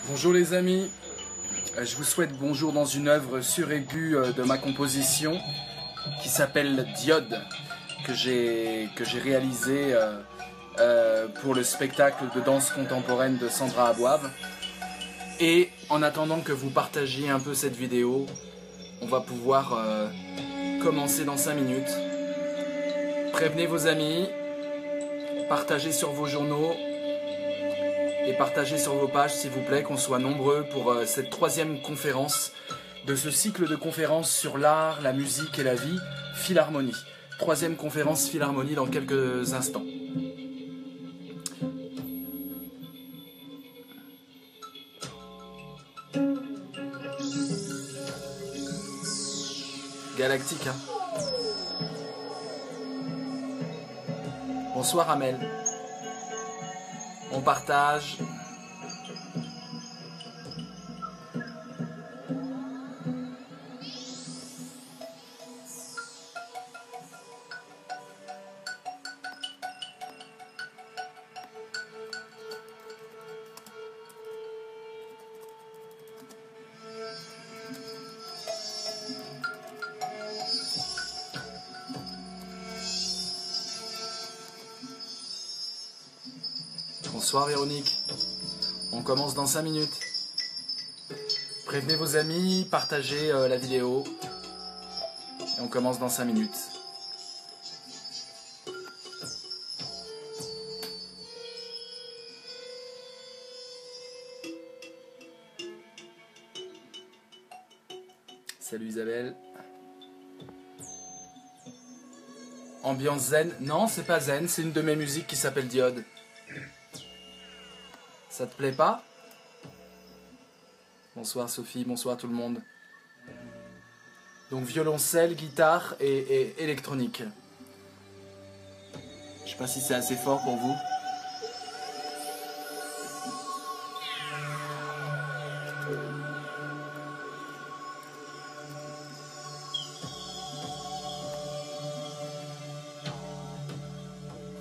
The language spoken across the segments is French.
Bonjour les amis, je vous souhaite bonjour dans une œuvre suraiguë de ma composition qui s'appelle Diode, que j'ai réalisé pour le spectacle de danse contemporaine de Sandra Abouave. Et en attendant que vous partagiez un peu cette vidéo, on va pouvoir commencer dans 5 minutes. Prévenez vos amis, partagez sur vos journaux et partagez sur vos pages s'il vous plaît, qu'on soit nombreux pour cette 3e conférence de ce cycle de conférences sur l'art, la musique et la vie, Philharmonie. 3e conférence Philharmonie dans quelques instants. Galactique, hein. Bonsoir Amel. On partage. Bonsoir Véronique, on commence dans 5 minutes. Prévenez vos amis, partagez la vidéo. Et on commence dans 5 minutes. Salut Isabelle. Ambiance zen. Non, c'est pas zen, c'est une de mes musiques qui s'appelle Diode. Ça te plaît pas? Bonsoir Sophie, bonsoir tout le monde. Donc violoncelle, guitare et électronique. Je sais pas si c'est assez fort pour vous.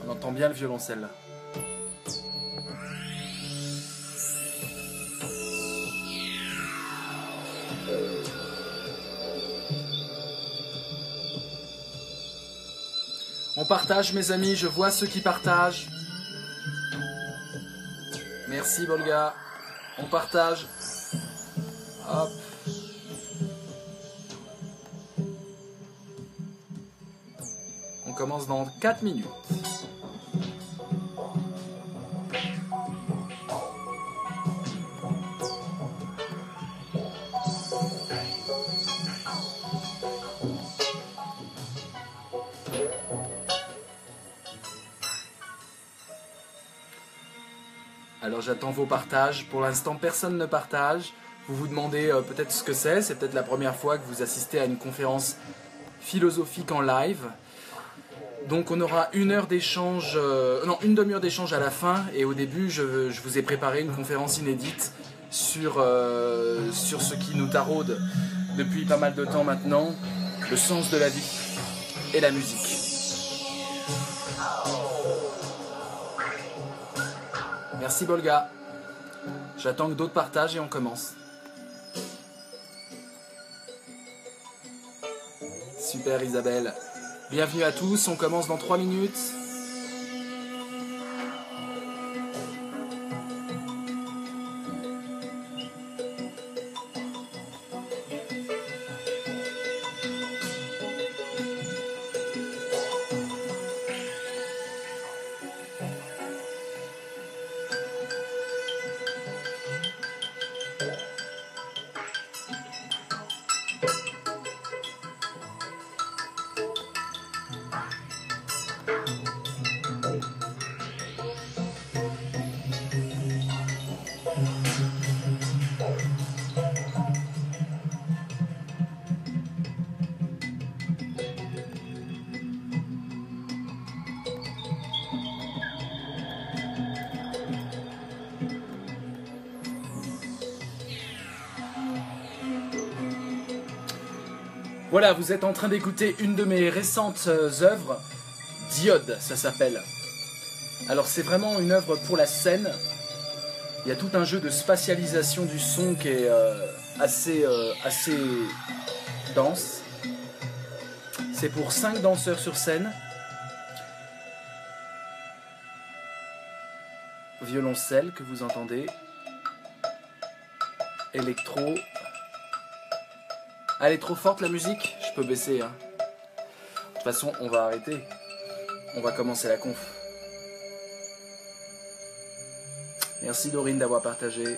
On entend bien le violoncelle là. On partage mes amis, je vois ceux qui partagent. Merci Bolga. On partage. Hop. On commence dans 4 minutes. Alors j'attends vos partages. Pour l'instant, personne ne partage. Vous vous demandez peut-être ce que c'est. C'est peut-être la première fois que vous assistez à une conférence philosophique en live. Donc on aura une heure d'échange, une demi-heure d'échange à la fin. Et au début, je vous ai préparé une conférence inédite sur ce qui nous taraude depuis pas mal de temps maintenant, le sens de la vie et la musique. Merci Bolga. J'attends que d'autres partagent et on commence. Super Isabelle. Bienvenue à tous, on commence dans 3 minutes. Voilà, vous êtes en train d'écouter une de mes récentes œuvres, Diode, ça s'appelle. Alors c'est vraiment une œuvre pour la scène. Il y a tout un jeu de spatialisation du son qui est assez dense. C'est pour 5 danseurs sur scène. Violoncelle que vous entendez. Électro. Ah, elle est trop forte la musique? Je peux baisser. Hein. De toute façon, on va arrêter. On va commencer la conf. Merci Dorine d'avoir partagé.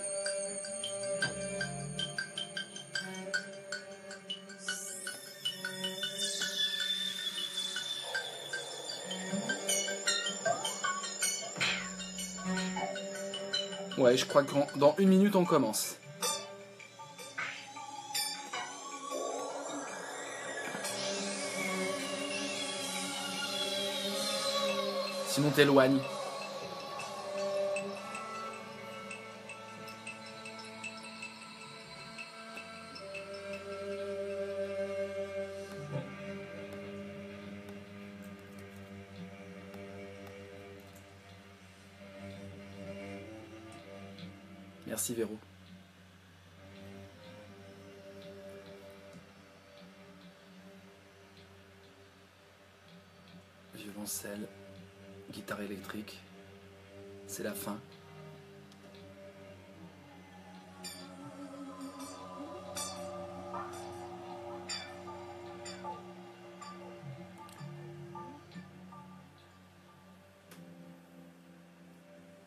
Ouais, je crois que dans 1 minute on commence. Sinon t'éloignes. Merci Véro. Violoncelle, guitare électrique, c'est la fin.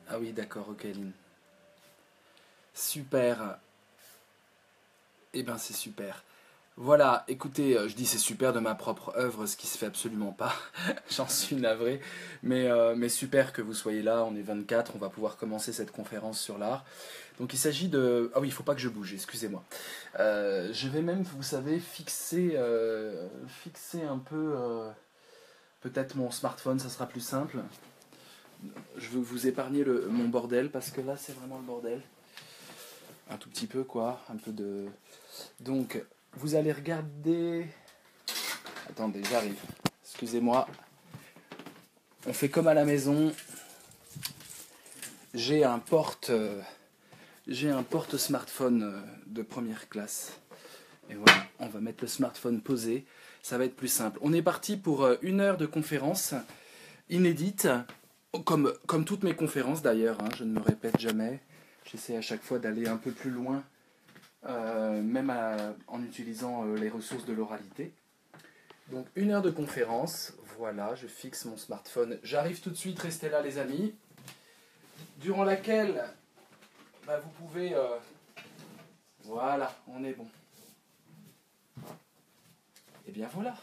Ah oui, d'accord, ok, Lynn. Super. Eh ben, c'est super. Voilà, écoutez, je dis c'est super de ma propre œuvre, ce qui se fait absolument pas. J'en suis navré. Mais super que vous soyez là, on est 24, on va pouvoir commencer cette conférence sur l'art. Donc il s'agit de... Ah oui, il faut pas que je bouge, excusez-moi. Je vais même, vous savez, fixer un peu... peut-être mon smartphone, ça sera plus simple. Je veux vous épargner mon bordel, parce que là, c'est vraiment le bordel. Un tout petit peu, quoi. Un peu de... Donc... Vous allez regarder... Attendez, j'arrive. Excusez-moi. On fait comme à la maison. J'ai un porte smartphone de première classe. Et voilà, on va mettre le smartphone posé. Ça va être plus simple. On est parti pour 1 heure de conférence inédite. Comme toutes mes conférences d'ailleurs. Hein, je ne me répète jamais. J'essaie à chaque fois d'aller un peu plus loin. Même en utilisant les ressources de l'oralité. Donc 1 heure de conférence, voilà, je fixe mon smartphone. J'arrive tout de suite, restez là les amis. Durant laquelle vous pouvez... Voilà, on est bon. Et bien voilà.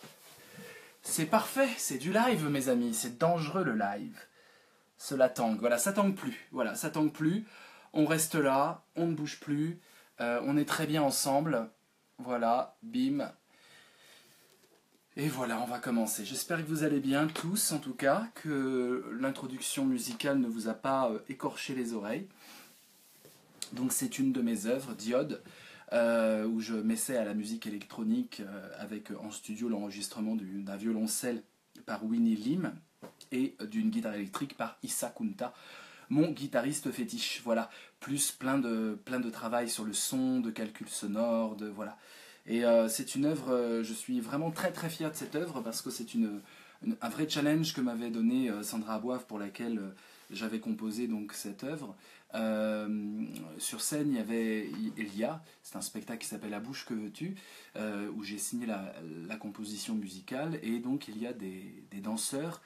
C'est parfait, c'est du live mes amis, c'est dangereux le live. Cela tangue, voilà, ça tangue plus. Voilà, ça tangue plus. On reste là, on ne bouge plus. On est très bien ensemble. Voilà, bim. Et voilà, on va commencer. J'espère que vous allez bien tous, en tout cas, que l'introduction musicale ne vous a pas écorché les oreilles. Donc c'est une de mes œuvres, Diode, où je m'essaie à la musique électronique avec en studio l'enregistrement d'un violoncelle par Winnie Lim et d'une guitare électrique par Issa Kunta, mon guitariste fétiche, voilà, plus plein de travail sur le son, de calcul sonore, voilà. Et c'est une œuvre, je suis vraiment très très fier de cette œuvre parce que c'est un vrai challenge que m'avait donné Sandra Aboive pour laquelle j'avais composé donc cette œuvre. Sur scène, il y avait Elia, c'est un spectacle qui s'appelle La bouche que veux-tu, où j'ai signé la composition musicale, et donc il y a des danseurs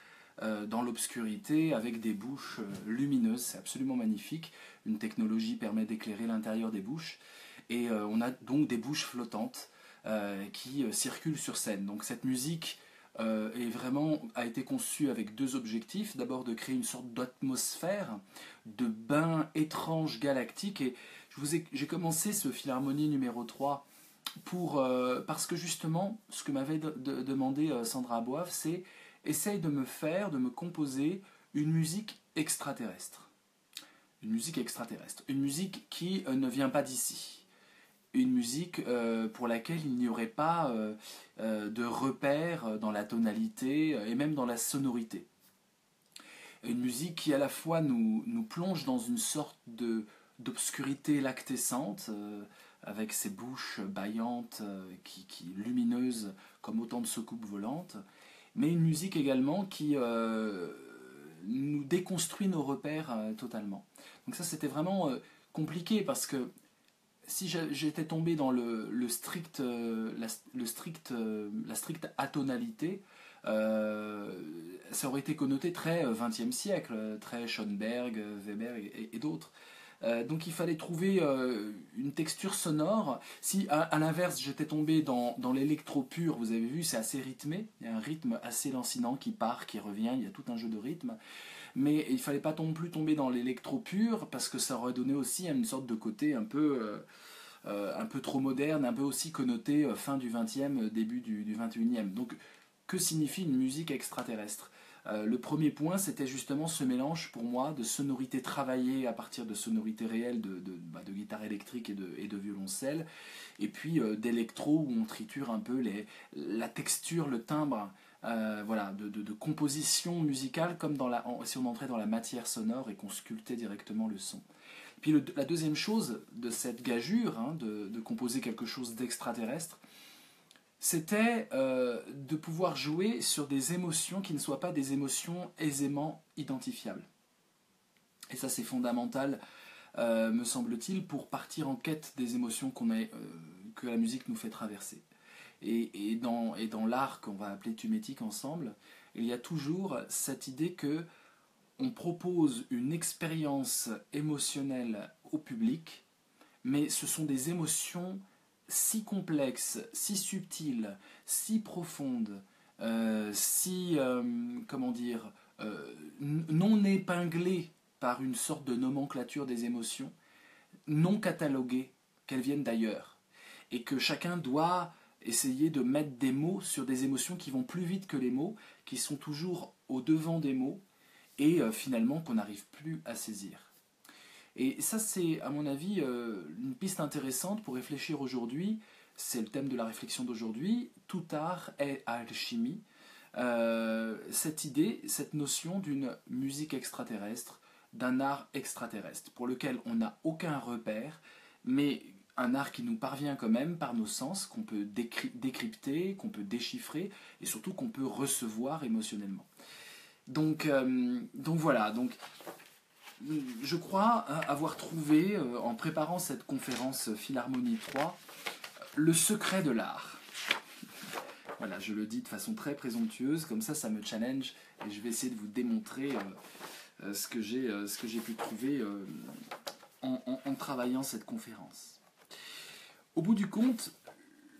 dans l'obscurité avec des bouches lumineuses, c'est absolument magnifique. Une technologie permet d'éclairer l'intérieur des bouches et on a donc des bouches flottantes qui circulent sur scène. Donc cette musique a été conçue avec 2 objectifs. D'abord de créer une sorte d'atmosphère, de bain étrange galactique, et j'ai commencé ce Philharmonie numéro 3 parce que justement ce que m'avait demandé Sandra Aboive, c'est essaye de me composer une musique extraterrestre. Une musique extraterrestre. Une musique qui ne vient pas d'ici. Une musique pour laquelle il n'y aurait pas de repères dans la tonalité et même dans la sonorité. Une musique qui à la fois nous plonge dans une sorte de d'obscurité lactescente, avec ses bouches bâillantes, lumineuses comme autant de soucoupes volantes, mais une musique également qui nous déconstruit nos repères totalement. Donc ça c'était vraiment compliqué parce que si j'étais tombé dans la stricte atonalité, ça aurait été connoté très XXe siècle, très Schoenberg, Weber et d'autres. Donc il fallait trouver une texture sonore. Si à l'inverse j'étais tombé dans l'électro pur, vous avez vu, c'est assez rythmé, il y a un rythme assez lancinant qui part, qui revient, il y a tout un jeu de rythme. Mais il ne fallait pas non plus tomber dans l'électro pur parce que ça aurait donné aussi une sorte de côté un peu trop moderne, un peu aussi connoté fin du XXe, début du XXIe. Donc que signifie une musique extraterrestre? Le premier point, c'était justement ce mélange pour moi de sonorités travaillées à partir de sonorités réelles de guitare électrique et de violoncelle, et puis d'électro où on triture un peu la texture, le timbre, voilà, de composition musicale, comme si on entrait dans la matière sonore et qu'on sculptait directement le son. Puis la deuxième chose de cette gageure, hein, de composer quelque chose d'extraterrestre, c'était de pouvoir jouer sur des émotions qui ne soient pas des émotions aisément identifiables. Et ça c'est fondamental, me semble-t-il, pour partir en quête des émotions que la musique nous fait traverser. Et dans l'art qu'on va appeler thumétique ensemble, il y a toujours cette idée que on propose une expérience émotionnelle au public, mais ce sont des émotions si complexes, si subtiles, si profondes, comment dire, non épinglées par une sorte de nomenclature des émotions, non cataloguées, qu'elles viennent d'ailleurs, et que chacun doit essayer de mettre des mots sur des émotions qui vont plus vite que les mots, qui sont toujours au devant des mots, et finalement qu'on n'arrive plus à saisir. Et ça c'est à mon avis une piste intéressante pour réfléchir aujourd'hui, c'est le thème de la réflexion d'aujourd'hui, tout art est alchimie, cette idée, cette notion d'une musique extraterrestre, d'un art extraterrestre, pour lequel on n'a aucun repère, mais un art qui nous parvient quand même par nos sens, qu'on peut décrypter, qu'on peut déchiffrer, et surtout qu'on peut recevoir émotionnellement. Donc voilà, je crois avoir trouvé, en préparant cette conférence Philharmonie 3, le secret de l'art. Voilà, je le dis de façon très présomptueuse, comme ça me challenge, et je vais essayer de vous démontrer ce que j'ai pu trouver en travaillant cette conférence. Au bout du compte,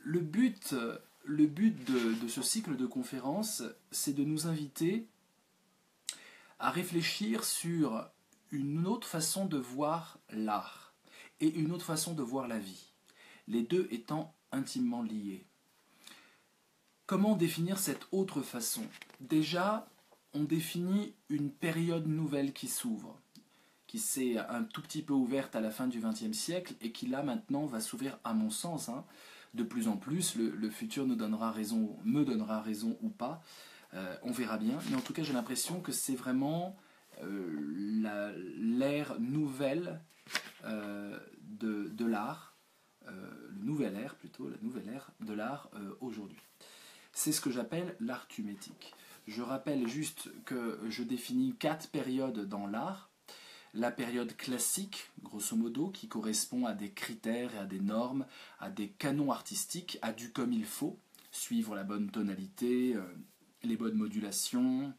le but de ce cycle de conférences, c'est de nous inviter à réfléchir sur une autre façon de voir l'art et une autre façon de voir la vie, les deux étant intimement liés. Comment définir cette autre façon? Déjà, on définit une période nouvelle qui s'ouvre, qui s'est un tout petit peu ouverte à la fin du XXe siècle et qui là maintenant va s'ouvrir à mon sens, de plus en plus. Le futur me donnera raison ou pas, on verra bien, mais en tout cas j'ai l'impression que c'est vraiment l'ère nouvelle de l'art, la nouvelle ère de l'art aujourd'hui. C'est ce que j'appelle l'art thumétique. Je rappelle juste que je définis 4 périodes dans l'art. La période classique, grosso modo, qui correspond à des critères et à des normes, à des canons artistiques, à du comme il faut, suivre la bonne tonalité, les bonnes modulations,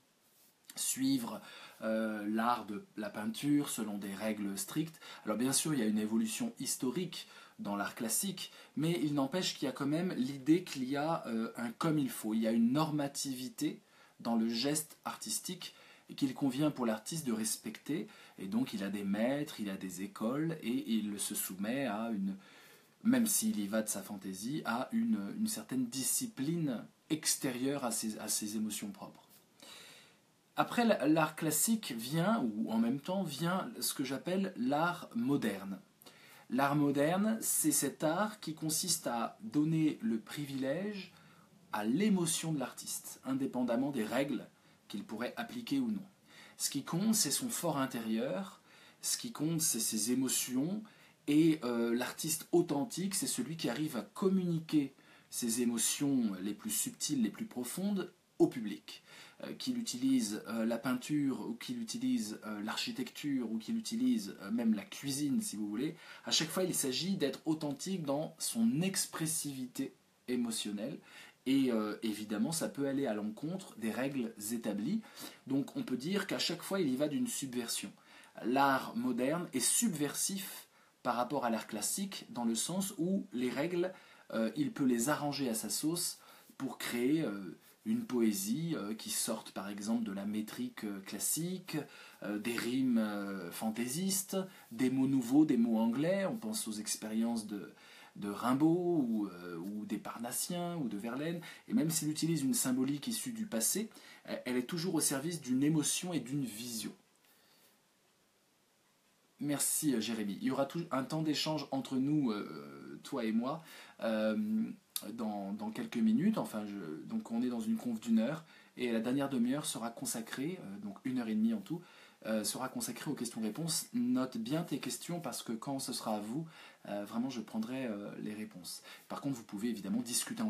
suivre l'art de la peinture selon des règles strictes. Alors bien sûr, il y a une évolution historique dans l'art classique, mais il n'empêche qu'il y a quand même l'idée qu'il y a un comme il faut, il y a une normativité dans le geste artistique qu'il convient pour l'artiste de respecter, et donc il a des maîtres, il a des écoles, et il se soumet à même s'il y va de sa fantaisie, à une certaine discipline extérieure à ses émotions propres. Après l'art classique vient, ou en même temps vient ce que j'appelle l'art moderne. L'art moderne, c'est cet art qui consiste à donner le privilège à l'émotion de l'artiste, indépendamment des règles qu'il pourrait appliquer ou non. Ce qui compte, c'est son fort intérieur, Ce qui compte, c'est ses émotions. Et l'artiste authentique, c'est celui qui arrive à communiquer ses émotions les plus subtiles, les plus profondes au public. Qu'il utilise la peinture, ou qu'il utilise l'architecture, ou qu'il utilise même la cuisine, si vous voulez. À chaque fois, il s'agit d'être authentique dans son expressivité émotionnelle. Et évidemment, ça peut aller à l'encontre des règles établies. Donc on peut dire qu'à chaque fois, il y va d'une subversion. L'art moderne est subversif par rapport à l'art classique, dans le sens où les règles, il peut les arranger à sa sauce pour créer une poésie qui sorte par exemple de la métrique classique, des rimes fantaisistes, des mots nouveaux, des mots anglais. On pense aux expériences de Rimbaud ou des Parnassiens ou de Verlaine. Et même s'il utilise une symbolique issue du passé, elle est toujours au service d'une émotion et d'une vision. Merci Jérémy. Il y aura un temps d'échange entre nous, toi et moi, dans quelques minutes. Enfin, donc on est dans une conf d'une heure et la dernière demi-heure sera consacrée, donc 1 heure et demie en tout, sera consacrée aux questions-réponses. Note bien tes questions parce que quand ce sera à vous, vraiment je prendrai les réponses. Par contre, vous pouvez évidemment discuter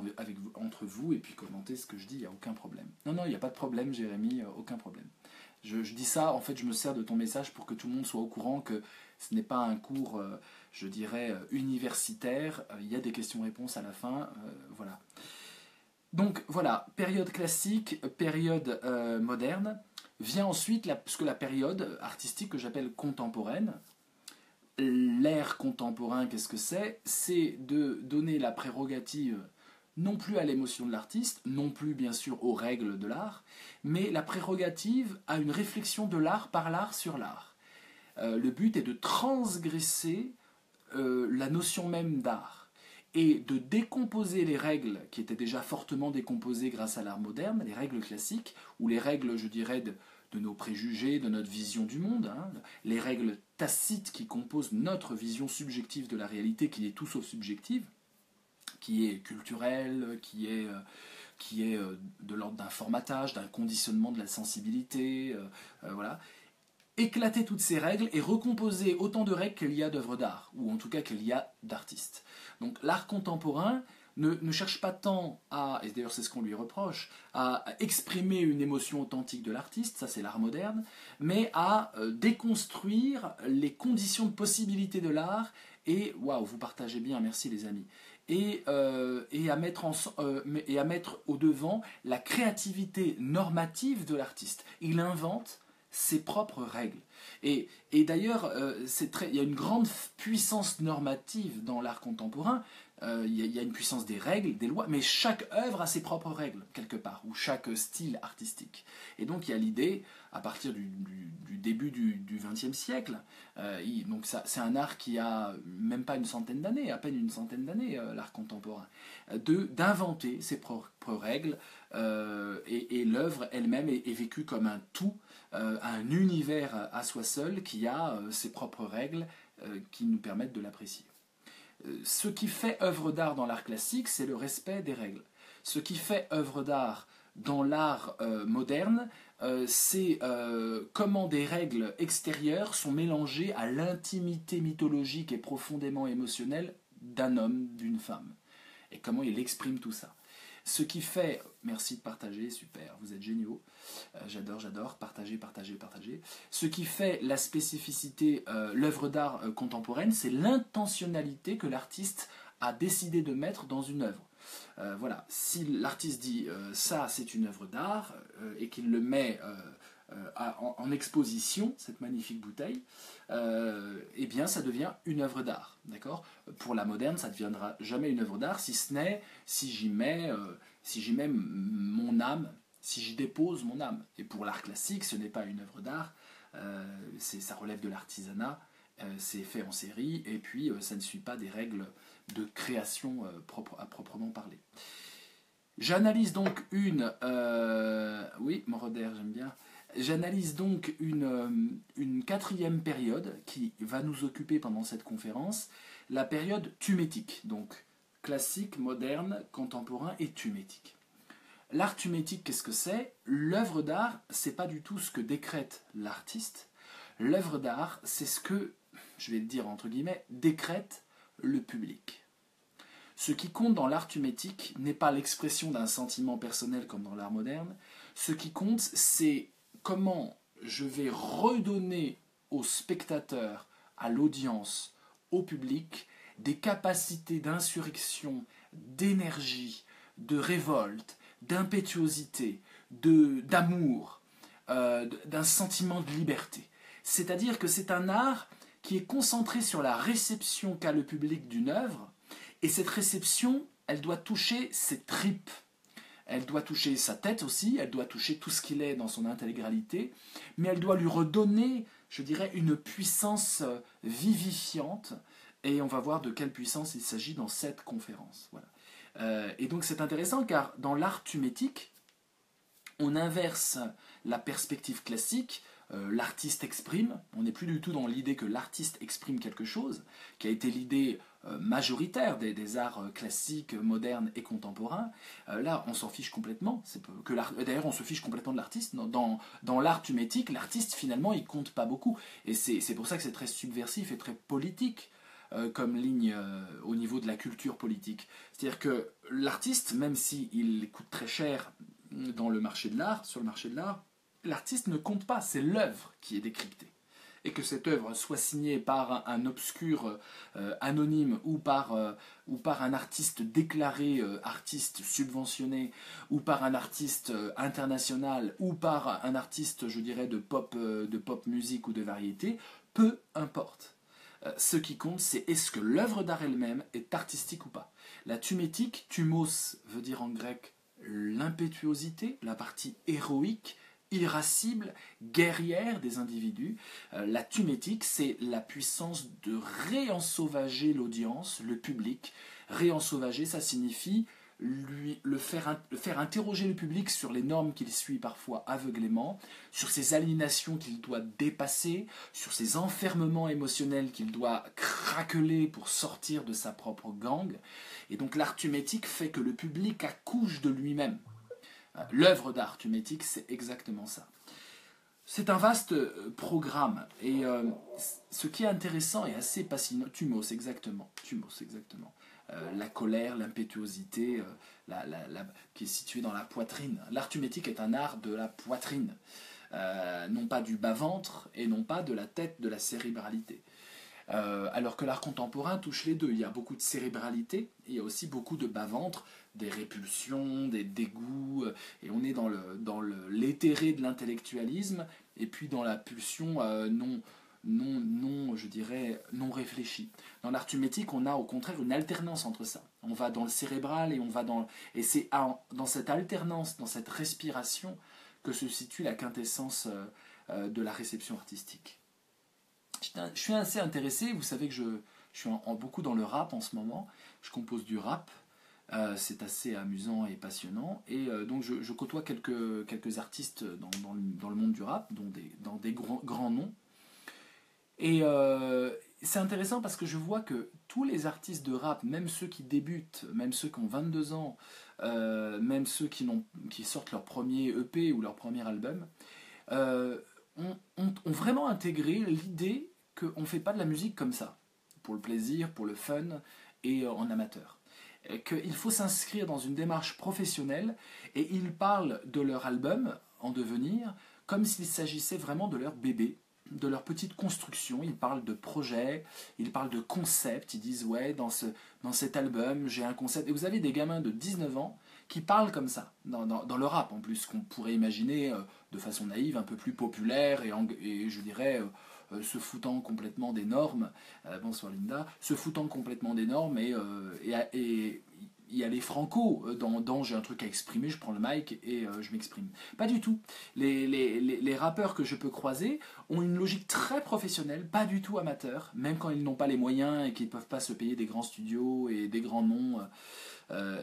entre vous et puis commenter ce que je dis, il n'y a aucun problème. Non, il n'y a pas de problème Jérémy, aucun problème. Je dis ça, en fait, je me sers de ton message pour que tout le monde soit au courant que ce n'est pas un cours, je dirais, universitaire. Il y a des questions-réponses à la fin, voilà. Donc, voilà, période classique, période moderne. Vient ensuite la période artistique que j'appelle contemporaine. L'ère contemporain, qu'est-ce que c'est? C'est de donner la prérogative non plus à l'émotion de l'artiste, non plus bien sûr aux règles de l'art, mais la prérogative à une réflexion de l'art par l'art sur l'art. Le but est de transgresser la notion même d'art et de décomposer les règles qui étaient déjà fortement décomposées grâce à l'art moderne, les règles classiques, ou les règles, je dirais, de nos préjugés, de notre vision du monde, hein, les règles tacites qui composent notre vision subjective de la réalité, qui est tout sauf subjective, qui est culturel, qui est de l'ordre d'un formatage, d'un conditionnement de la sensibilité, voilà. Éclater toutes ces règles et recomposer autant de règles qu'il y a d'œuvres d'art, ou en tout cas qu'il y a d'artistes. Donc l'art contemporain ne cherche pas tant à, et d'ailleurs c'est ce qu'on lui reproche, à exprimer une émotion authentique de l'artiste, ça c'est l'art moderne, mais à déconstruire les conditions de possibilité de l'art, et, waouh, vous partagez bien, merci les amis, et à mettre au devant la créativité normative de l'artiste. Il invente ses propres règles. Et d'ailleurs, il y a une grande puissance normative dans l'art contemporain. Il y a une puissance des règles, des lois, mais chaque œuvre a ses propres règles, quelque part, ou chaque style artistique. Et donc il y a l'idée, à partir du début du XXe siècle, donc c'est un art qui a même pas une centaine d'années, à peine une centaine d'années, l'art contemporain, d'inventer ses propres règles, et l'œuvre elle-même est vécue comme un tout, un univers à soi seul qui a ses propres règles qui nous permettent de l'apprécier. Ce qui fait œuvre d'art dans l'art classique, c'est le respect des règles. Ce qui fait œuvre d'art dans l'art moderne, c'est comment des règles extérieures sont mélangées à l'intimité mythologique et profondément émotionnelle d'un homme, d'une femme. Et comment il exprime tout ça. Ce qui fait, merci de partager, super, vous êtes géniaux, j'adore, partagez. Ce qui fait la spécificité, l'œuvre d'art contemporaine, c'est l'intentionnalité que l'artiste a décidé de mettre dans une œuvre. Voilà, si l'artiste dit ça c'est une œuvre d'art et qu'il le met en exposition, cette magnifique bouteille, eh bien ça devient une œuvre d'art, d'accord? Pour la moderne, ça ne deviendra jamais une œuvre d'art, si ce n'est si j'y mets mon âme, si j'y dépose mon âme. Et pour l'art classique, ce n'est pas une œuvre d'art, ça relève de l'artisanat, c'est fait en série, et puis ça ne suit pas des règles de création à proprement parler. J'analyse donc oui, Moroder, j'aime bien. J'analyse donc une quatrième période qui va nous occuper pendant cette conférence, la période thumétique, donc classique, moderne, contemporain et thumétique. L'art thumétique, qu'est-ce que c'est? L'œuvre d'art, c'est pas du tout ce que décrète l'artiste. L'œuvre d'art, c'est ce que, je vais le dire entre guillemets, décrète le public. Ce qui compte dans l'art tumétique n'est pas l'expression d'un sentiment personnel comme dans l'art moderne. Ce qui compte, c'est comment je vais redonner au spectateur, à l'audience, au public, des capacités d'insurrection, d'énergie, de révolte, d'impétuosité, d'amour, d'un sentiment de liberté. C'est-à-dire que c'est un art qui est concentré sur la réception qu'a le public d'une œuvre, et cette réception, elle doit toucher ses tripes. Elle doit toucher sa tête aussi, elle doit toucher tout ce qu'il est dans son intégralité, mais elle doit lui redonner, je dirais, une puissance vivifiante, et on va voir de quelle puissance il s'agit dans cette conférence. Voilà. Et donc c'est intéressant car dans l'art tumétique, on inverse la perspective classique, l'artiste exprime, on n'est plus du tout dans l'idée que l'artiste exprime quelque chose, qui a été l'idée majoritaire des arts classiques, modernes et contemporains. Là, on s'en fiche complètement. D'ailleurs, on se fiche complètement de l'artiste. Dans l'art tumétique, l'artiste, finalement, il compte pas beaucoup. Et c'est pour ça que c'est très subversif et très politique comme ligne au niveau de la culture politique. C'est-à-dire que l'artiste, même s'il coûte très cher dans le marché de l'art, sur le marché de l'art, l'artiste ne compte pas, c'est l'œuvre qui est décryptée. Et que cette œuvre soit signée par un obscur anonyme ou par un artiste déclaré, artiste subventionné, ou par un artiste international, ou par un artiste, je dirais, de pop musique ou de variété, peu importe. Ce qui compte, c'est est-ce que l'œuvre d'art elle-même est artistique ou pas. La tumétique, thumos veut dire en grec l'impétuosité, la partie héroïque, irascible, guerrière des individus. La tumétique, c'est la puissance de réensauvager l'audience, le public. Réensauvager, ça signifie le faire interroger le public sur les normes qu'il suit parfois aveuglément, sur ses aliénations qu'il doit dépasser, sur ses enfermements émotionnels qu'il doit craqueler pour sortir de sa propre gangue. Et donc l'art tumétique fait que le public accouche de lui-même. L'œuvre d'art tumétique, c'est exactement ça. C'est un vaste programme, et ce qui est intéressant et assez fascinant, thumos exactement. La colère, l'impétuosité, qui est située dans la poitrine. L'art tumétique est un art de la poitrine, non pas du bas-ventre et non pas de la tête, de la cérébralité. Alors que l'art contemporain touche les deux. Il y a beaucoup de cérébralité, et il y a aussi beaucoup de bas-ventre, des répulsions, des dégoûts, et on est dans l'éthéré de l'intellectualisme, et puis dans la pulsion je dirais, non réfléchie. Dans l'art tumétique, on a au contraire une alternance entre ça. On va dans le cérébral et on va et c'est dans cette alternance, dans cette respiration, que se situe la quintessence de la réception artistique. Je suis assez intéressé, vous savez que je suis beaucoup dans le rap en ce moment, je compose du rap, c'est assez amusant et passionnant, et donc je côtoie quelques artistes dans le monde du rap, dans des grands noms, et c'est intéressant parce que je vois que tous les artistes de rap, même ceux qui débutent, même ceux qui ont 22 ans, même ceux qui sortent leur premier EP ou leur premier album, ont vraiment intégré l'idée qu'on ne fait pas de la musique comme ça, pour le plaisir, pour le fun et en amateur. Qu'il faut s'inscrire dans une démarche professionnelle, et ils parlent de leur album en devenir comme s'il s'agissait vraiment de leur bébé, de leur petite construction. Ils parlent de projet, ils parlent de concept, ils disent ouais, dans cet album j'ai un concept. Et vous avez des gamins de 19 ans qui parlent comme ça, dans le rap en plus, qu'on pourrait imaginer de façon naïve, un peu plus populaire et je dirais se foutant complètement des normes. Bonsoir Linda. Se foutant complètement des normes, et il y a les Franco dans j'ai un truc à exprimer, je prends le mic et je m'exprime. Pas du tout. Les rappeurs que je peux croiser ont une logique très professionnelle, pas du tout amateur, même quand ils n'ont pas les moyens et qu'ils ne peuvent pas se payer des grands studios et des grands noms.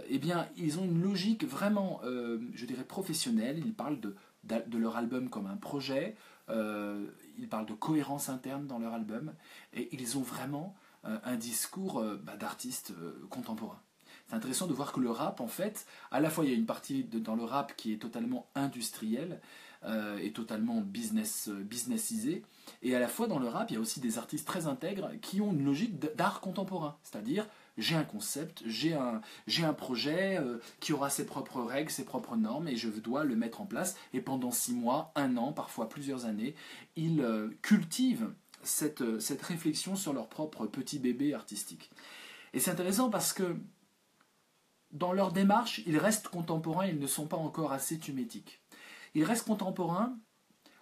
Eh bien, ils ont une logique vraiment, je dirais, professionnelle. Ils parlent de leur album comme un projet, ils parlent de cohérence interne dans leur album, et ils ont vraiment un discours d'artistes contemporains. C'est intéressant de voir que le rap, en fait, à la fois il y a une partie dans le rap qui est totalement industrielle, est totalement businessisé. Et à la fois dans le rap, il y a aussi des artistes très intègres qui ont une logique d'art contemporain. C'est-à-dire, j'ai un concept, j'ai un projet qui aura ses propres règles, ses propres normes, et je dois le mettre en place. Et pendant 6 mois, 1 an, parfois plusieurs années, ils cultivent cette réflexion sur leur propre petit bébé artistique. Et c'est intéressant parce que dans leur démarche, ils restent contemporains, ils ne sont pas encore assez thumétiques. Ils restent contemporains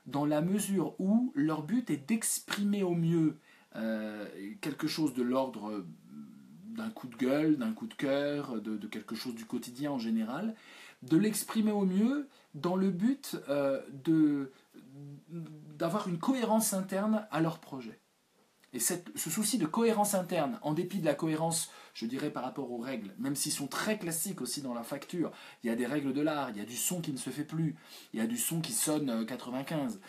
dans la mesure où leur but est d'exprimer au mieux quelque chose de l'ordre d'un coup de gueule, d'un coup de cœur, de quelque chose du quotidien en général, de l'exprimer au mieux dans le but d'avoir une cohérence interne à leur projet. Et ce souci de cohérence interne, en dépit de la cohérence, je dirais, par rapport aux règles, même s'ils sont très classiques aussi dans la facture, il y a des règles de l'art, il y a du son qui ne se fait plus, il y a du son qui sonne 95,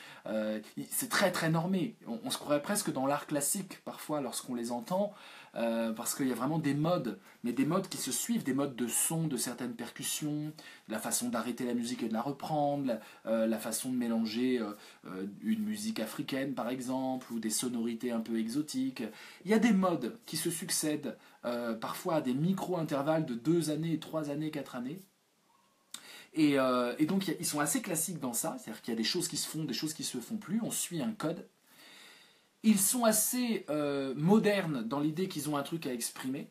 c'est très très normé. On se croirait presque dans l'art classique, parfois, lorsqu'on les entend, parce qu'il y a vraiment des modes, mais des modes qui se suivent, des modes de son, de certaines percussions, la façon d'arrêter la musique et de la reprendre, la façon de mélanger une musique africaine par exemple, ou des sonorités un peu exotiques. Il y a des modes qui se succèdent, parfois à des micro-intervalles de 2 années, 3 années, 4 années. Et donc ils sont assez classiques dans ça, c'est-à-dire qu'il y a des choses qui se font, des choses qui se font plus, on suit un code. Ils sont assez modernes dans l'idée qu'ils ont un truc à exprimer,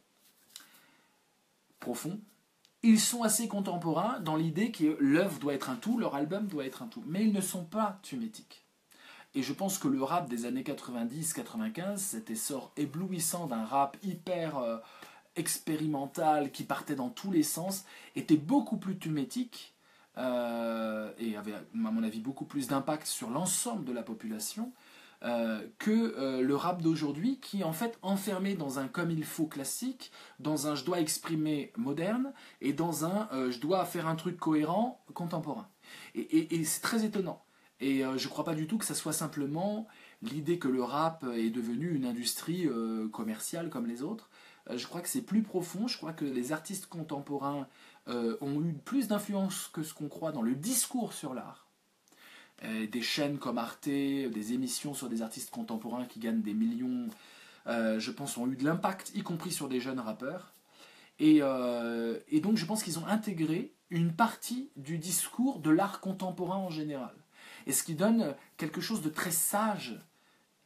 profond. Ils sont assez contemporains dans l'idée que l'œuvre doit être un tout, leur album doit être un tout. Mais ils ne sont pas thumétiques. Et je pense que le rap des années 90-95, cet essor éblouissant d'un rap hyper expérimental qui partait dans tous les sens, était beaucoup plus thumétique et avait, à mon avis, beaucoup plus d'impact sur l'ensemble de la population que le rap d'aujourd'hui qui est en fait enfermé dans un comme il faut classique, dans un je dois exprimer moderne et dans un je dois faire un truc cohérent contemporain. Et c'est très étonnant. Et je ne crois pas du tout que ça soit simplement l'idée que le rap est devenu une industrie commerciale comme les autres. Je crois que c'est plus profond, je crois que les artistes contemporains ont eu plus d'influence que ce qu'on croit dans le discours sur l'art. Des chaînes comme Arte, des émissions sur des artistes contemporains qui gagnent des millions, je pense, ont eu de l'impact, y compris sur des jeunes rappeurs. Et donc je pense qu'ils ont intégré une partie du discours de l'art contemporain en général. Et ce qui donne quelque chose de très sage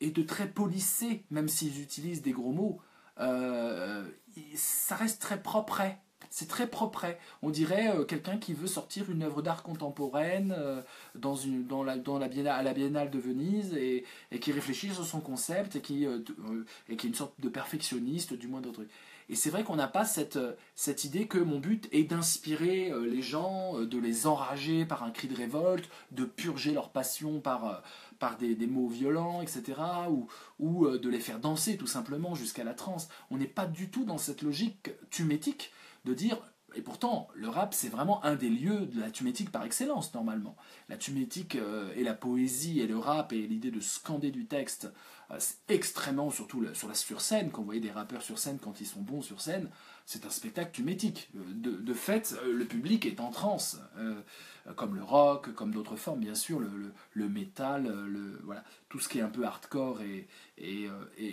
et de très policé, même s'ils utilisent des gros mots, ça reste très propre. C'est très propre. On dirait quelqu'un qui veut sortir une œuvre d'art contemporaine à la Biennale de Venise et qui réfléchit sur son concept et qui est une sorte de perfectionniste du moindre truc. Et c'est vrai qu'on n'a pas cette idée que mon but est d'inspirer les gens, de les enrager par un cri de révolte, de purger leur passion par des mots violents, etc. Ou de les faire danser tout simplement jusqu'à la transe. On n'est pas du tout dans cette logique thumétique de dire, et pourtant le rap c'est vraiment un des lieux de la thumétique par excellence normalement. La thumétique et la poésie et le rap et l'idée de scander du texte, c'est extrêmement, surtout sur scène, quand vous voyez des rappeurs sur scène quand ils sont bons sur scène, c'est un spectacle thumétique. De fait, le public est en transe, comme le rock, comme d'autres formes bien sûr, le métal, voilà, tout ce qui est un peu hardcore et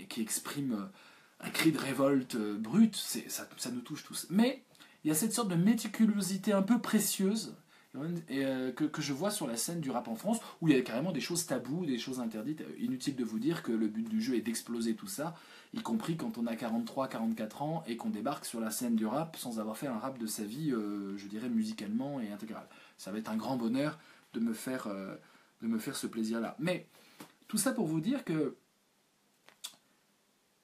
qui exprime un cri de révolte brut, ça nous touche tous. Mais il y a cette sorte de méticulosité un peu précieuse que je vois sur la scène du rap en France, où il y a carrément des choses taboues, des choses interdites. Inutile de vous dire que le but du jeu est d'exploser tout ça, y compris quand on a 43-44 ans et qu'on débarque sur la scène du rap sans avoir fait un rap de sa vie, je dirais musicalement et intégral. Ça va être un grand bonheur de me faire ce plaisir-là. Mais tout ça pour vous dire que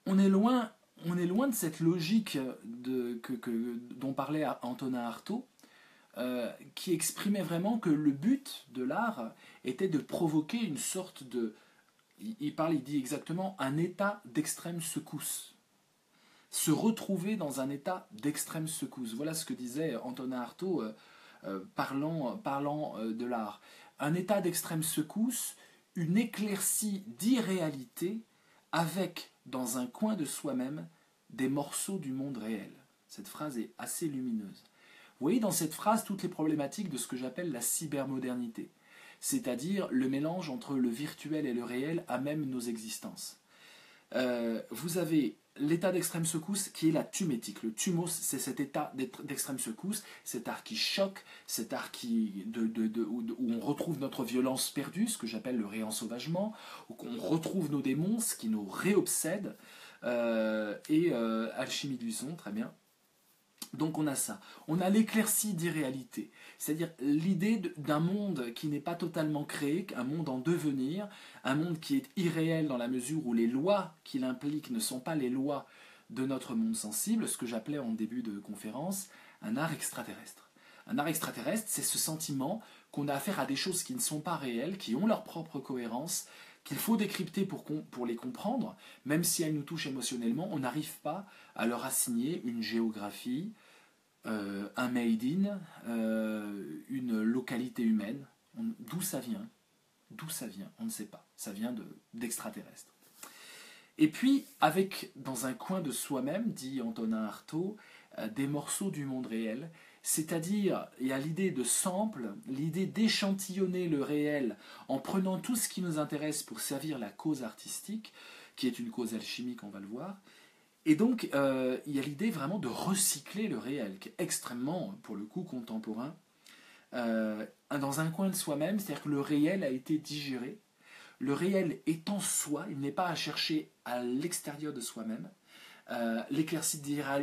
on est loin de cette logique dont parlait Antonin Artaud, qui exprimait vraiment que le but de l'art était de provoquer une sorte de... Il dit exactement un état d'extrême secousse. Se retrouver dans un état d'extrême secousse. Voilà ce que disait Antonin Artaud parlant de l'art. Un état d'extrême secousse, une éclaircie d'irréalité avec, dans un coin de soi-même, des morceaux du monde réel. Cette phrase est assez lumineuse. Vous voyez dans cette phrase toutes les problématiques de ce que j'appelle la cybermodernité. c'est-à-dire le mélange entre le virtuel et le réel à même nos existences. Vous avez l'état d'extrême secousse qui est la tumétique. Le thumos, c'est cet état d'extrême secousse, cet art qui choque, cet art où on retrouve notre violence perdue, ce que j'appelle le réensauvagement, où on retrouve nos démons, ce qui nous réobsède, alchimie du son, très bien. Donc on a ça. On a l'éclaircie d'irréalité, c'est-à-dire l'idée d'un monde qui n'est pas totalement créé, un monde en devenir, un monde qui est irréel dans la mesure où les lois qu'il implique ne sont pas les lois de notre monde sensible, ce que j'appelais en début de conférence un art extraterrestre. Un art extraterrestre, c'est ce sentiment qu'on a affaire à des choses qui ne sont pas réelles, qui ont leur propre cohérence, qu'il faut décrypter pour les comprendre, même si elles nous touchent émotionnellement, on n'arrive pas à leur assigner une géographie, un made in, une localité humaine. D'où ça vient? D'où ça vient? On ne sait pas. Ça vient d'extraterrestres. Et puis, avec, dans un coin de soi-même, dit Antonin Artaud, des morceaux du monde réel, c'est-à-dire, il y a l'idée de sample, l'idée d'échantillonner le réel en prenant tout ce qui nous intéresse pour servir la cause artistique, qui est une cause alchimique, on va le voir. Et donc, il y a l'idée vraiment de recycler le réel, qui est extrêmement, pour le coup, contemporain, dans un coin de soi-même, c'est-à-dire que le réel a été digéré. Le réel est en soi, il n'est pas à chercher à l'extérieur de soi-même. L'éclaircie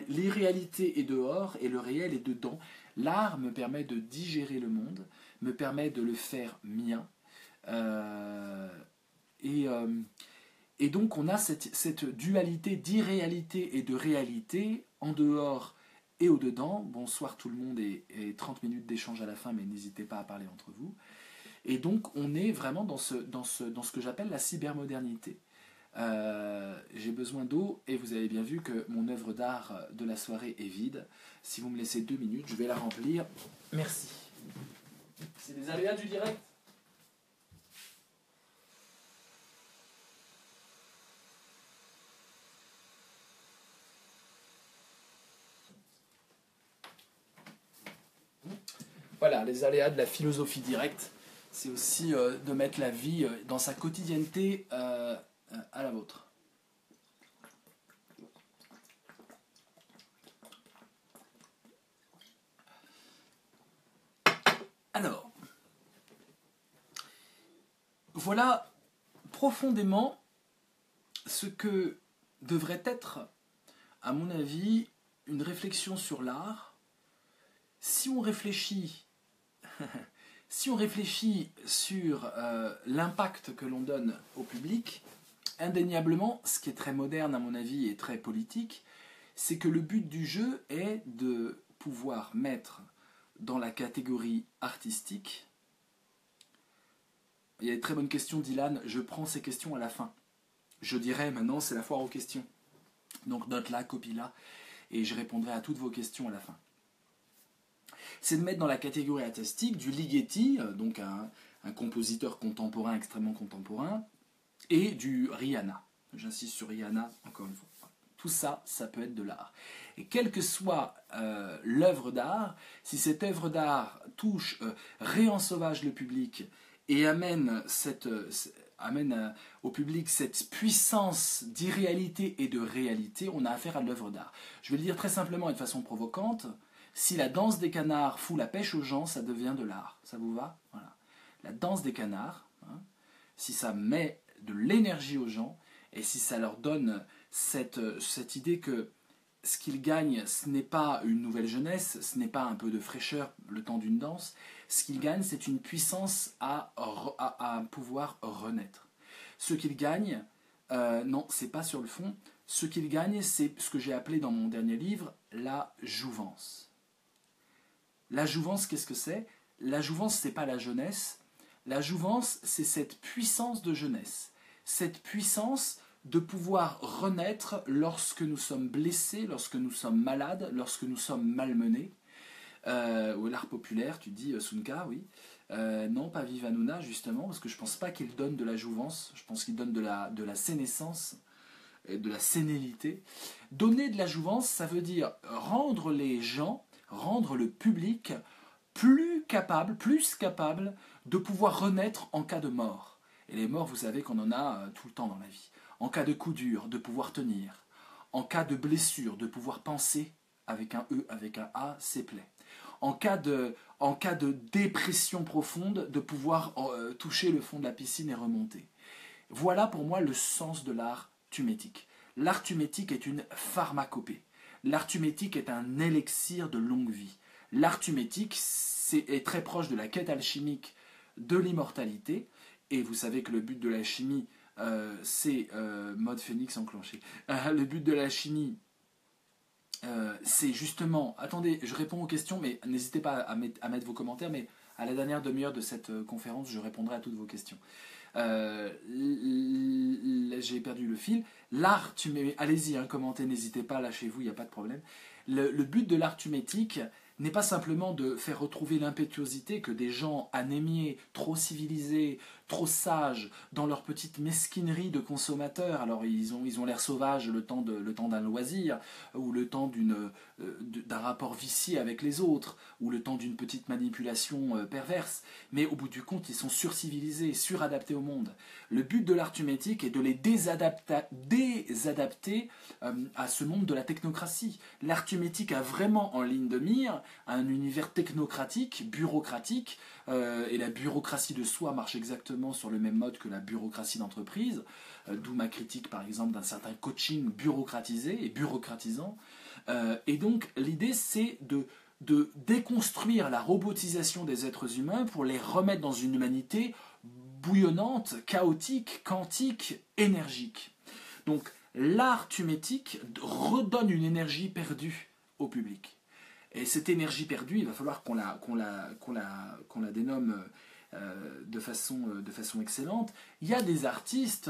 l'irréalité est dehors et le réel est dedans. L'art me permet de digérer le monde, me permet de le faire mien. Et donc on a cette dualité d'irréalité et de réalité en dehors et au dedans. Bonsoir tout le monde et 30 minutes d'échange à la fin, mais n'hésitez pas à parler entre vous. Et donc on est vraiment dans ce que j'appelle la cybermodernité. J'ai besoin d'eau et vous avez bien vu que mon œuvre d'art de la soirée est vide. Si vous me laissez 2 minutes, je vais la remplir. Merci. C'est des aléas du direct. Voilà, les aléas de la philosophie directe, c'est aussi de mettre la vie dans sa quotidienneté à la vôtre. Alors, voilà profondément ce que devrait être, à mon avis, une réflexion sur l'art. Si on réfléchit sur l'impact que l'on donne au public, indéniablement, ce qui est très moderne à mon avis et très politique, c'est que le but du jeu est de pouvoir mettre dans la catégorie artistique. Il y a une très bonne question d'Ilan, je prends ces questions à la fin. Je dirais maintenant c'est la foire aux questions. Donc note-la, copie-la, et je répondrai à toutes vos questions à la fin. C'est de mettre dans la catégorie artistique du Ligeti, donc un compositeur contemporain, extrêmement contemporain, et du Rihanna. J'insiste sur Rihanna, encore une fois. Tout ça, ça peut être de l'art. Et quelle que soit l'œuvre d'art, si cette œuvre d'art touche, réensauvage le public et amène au public cette puissance d'irréalité et de réalité, on a affaire à l'œuvre d'art. Je vais le dire très simplement et de façon provocante. Si la danse des canards fout la pêche aux gens, ça devient de l'art. Ça vous va? Voilà. La danse des canards, hein, si ça met de l'énergie aux gens, et si ça leur donne cette idée que ce qu'ils gagnent, ce n'est pas une nouvelle jeunesse, ce n'est pas un peu de fraîcheur le temps d'une danse, ce qu'ils gagnent, c'est une puissance à pouvoir renaître. Ce qu'ils gagnent, non, c'est pas sur le fond, ce qu'ils gagnent, c'est ce que j'ai appelé dans mon dernier livre, la jouvence. La jouvence, qu'est-ce que c'est? La jouvence, c'est pas la jeunesse. La jouvence, c'est cette puissance de jeunesse. Cette puissance de pouvoir renaître lorsque nous sommes blessés, lorsque nous sommes malades, lorsque nous sommes malmenés. L'art populaire, tu dis Sunka, oui. Non, pas Vivanuna, justement, parce que je pense pas qu'il donne de la jouvence. Je pense qu'il donne de la sénescence, de la sénilité. Donner de la jouvence, ça veut dire rendre les gens, rendre le public plus plus capable de pouvoir renaître en cas de mort. Et les morts, vous savez qu'on en a tout le temps dans la vie. En cas de coup dur, de pouvoir tenir. En cas de blessure, de pouvoir penser avec un E, avec un A, ses plaies. En cas de dépression profonde, de pouvoir toucher le fond de la piscine et remonter. Voilà pour moi le sens de l'art thumétique. L'art thumétique est une pharmacopée. L'art thumétique est un élixir de longue vie. L'art thumétique est très proche de la quête alchimique de l'immortalité. Et vous savez que le but de la chimie, c'est mode phénix enclenché. Le but de la chimie, c'est justement... Attendez, je réponds aux questions, mais n'hésitez pas à mettre vos commentaires, mais à la dernière demi-heure de cette conférence, je répondrai à toutes vos questions. J'ai perdu le fil. L'art thumétique, allez-y, commentez, n'hésitez pas, lâchez-vous, il n'y a pas de problème. Le but de l'art thumétique n'est pas simplement de faire retrouver l'impétuosité que des gens anémiés, trop civilisés, trop sages, dans leur petite mesquinerie de consommateurs. Alors ils ont l'air sauvages le temps d'un loisir, ou le temps d'un rapport vicié avec les autres, ou le temps d'une petite manipulation perverse. Mais au bout du compte, ils sont surcivilisés, suradaptés au monde. Le but de l'art thumétique est de les désadapter à ce monde de la technocratie. L'art thumétique a vraiment en ligne de mire un univers technocratique, bureaucratique, et la bureaucratie de soi marche exactement sur le même mode que la bureaucratie d'entreprise, d'où ma critique par exemple d'un certain coaching bureaucratisé et bureaucratisant. Et donc l'idée c'est de déconstruire la robotisation des êtres humains pour les remettre dans une humanité bouillonnante, chaotique, quantique, énergique. Donc l'art thumétique redonne une énergie perdue au public. Et cette énergie perdue, il va falloir qu'on la dénomme de façon excellente. Il y a des artistes,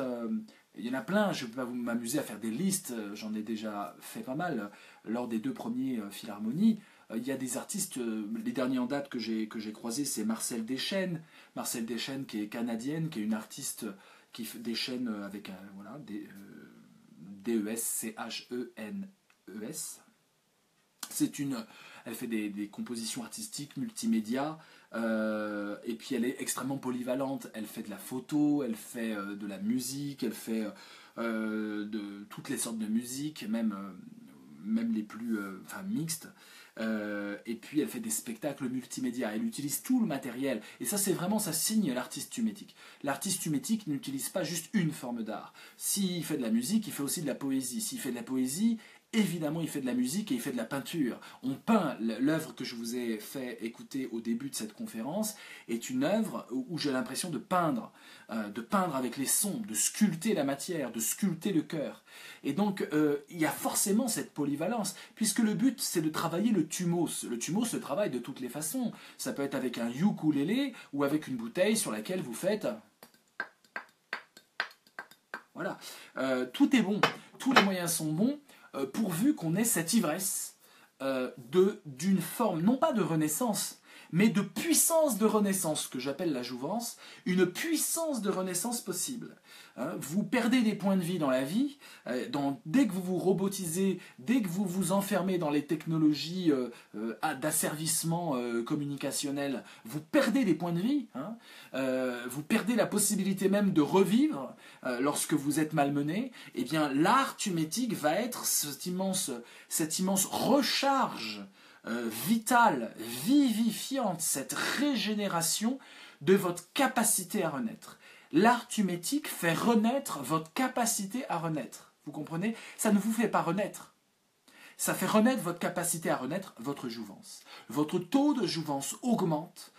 il y en a plein, je ne vais pas m'amuser à faire des listes, j'en ai déjà fait pas mal lors des 2 premiers Philharmonies. Il y a des artistes, les derniers en date que j'ai croisés, c'est Marcel Deschênes. Marcel Deschênes qui est canadienne, qui est une artiste qui fait des chaînes avec un, voilà, D-E-S-C-H-E-N-E-S. Elle fait des compositions artistiques, multimédia, et puis elle est extrêmement polyvalente. Elle fait de la photo, elle fait de la musique, elle fait de toutes les sortes de musique, même les plus mixtes. Et puis elle fait des spectacles multimédia, elle utilise tout le matériel, et ça c'est vraiment, ça signe l'artiste thumétique. L'artiste thumétique n'utilise pas juste une forme d'art. S'il fait de la musique, il fait aussi de la poésie. S'il fait de la poésie, évidemment il fait de la musique et il fait de la peinture. On peint. L'œuvre que je vous ai fait écouter au début de cette conférence est une œuvre où j'ai l'impression de peindre avec les sons, de sculpter la matière, de sculpter le cœur. Et donc il y a forcément cette polyvalence, puisque le but c'est de travailler le thumos. Le thumos se travaille de toutes les façons. Ça peut être avec un ukulélé ou avec une bouteille sur laquelle vous faites... Voilà. Tout est bon, tous les moyens sont bons, pourvu qu'on ait cette ivresse d'une forme, non pas de renaissance, mais de puissance de renaissance, que j'appelle la jouvence, une puissance de renaissance possible. Vous perdez des points de vie dans la vie, dès que vous vous robotisez, dès que vous vous enfermez dans les technologies d'asservissement communicationnel, vous perdez des points de vie, vous perdez la possibilité même de revivre lorsque vous êtes malmené. Eh bien, l'art thumétique va être cette immense recharge vitale, vivifiante, cette régénération de votre capacité à renaître. L'art thumétique fait renaître votre capacité à renaître. Vous comprenez? Ça ne vous fait pas renaître. Ça fait renaître votre capacité à renaître, votre jouvence. Votre taux de jouvence augmente.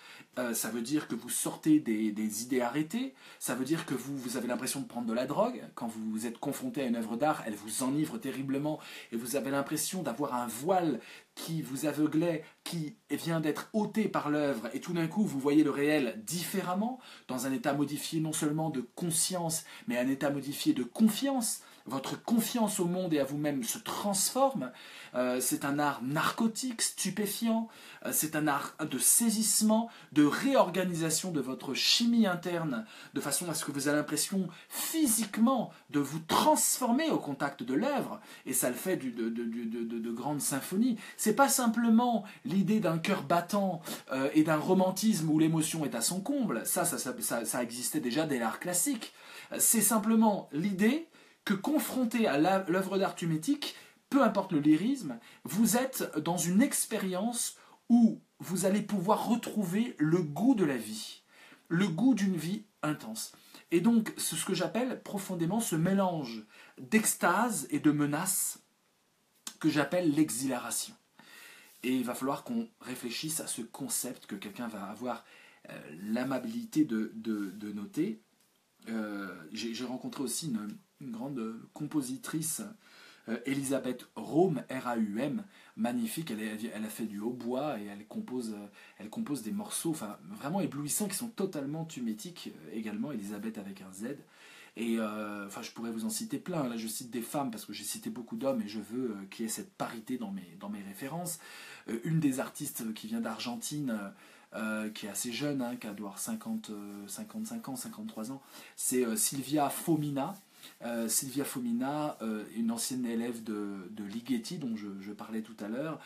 Ça veut dire que vous sortez des idées arrêtées. Ça veut dire que vous avez l'impression de prendre de la drogue. Quand vous êtes confronté à une œuvre d'art, elle vous enivre terriblement et vous avez l'impression d'avoir un voile qui vous aveuglait, qui vient d'être ôté par l'œuvre, et tout d'un coup vous voyez le réel différemment, dans un état modifié non seulement de conscience, mais un état modifié de confiance. votre confiance au monde et à vous-même se transforme. C'est un art narcotique, stupéfiant, c'est un art de saisissement, de réorganisation de votre chimie interne, de façon à ce que vous ayez l'impression physiquement de vous transformer au contact de l'œuvre, et ça le fait de grandes symphonies. C'est pas simplement l'idée d'un cœur battant et d'un romantisme où l'émotion est à son comble, ça existait déjà dès l'art classique. C'est simplement l'idée que confronté à l'œuvre d'art thumétique, peu importe le lyrisme, vous êtes dans une expérience où vous allez pouvoir retrouver le goût de la vie, le goût d'une vie intense. Et donc, c'est ce que j'appelle profondément ce mélange d'extase et de menace que j'appelle l'exhilaration. Et il va falloir qu'on réfléchisse à ce concept que quelqu'un va avoir l'amabilité de noter. J'ai rencontré aussi une grande compositrice, Elisabeth Raum, R-A-U-M, magnifique. Elle a fait du hautbois et elle compose des morceaux vraiment éblouissants qui sont totalement thumétiques également, Elisabeth avec un Z. Et je pourrais vous en citer plein. Là, je cite des femmes parce que j'ai cité beaucoup d'hommes et je veux qu'il y ait cette parité dans mes références. Une des artistes qui vient d'Argentine, qui est assez jeune, qui doit avoir 55 ans, 53 ans, c'est Silvia Fomina. Silvia Fomina, une ancienne élève de Ligeti, dont je parlais tout à l'heure,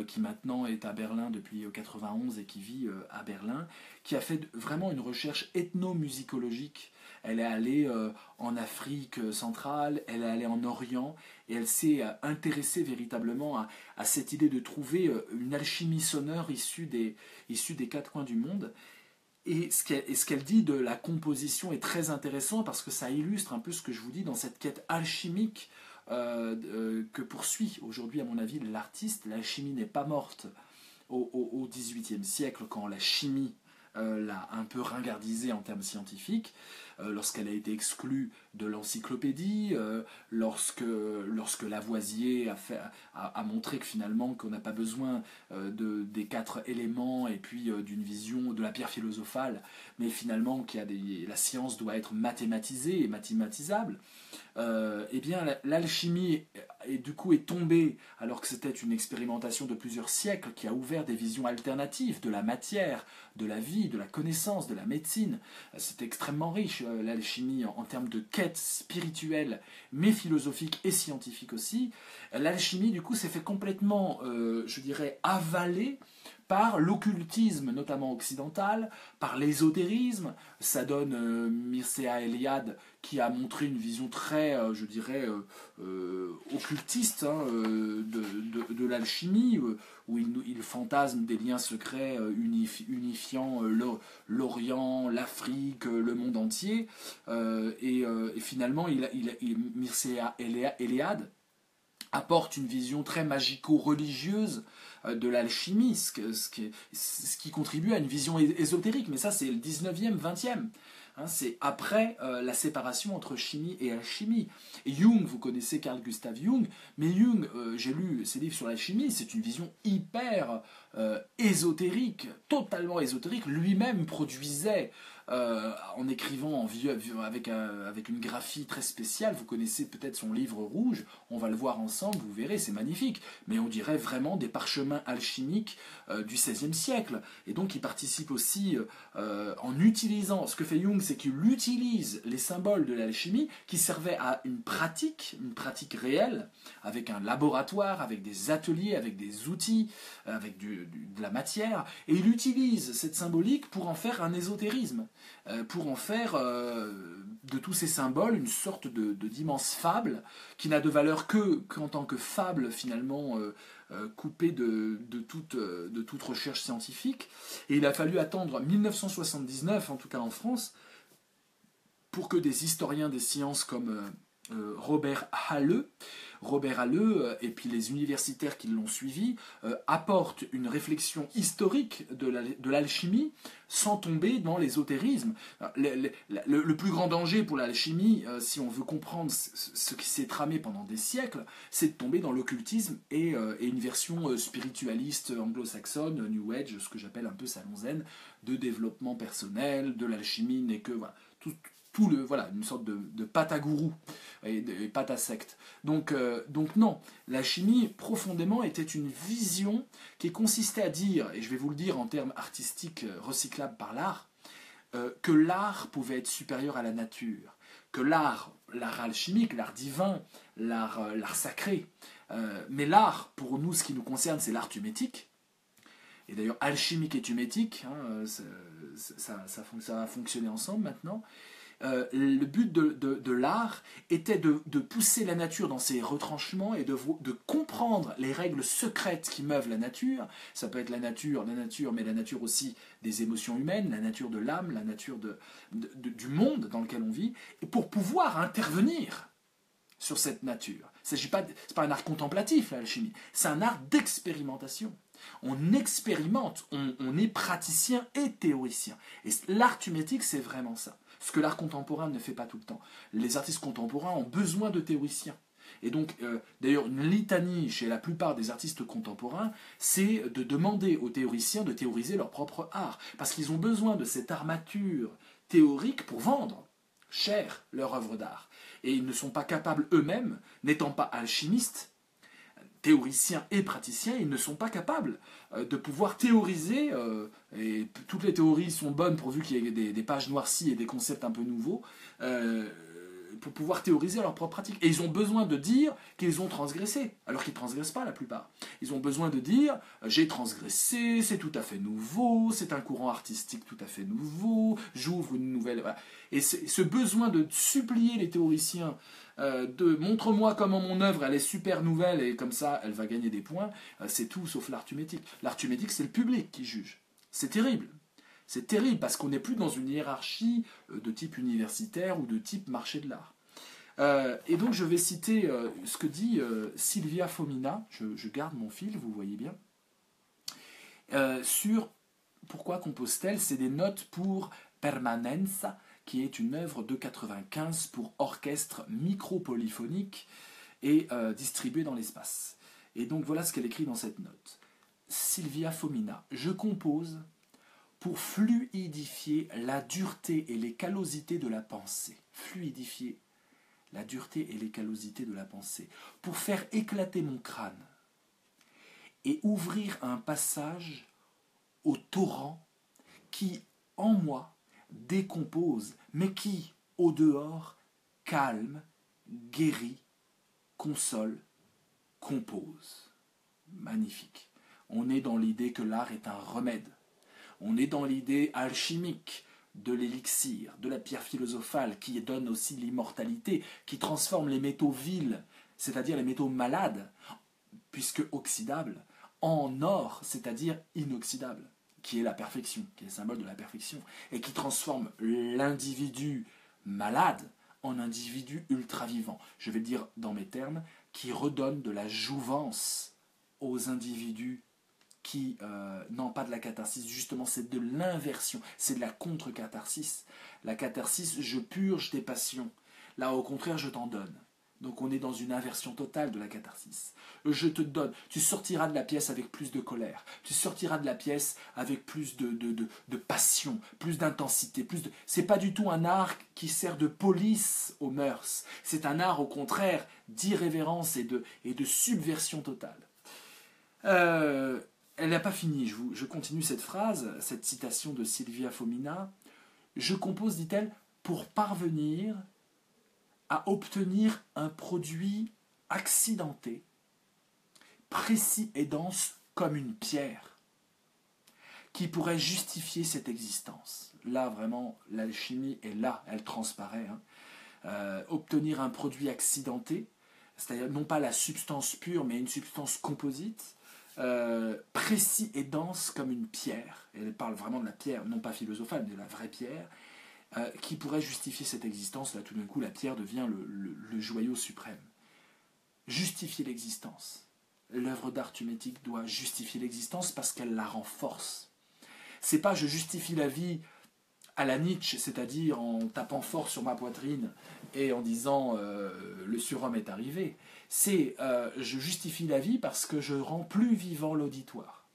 qui maintenant est à Berlin depuis 91 et qui vit à Berlin, qui a fait vraiment une recherche ethnomusicologique. Elle est allée en Afrique centrale, elle est allée en Orient, et elle s'est intéressée véritablement à cette idée de trouver une alchimie sonore issue des quatre coins du monde. Et ce qu'elle dit de la composition est très intéressant parce que ça illustre un peu ce que je vous dis dans cette quête alchimique que poursuit aujourd'hui, à mon avis, l'artiste. L'alchimie n'est pas morte au XVIIIe siècle quand la chimie l'a un peu ringardisée en termes scientifiques, lorsqu'elle a été exclue de l'encyclopédie, lorsque Lavoisier a montré que finalement qu'on n'a pas besoin des quatre éléments et puis d'une vision de la pierre philosophale, mais finalement la science doit être mathématisée et mathématisable. Eh bien l'alchimie est tombée alors que c'était une expérimentation de plusieurs siècles qui a ouvert des visions alternatives de la matière, de la vie, de la connaissance, de la médecine. C'est extrêmement riche l'alchimie en termes de quête spirituelle, mais philosophique et scientifique aussi. L'alchimie du coup s'est fait complètement, je dirais, avaler par l'occultisme, notamment occidental, par l'ésotérisme. Ça donne Mircea Eliade qui a montré une vision très, je dirais, occultiste de l'alchimie, où il fantasme des liens secrets unifiant l'Orient, l'Afrique, le monde entier. Et finalement, Mircea Eliade apporte une vision très magico-religieuse de l'alchimie, ce qui contribue à une vision ésotérique. Mais ça, c'est le 19e, 20e. C'est après la séparation entre chimie et alchimie. Et Jung, vous connaissez Carl Gustav Jung, mais Jung, j'ai lu ses livres sur l'alchimie, c'est une vision hyper ésotérique, totalement ésotérique. Lui-même produisait en écrivant avec une graphie très spéciale. Vous connaissez peut-être son livre rouge, on va le voir ensemble, vous verrez, c'est magnifique, mais on dirait vraiment des parchemins alchimiques du XVIe siècle. Et donc il participe aussi en utilisant, ce que fait Jung, c'est qu'il utilise les symboles de l'alchimie qui servaient à une pratique réelle, avec un laboratoire, avec des ateliers, avec des outils, avec de la matière, et il utilise cette symbolique pour en faire un ésotérisme, pour en faire de tous ces symboles une sorte d'immense fable qui n'a de valeur qu'en tant que fable finalement coupée de toute recherche scientifique. Et il a fallu attendre 1979, en tout cas en France, pour que des historiens des sciences comme Robert Halleux et puis les universitaires qui l'ont suivi apportent une réflexion historique de l'alchimie sans tomber dans l'ésotérisme. Le plus grand danger pour l'alchimie, si on veut comprendre ce qui s'est tramé pendant des siècles, c'est de tomber dans l'occultisme et une version spiritualiste anglo-saxonne, New Age, ce que j'appelle un peu salon zen, de développement personnel, de l'alchimie n'est que... Voilà, tout le, voilà, une sorte de pâte à gourou et pâte à secte. Donc non, la chimie profondément était une vision qui consistait à dire, et je vais vous le dire en termes artistiques recyclables par l'art, que l'art pouvait être supérieur à la nature, que l'art alchimique, l'art divin, l'art sacré, mais l'art, pour nous, ce qui nous concerne, c'est l'art thumétique. Et d'ailleurs, alchimique et thumétique, hein, ça va fonctionner ensemble maintenant. Le but de l'art était de pousser la nature dans ses retranchements et de comprendre les règles secrètes qui meuvent la nature. Ça peut être la nature, mais la nature aussi des émotions humaines, la nature de l'âme, la nature du monde dans lequel on vit, et pour pouvoir intervenir sur cette nature. C'est pas un art contemplatif, l'alchimie, c'est un art d'expérimentation. On expérimente, on est praticien et théoricien. Et l'art thumétique, c'est vraiment ça. Ce que l'art contemporain ne fait pas tout le temps. Les artistes contemporains ont besoin de théoriciens. Et donc, d'ailleurs, une litanie chez la plupart des artistes contemporains, c'est de demander aux théoriciens de théoriser leur propre art. Parce qu'ils ont besoin de cette armature théorique pour vendre cher leur œuvre d'art. Et ils ne sont pas capables eux-mêmes, n'étant pas alchimistes, théoriciens et praticiens, ils ne sont pas capables de pouvoir théoriser, et toutes les théories sont bonnes pourvu qu'il y ait des pages noircies et des concepts un peu nouveaux, pour pouvoir théoriser leur propre pratique. Et ils ont besoin de dire qu'ils ont transgressé, alors qu'ils ne transgressent pas la plupart. Ils ont besoin de dire « j'ai transgressé, c'est tout à fait nouveau, c'est un courant artistique tout à fait nouveau, j'ouvre une nouvelle... Voilà. » Et ce besoin de supplier les théoriciens de montre-moi comment mon œuvre elle est super nouvelle et comme ça elle va gagner des points, c'est tout sauf l'art thumétique. L'art thumétique, c'est le public qui juge. C'est terrible. C'est terrible parce qu'on n'est plus dans une hiérarchie de type universitaire ou de type marché de l'art. Et donc je vais citer ce que dit Silvia Fomina, je garde mon fil, vous voyez bien, sur pourquoi compose-t-elle, c'est des notes pour Permanenza, qui est une œuvre de 95 pour orchestre micro-polyphonique et distribuée dans l'espace. Et donc voilà ce qu'elle écrit dans cette note. Silvia Fomina, je compose pour fluidifier la dureté et les callosités de la pensée. Fluidifier la dureté et les callosités de la pensée. Pour faire éclater mon crâne et ouvrir un passage au torrent qui, en moi, décompose, mais qui, au dehors, calme, guérit, console, compose. Magnifique. On est dans l'idée que l'art est un remède. On est dans l'idée alchimique de l'élixir, de la pierre philosophale qui donne aussi l'immortalité, qui transforme les métaux vils, c'est-à-dire les métaux malades, puisque oxydables, en or, c'est-à-dire inoxydable, qui est la perfection, qui est le symbole de la perfection, et qui transforme l'individu malade en individu ultra-vivant. Je vais le dire dans mes termes, qui redonne de la jouvence aux individus qui n'ont pas de la catharsis. Justement, c'est de l'inversion, c'est de la contre-catharsis. La catharsis, je purge tes passions. Là, au contraire, je t'en donne. Donc on est dans une inversion totale de la catharsis. Je te donne, tu sortiras de la pièce avec plus de colère, tu sortiras de la pièce avec plus de passion, plus d'intensité. C'est pas du tout un art qui sert de police aux mœurs, c'est un art au contraire d'irrévérence et de subversion totale. Elle n'a pas fini, je continue cette phrase, cette citation de Silvia Fomina. Je compose, dit-elle, pour parvenir à obtenir un produit accidenté, précis et dense comme une pierre, qui pourrait justifier cette existence. Là, vraiment, l'alchimie est là, elle transparaît. Obtenir un produit accidenté, c'est-à-dire non pas la substance pure, mais une substance composite, précis et dense comme une pierre. Et elle parle vraiment de la pierre, non pas philosophale, mais de la vraie pierre, qui pourrait justifier cette existence. Là, tout d'un coup, la pierre devient le joyau suprême. Justifier l'existence. L'œuvre d'art thumétique doit justifier l'existence parce qu'elle la renforce. C'est pas je justifie la vie à la Nietzsche, c'est-à-dire en tapant fort sur ma poitrine et en disant le surhomme est arrivé. C'est je justifie la vie parce que je rends plus vivant l'auditoire.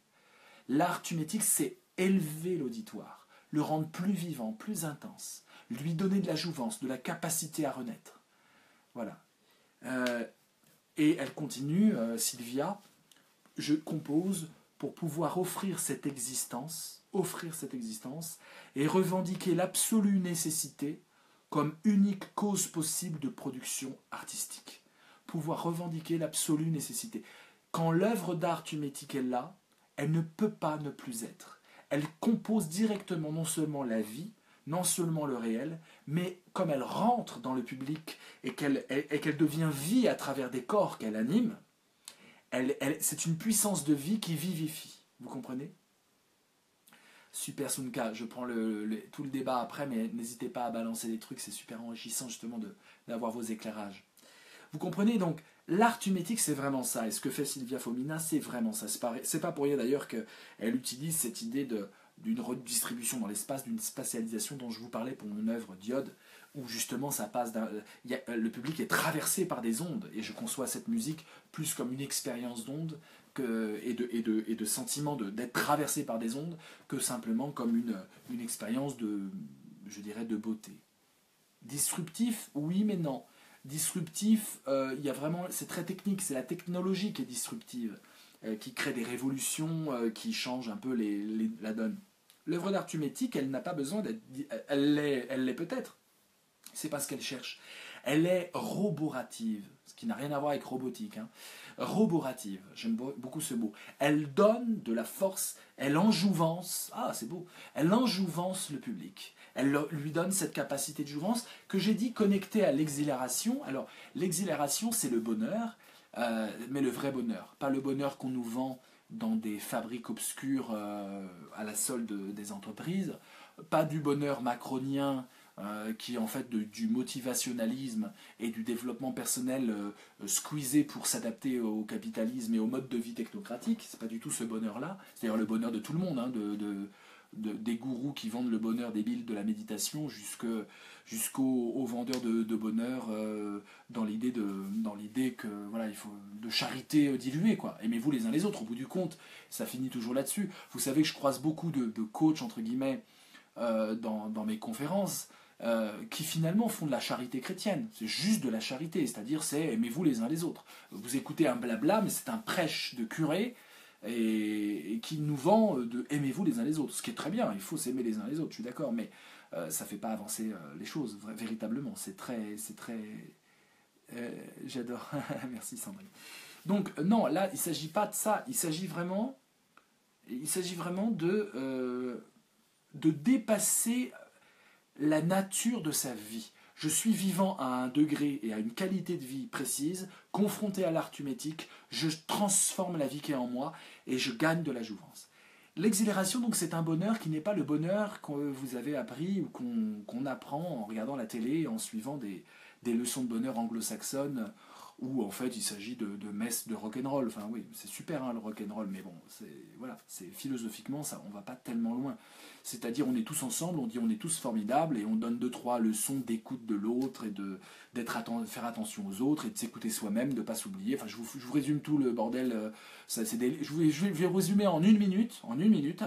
L'art thumétique, c'est élever l'auditoire, le rendre plus vivant, plus intense, lui donner de la jouvence, de la capacité à renaître. Voilà. Et elle continue, Sylvia, je compose pour pouvoir offrir cette existence et revendiquer l'absolue nécessité comme unique cause possible de production artistique. Pouvoir revendiquer l'absolue nécessité. Quand l'œuvre d'art thumétique est là, elle ne peut pas ne plus être. Elle compose directement non seulement la vie, non seulement le réel, mais comme elle rentre dans le public et qu'elle devient vie à travers des corps qu'elle anime, c'est une puissance de vie qui vivifie. Vous comprenez ? Super Sunka, je prends tout le débat après, mais n'hésitez pas à balancer des trucs, c'est super enrichissant justement d'avoir vos éclairages. Vous comprenez donc, l'art thumétique c'est vraiment ça, et ce que fait Silvia Fomina c'est vraiment ça. C'est pas pour rien d'ailleurs qu'elle utilise cette idée d'une redistribution dans l'espace, d'une spatialisation dont je vous parlais pour mon œuvre Diode, où justement ça passe le public est traversé par des ondes, et je conçois cette musique plus comme une expérience d'ondes et de sentiment d'être traversé par des ondes que simplement comme une expérience je dirais, de beauté. Disruptif, oui mais non. Disruptif, il y a vraiment, c'est très technique, c'est la technologie qui est disruptive, qui crée des révolutions, qui change un peu la donne. L'œuvre d'art thumétique, elle n'a pas besoin d'être... Elle l'est peut-être. C'est pas ce qu'elle cherche. Elle est roborative, ce qui n'a rien à voir avec robotique. Hein. Roborative, j'aime beaucoup ce mot. Elle donne de la force, elle enjouvence, c'est beau, elle enjouvence le public. Elle lui donne cette capacité de jouvence que j'ai dit connectée à l'exhilaration. Alors, l'exhilaration, c'est le bonheur, mais le vrai bonheur. Pas le bonheur qu'on nous vend dans des fabriques obscures à la solde des entreprises. Pas du bonheur macronien qui est en fait du motivationnalisme et du développement personnel squeezé pour s'adapter au capitalisme et au mode de vie technocratique. C'est pas du tout ce bonheur-là. C'est d'ailleurs le bonheur de tout le monde, hein, des gourous qui vendent le bonheur débile de la méditation jusqu'aux vendeurs de bonheur dans l'idée que voilà, il faut de charité diluée, quoi. Aimez-vous les uns les autres. Au bout du compte, ça finit toujours là-dessus. Vous savez que je croise beaucoup de coachs entre guillemets dans mes conférences qui finalement font de la charité chrétienne. C'est juste de la charité, c'est-à-dire c'est aimez-vous les uns les autres. Vous écoutez un blabla, mais c'est un prêche de curé et qui nous vend de aimez-vous les uns les autres, ce qui est très bien, il faut s'aimer les uns les autres, je suis d'accord, mais ça ne fait pas avancer les choses, véritablement, c'est très j'adore, merci Sandrine. Donc non, là il ne s'agit pas de ça, il s'agit vraiment de dépasser la nature de sa vie. Je suis vivant à un degré et à une qualité de vie précise, confronté à l'art thumétique, je transforme la vie qui est en moi et je gagne de la jouvence. L'exhilaration, donc, c'est un bonheur qui n'est pas le bonheur que vous avez appris ou qu'on apprend en regardant la télé, en suivant des leçons de bonheur anglo-saxonnes, où en fait il s'agit de messes de rock'n'roll. Enfin oui, c'est super hein, le rock'n'roll, mais bon, c'est philosophiquement, ça, on va pas tellement loin. C'est-à-dire on est tous ensemble, on dit on est tous formidables et on donne 2-3 leçons d'écoute de l'autre et de faire attention aux autres et de s'écouter soi-même, de ne pas s'oublier. Enfin, je vous résume tout le bordel. Je vais vous résumer en une minute,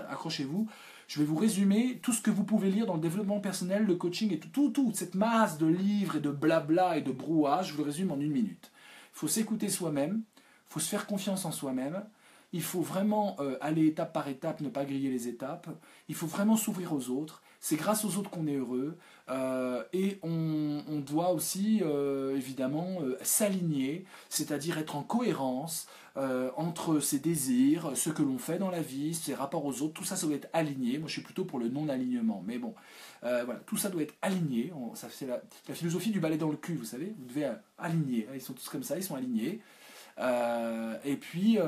accrochez-vous. Je vais vous résumer tout ce que vous pouvez lire dans le développement personnel, le coaching et tout cette masse de livres et de blabla et de brouhaha. Je vous le résume en une minute. Il faut s'écouter soi-même, il faut se faire confiance en soi-même. Il faut vraiment aller étape par étape, ne pas griller les étapes. Il faut vraiment s'ouvrir aux autres. C'est grâce aux autres qu'on est heureux. Et on doit aussi, évidemment, s'aligner, c'est-à-dire être en cohérence entre ses désirs, ce que l'on fait dans la vie, ses rapports aux autres. Tout ça, ça doit être aligné. Moi, je suis plutôt pour le non-alignement. Mais bon, voilà, tout ça doit être aligné. C'est la philosophie du balai dans le cul, vous savez. Vous devez aligner. Ils sont tous comme ça, ils sont alignés. Et puis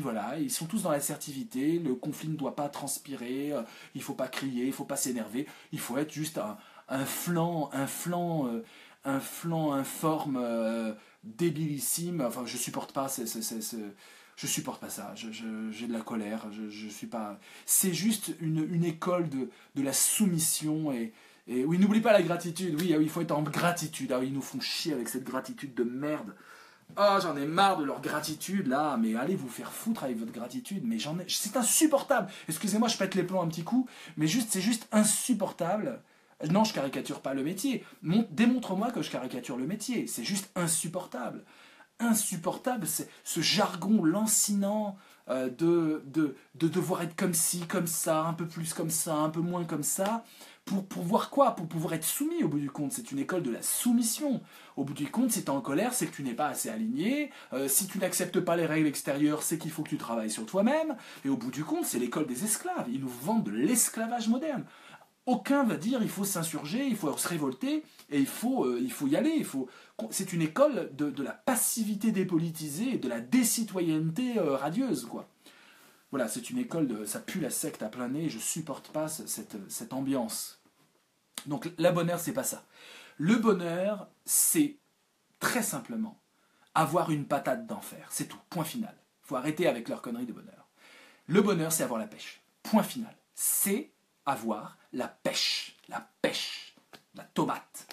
voilà, ils sont tous dans l'assertivité, le conflit ne doit pas transpirer, il ne faut pas crier, il ne faut pas s'énerver, il faut être juste un flanc informe, débilissime. Enfin, je supporte pas je supporte pas ça, j'ai de la colère, je suis pas... C'est juste une école de la soumission et oui, n'oublie pas la gratitude, oui, il faut être en gratitude, ils nous font chier avec cette gratitude de merde. J'en ai marre de leur gratitude là, mais allez vous faire foutre avec votre gratitude, mais c'est insupportable. Excusez-moi, je pète les plombs un petit coup, mais c'est juste insupportable Non, je caricature pas le métier. Démontre-moi que je caricature le métier. C'est juste insupportable. Insupportable, c'est ce jargon lancinant de devoir être comme ci, comme ça, un peu plus comme ça, un peu moins comme ça. Pour voir quoi? Pour pouvoir être soumis au bout du compte. C'est une école de la soumission. Au bout du compte, si tu es en colère, c'est que tu n'es pas assez aligné. Si tu n'acceptes pas les règles extérieures, c'est qu'il faut que tu travailles sur toi-même. Et au bout du compte, c'est l'école des esclaves. Ils nous vendent de l'esclavage moderne. Aucun va dire il faut s'insurger, il faut se révolter, et il faut y aller. C'est une école de la passivité dépolitisée et de la décitoyenneté radieuse, quoi. Voilà, c'est une école, ça pue la secte à plein nez, et je supporte pas cette ambiance. Donc, le bonheur, c'est pas ça. Le bonheur, c'est très simplement avoir une patate d'enfer. C'est tout, point final. Il faut arrêter avec leur connerie de bonheur. Le bonheur, c'est avoir la pêche. Point final. C'est avoir la pêche, la tomate.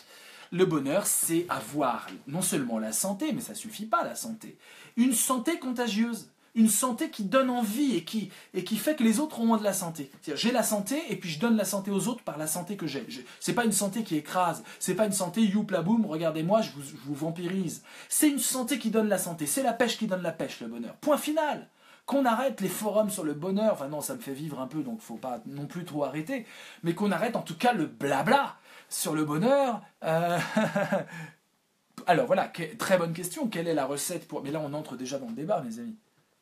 Le bonheur, c'est avoir non seulement la santé, mais ça suffit pas la santé, une santé contagieuse, une santé qui donne envie et qui fait que les autres ont de la santé. C'est-à-dire, j'ai la santé et puis je donne la santé aux autres par la santé que j'ai. C'est pas une santé qui écrase, c'est pas une santé youpla boum, regardez-moi, je vous vampirise. C'est une santé qui donne la santé, c'est la pêche qui donne la pêche, le bonheur. Point final. Qu'on arrête les forums sur le bonheur, enfin non, ça me fait vivre un peu, donc faut pas non plus trop arrêter, mais qu'on arrête en tout cas le blabla sur le bonheur. Alors voilà, très bonne question, quelle est la recette pour... Mais là on entre déjà dans le débat, mes amis.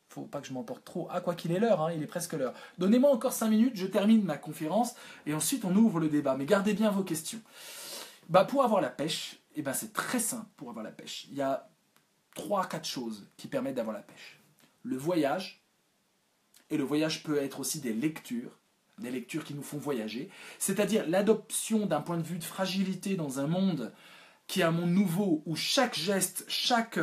Faut pas que je m'emporte trop. Ah, quoi qu'il est l'heure, hein, il est presque l'heure. Donnez-moi encore 5 minutes, je termine ma conférence, et ensuite on ouvre le débat. Mais gardez bien vos questions. Pour avoir la pêche, c'est très simple pour avoir la pêche. Il y a 3-4 choses qui permettent d'avoir la pêche. Le voyage, et le voyage peut être aussi des lectures qui nous font voyager, c'est-à-dire l'adoption d'un point de vue de fragilité dans un monde qui est un monde nouveau, où chaque geste, chaque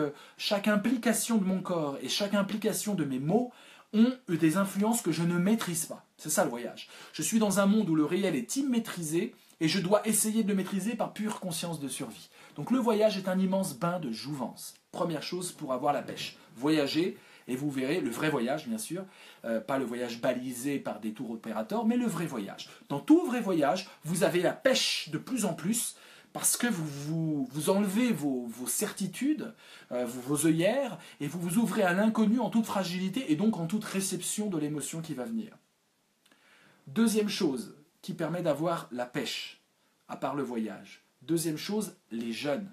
implication de mon corps et chaque implication de mes mots ont des influences que je ne maîtrise pas. C'est ça le voyage. Je suis dans un monde où le réel est immaîtrisé et je dois essayer de le maîtriser par pure conscience de survie. Donc le voyage est un immense bain de jouvence. Première chose pour avoir la pêche. Voyager. Et vous verrez, le vrai voyage, bien sûr, pas le voyage balisé par des tours opérateurs, mais le vrai voyage. Dans tout vrai voyage, vous avez la pêche de plus en plus, parce que vous enlevez vos certitudes, vos œillères, et vous vous ouvrez à l'inconnu en toute fragilité, et donc en toute réception de l'émotion qui va venir. Deuxième chose qui permet d'avoir la pêche, à part le voyage. Deuxième chose, les jeunes.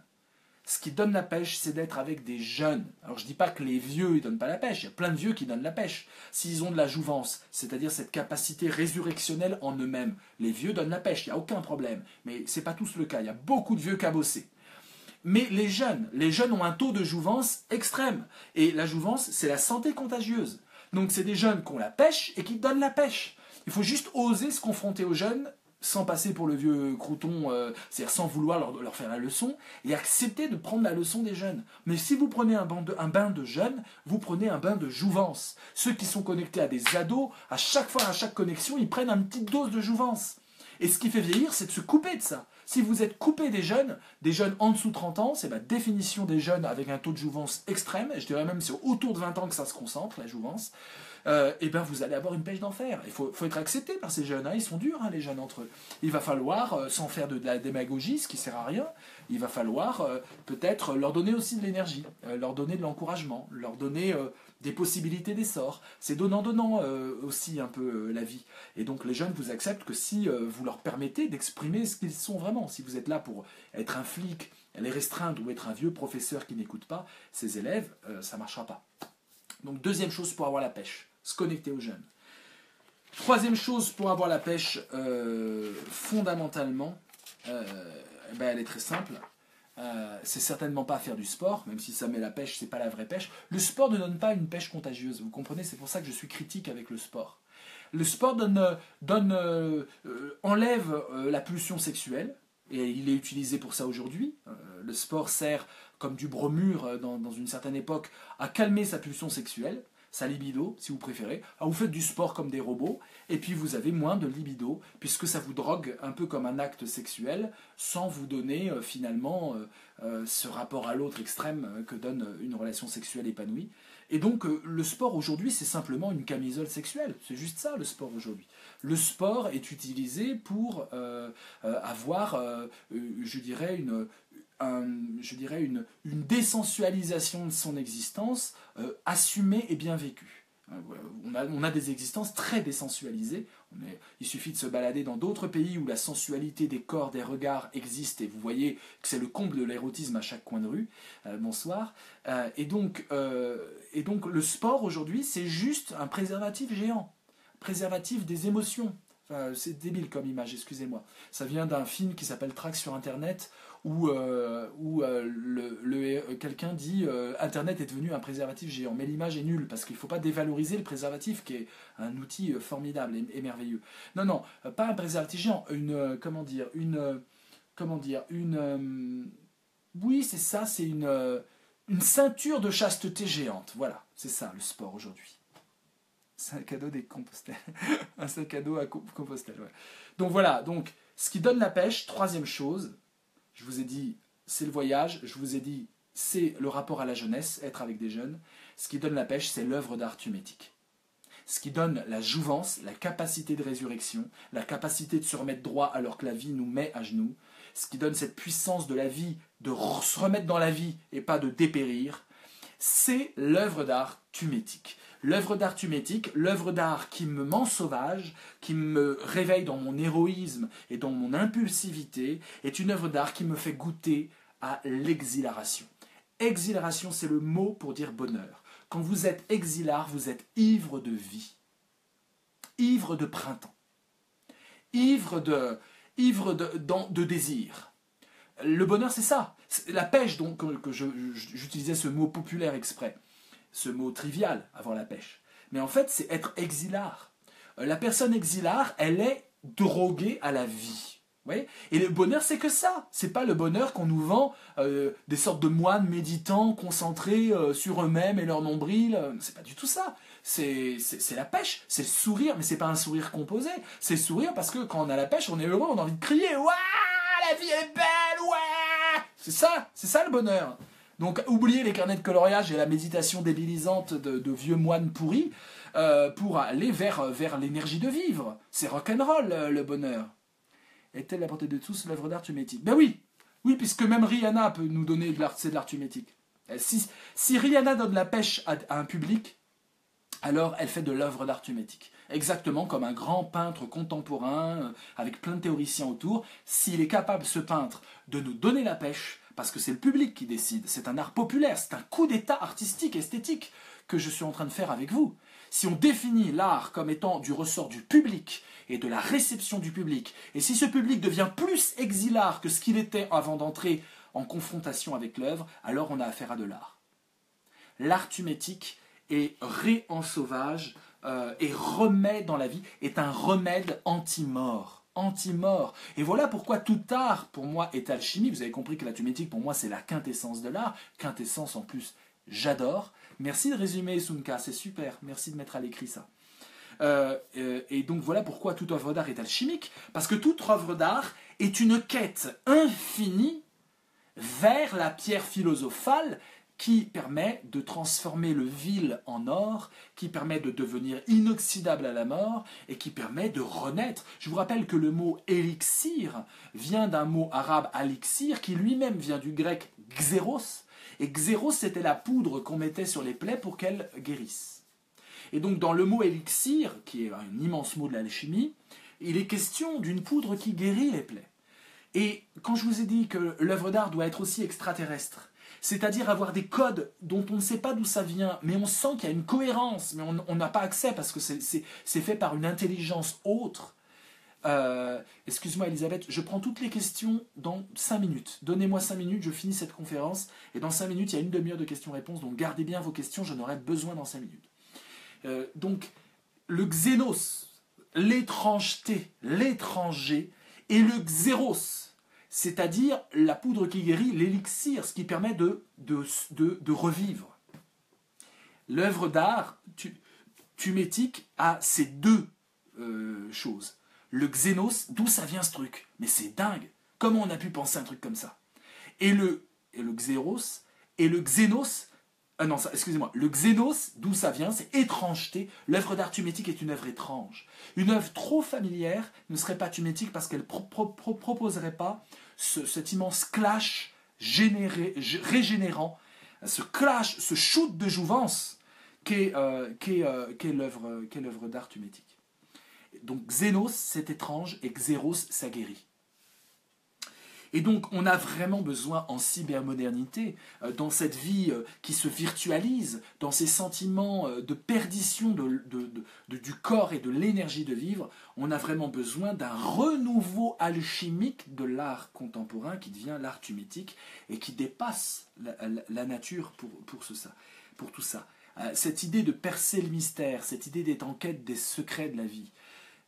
Ce qui donne la pêche, c'est d'être avec des jeunes. Alors je ne dis pas que les vieux ne donnent pas la pêche, il y a plein de vieux qui donnent la pêche. S'ils ont de la jouvence, c'est-à-dire cette capacité résurrectionnelle en eux-mêmes, les vieux donnent la pêche, il n'y a aucun problème. Mais ce n'est pas tous le cas, il y a beaucoup de vieux cabossés. Mais les jeunes ont un taux de jouvence extrême. Et la jouvence, c'est la santé contagieuse. Donc c'est des jeunes qui ont la pêche et qui donnent la pêche. Il faut juste oser se confronter aux jeunes sans passer pour le vieux crouton, c'est-à-dire sans vouloir leur faire la leçon, et accepter de prendre la leçon des jeunes. Mais si vous prenez un bain de jeunes, vous prenez un bain de jouvence. Ceux qui sont connectés à des ados, à chaque fois, à chaque connexion, ils prennent une petite dose de jouvence. Et ce qui fait vieillir, c'est de se couper de ça. Si vous êtes coupé des jeunes en dessous de 30 ans, c'est la définition des jeunes avec un taux de jouvence extrême, je dirais même c'est autour de 20 ans que ça se concentre, la jouvence, vous allez avoir une pêche d'enfer. Il faut être accepté par ces jeunes, hein. Ils sont durs, hein, les jeunes entre eux. Il va falloir, sans faire de la démagogie, ce qui ne sert à rien, il va falloir peut-être leur donner aussi de l'énergie, leur donner de l'encouragement, leur donner des possibilités d'essor. C'est donnant-donnant aussi un peu la vie. Et donc les jeunes vous acceptent que si vous leur permettez d'exprimer ce qu'ils sont vraiment. Si vous êtes là pour être un flic, les restreindre ou être un vieux professeur qui n'écoute pas ses élèves, ça ne marchera pas. Donc deuxième chose pour avoir la pêche, se connecter aux jeunes. Troisième chose pour avoir la pêche, fondamentalement, elle est très simple. C'est certainement pas faire du sport, même si ça met la pêche, c'est pas la vraie pêche. Le sport ne donne pas une pêche contagieuse, vous comprenez, c'est pour ça que je suis critique avec le sport. Le sport enlève la pulsion sexuelle, et il est utilisé pour ça aujourd'hui. Le sport sert, comme du bromure dans une certaine époque, à calmer sa pulsion sexuelle, sa libido, si vous préférez. Alors vous faites du sport comme des robots, et puis vous avez moins de libido, puisque ça vous drogue un peu comme un acte sexuel, sans vous donner finalement ce rapport à l'autre extrême que donne une relation sexuelle épanouie. Et donc, le sport aujourd'hui, c'est simplement une camisole sexuelle. C'est juste ça, le sport aujourd'hui. Le sport est utilisé pour avoir, je dirais, une désensualisation de son existence assumée et bien vécue. On a des existences très désensualisées. Il suffit de se balader dans d'autres pays où la sensualité des corps, des regards existe, et vous voyez que c'est le comble de l'érotisme à chaque coin de rue. Bonsoir. Et donc le sport aujourd'hui, c'est juste un préservatif géant. Préservatif des émotions. Enfin, c'est débile comme image, excusez-moi. Ça vient d'un film qui s'appelle Track sur Internet, où quelqu'un dit Internet est devenu un préservatif géant. Mais l'image est nulle, parce qu'il ne faut pas dévaloriser le préservatif, qui est un outil formidable et merveilleux. Non, pas un préservatif géant, oui, c'est ça, c'est une ceinture de chasteté géante. Voilà, c'est ça le sport aujourd'hui. C'est un cadeau des Compostelles. Un sac à dos à Compostelle, ouais. Donc voilà, donc ce qui donne la pêche, troisième chose, je vous ai dit, c'est le voyage, je vous ai dit, c'est le rapport à la jeunesse, être avec des jeunes. Ce qui donne la pêche, c'est l'œuvre d'art thumétique. Ce qui donne la jouvence, la capacité de résurrection, la capacité de se remettre droit alors que la vie nous met à genoux. Ce qui donne cette puissance de la vie, de se remettre dans la vie et pas de dépérir, c'est l'œuvre d'art thumétique. L'œuvre d'art thumétique, l'œuvre d'art qui me ment sauvage, qui me réveille dans mon héroïsme et dans mon impulsivité, est une œuvre d'art qui me fait goûter à l'exhilaration. Exhilaration, c'est le mot pour dire bonheur. Quand vous êtes exhilar, vous êtes ivre de vie, ivre de printemps, ivre de désir. Le bonheur, c'est ça. La pêche, donc, que j'utilisais ce mot populaire exprès, ce mot trivial avant la pêche. Mais en fait, c'est être exhilar. La personne exhilar, elle est droguée à la vie. Vous voyez ? Et le bonheur, c'est que ça. C'est pas le bonheur qu'on nous vend, des sortes de moines méditants, concentrés sur eux-mêmes et leur nombril. C'est pas du tout ça. C'est la pêche, c'est le sourire, mais c'est pas un sourire composé. C'est le sourire parce que quand on a la pêche, on est heureux, on a envie de crier. Waouh, la vie est belle, ouais. C'est ça le bonheur. Donc, oubliez les carnets de coloriage et la méditation débilisante de vieux moines pourris pour aller vers l'énergie de vivre. C'est rock'n'roll, le bonheur. Est-elle la portée de tous l'œuvre d'art thumétique ? Ben oui, puisque même Rihanna peut nous donner de l'art thumétique. Si Rihanna donne la pêche à un public, alors elle fait de l'œuvre d'art thumétique. Exactement comme un grand peintre contemporain, avec plein de théoriciens autour, s'il est capable, ce peintre, de nous donner la pêche, parce que c'est le public qui décide, c'est un art populaire, c'est un coup d'état artistique, esthétique, que je suis en train de faire avec vous. Si on définit l'art comme étant du ressort du public et de la réception du public, et si ce public devient plus exhilar que ce qu'il était avant d'entrer en confrontation avec l'œuvre, alors on a affaire à de l'art. L'art thumétique est ré-en-sauvage et remet dans la vie, est un remède anti-mort. Anti-mort. Et voilà pourquoi tout art, pour moi, est alchimie. Vous avez compris que la thumétique, pour moi, c'est la quintessence de l'art. Quintessence, en plus, j'adore. Merci de résumer, Sunka, c'est super. Merci de mettre à l'écrit ça. Et donc, voilà pourquoi toute œuvre d'art est alchimique. Parce que toute œuvre d'art est une quête infinie vers la pierre philosophale qui permet de transformer le vil en or, qui permet de devenir inoxydable à la mort, et qui permet de renaître. Je vous rappelle que le mot élixir vient d'un mot arabe alixir, qui lui-même vient du grec xéros, et xéros c'était la poudre qu'on mettait sur les plaies pour qu'elles guérissent. Et donc dans le mot élixir, qui est un immense mot de l'alchimie, il est question d'une poudre qui guérit les plaies. Et quand je vous ai dit que l'œuvre d'art doit être aussi extraterrestre, c'est-à-dire avoir des codes dont on ne sait pas d'où ça vient, mais on sent qu'il y a une cohérence, mais on n'a pas accès parce que c'est fait par une intelligence autre. Excuse-moi Elisabeth, je prends toutes les questions dans 5 minutes. Donnez-moi 5 minutes, je finis cette conférence, et dans 5 minutes, il y a une demi-heure de questions-réponses, donc gardez bien vos questions, j'en aurai besoin dans 5 minutes. Donc, le xénos, l'étrangeté, l'étranger, et le xéros, c'est-à-dire la poudre qui guérit, l'élixir, ce qui permet de revivre. L'œuvre d'art thumétique a ces deux choses. Le xénos, d'où ça vient ce truc? Mais c'est dingue. Comment on a pu penser un truc comme ça? Et le xéros, et le xénos, non, excusez-moi. Le xénos, d'où ça vient, c'est étrangeté. L'œuvre d'art thumétique est une œuvre étrange. Une œuvre trop familière ne serait pas thumétique parce qu'elle ne proposerait pas cet immense clash régénérant, ce clash, ce shoot de jouvence qu'est l'œuvre d'art thumétique. Donc xénos, c'est étrange, et xéros, ça guérit. Et donc, on a vraiment besoin en cybermodernité, dans cette vie qui se virtualise, dans ces sentiments de perdition du corps et de l'énergie de vivre, on a vraiment besoin d'un renouveau alchimique de l'art contemporain qui devient l'art thumétique et qui dépasse la nature pour tout ça. Cette idée de percer le mystère, cette idée d'être en quête des secrets de la vie,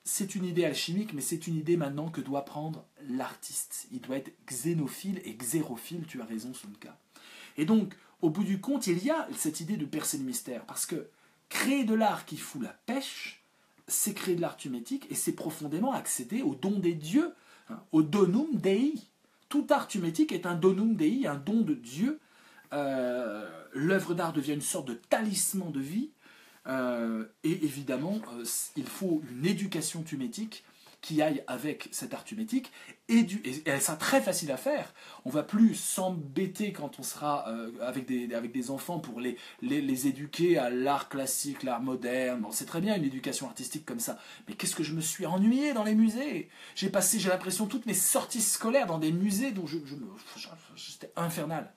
c'est une idée alchimique, mais c'est une idée maintenant que doit prendre l'artiste. Il doit être xénophile et xérophile, tu as raison, Sunka. Et donc, au bout du compte, il y a cette idée de percer le mystère, parce que créer de l'art qui fout la pêche, c'est créer de l'art thumétique, et c'est profondément accéder au don des dieux, au donum dei. Tout art thumétique est un donum dei, un don de Dieu. L'œuvre d'art devient une sorte de talisman de vie. Et évidemment, il faut une éducation thumétique qui aille avec cet art thumétique, et ça sera très facile à faire. On va plus s'embêter quand on sera avec des enfants pour les éduquer à l'art classique, l'art moderne. Bon, c'est très bien une éducation artistique comme ça, mais qu'est-ce que je me suis ennuyé dans les musées. J'ai l'impression, toutes mes sorties scolaires dans des musées dont c'était infernal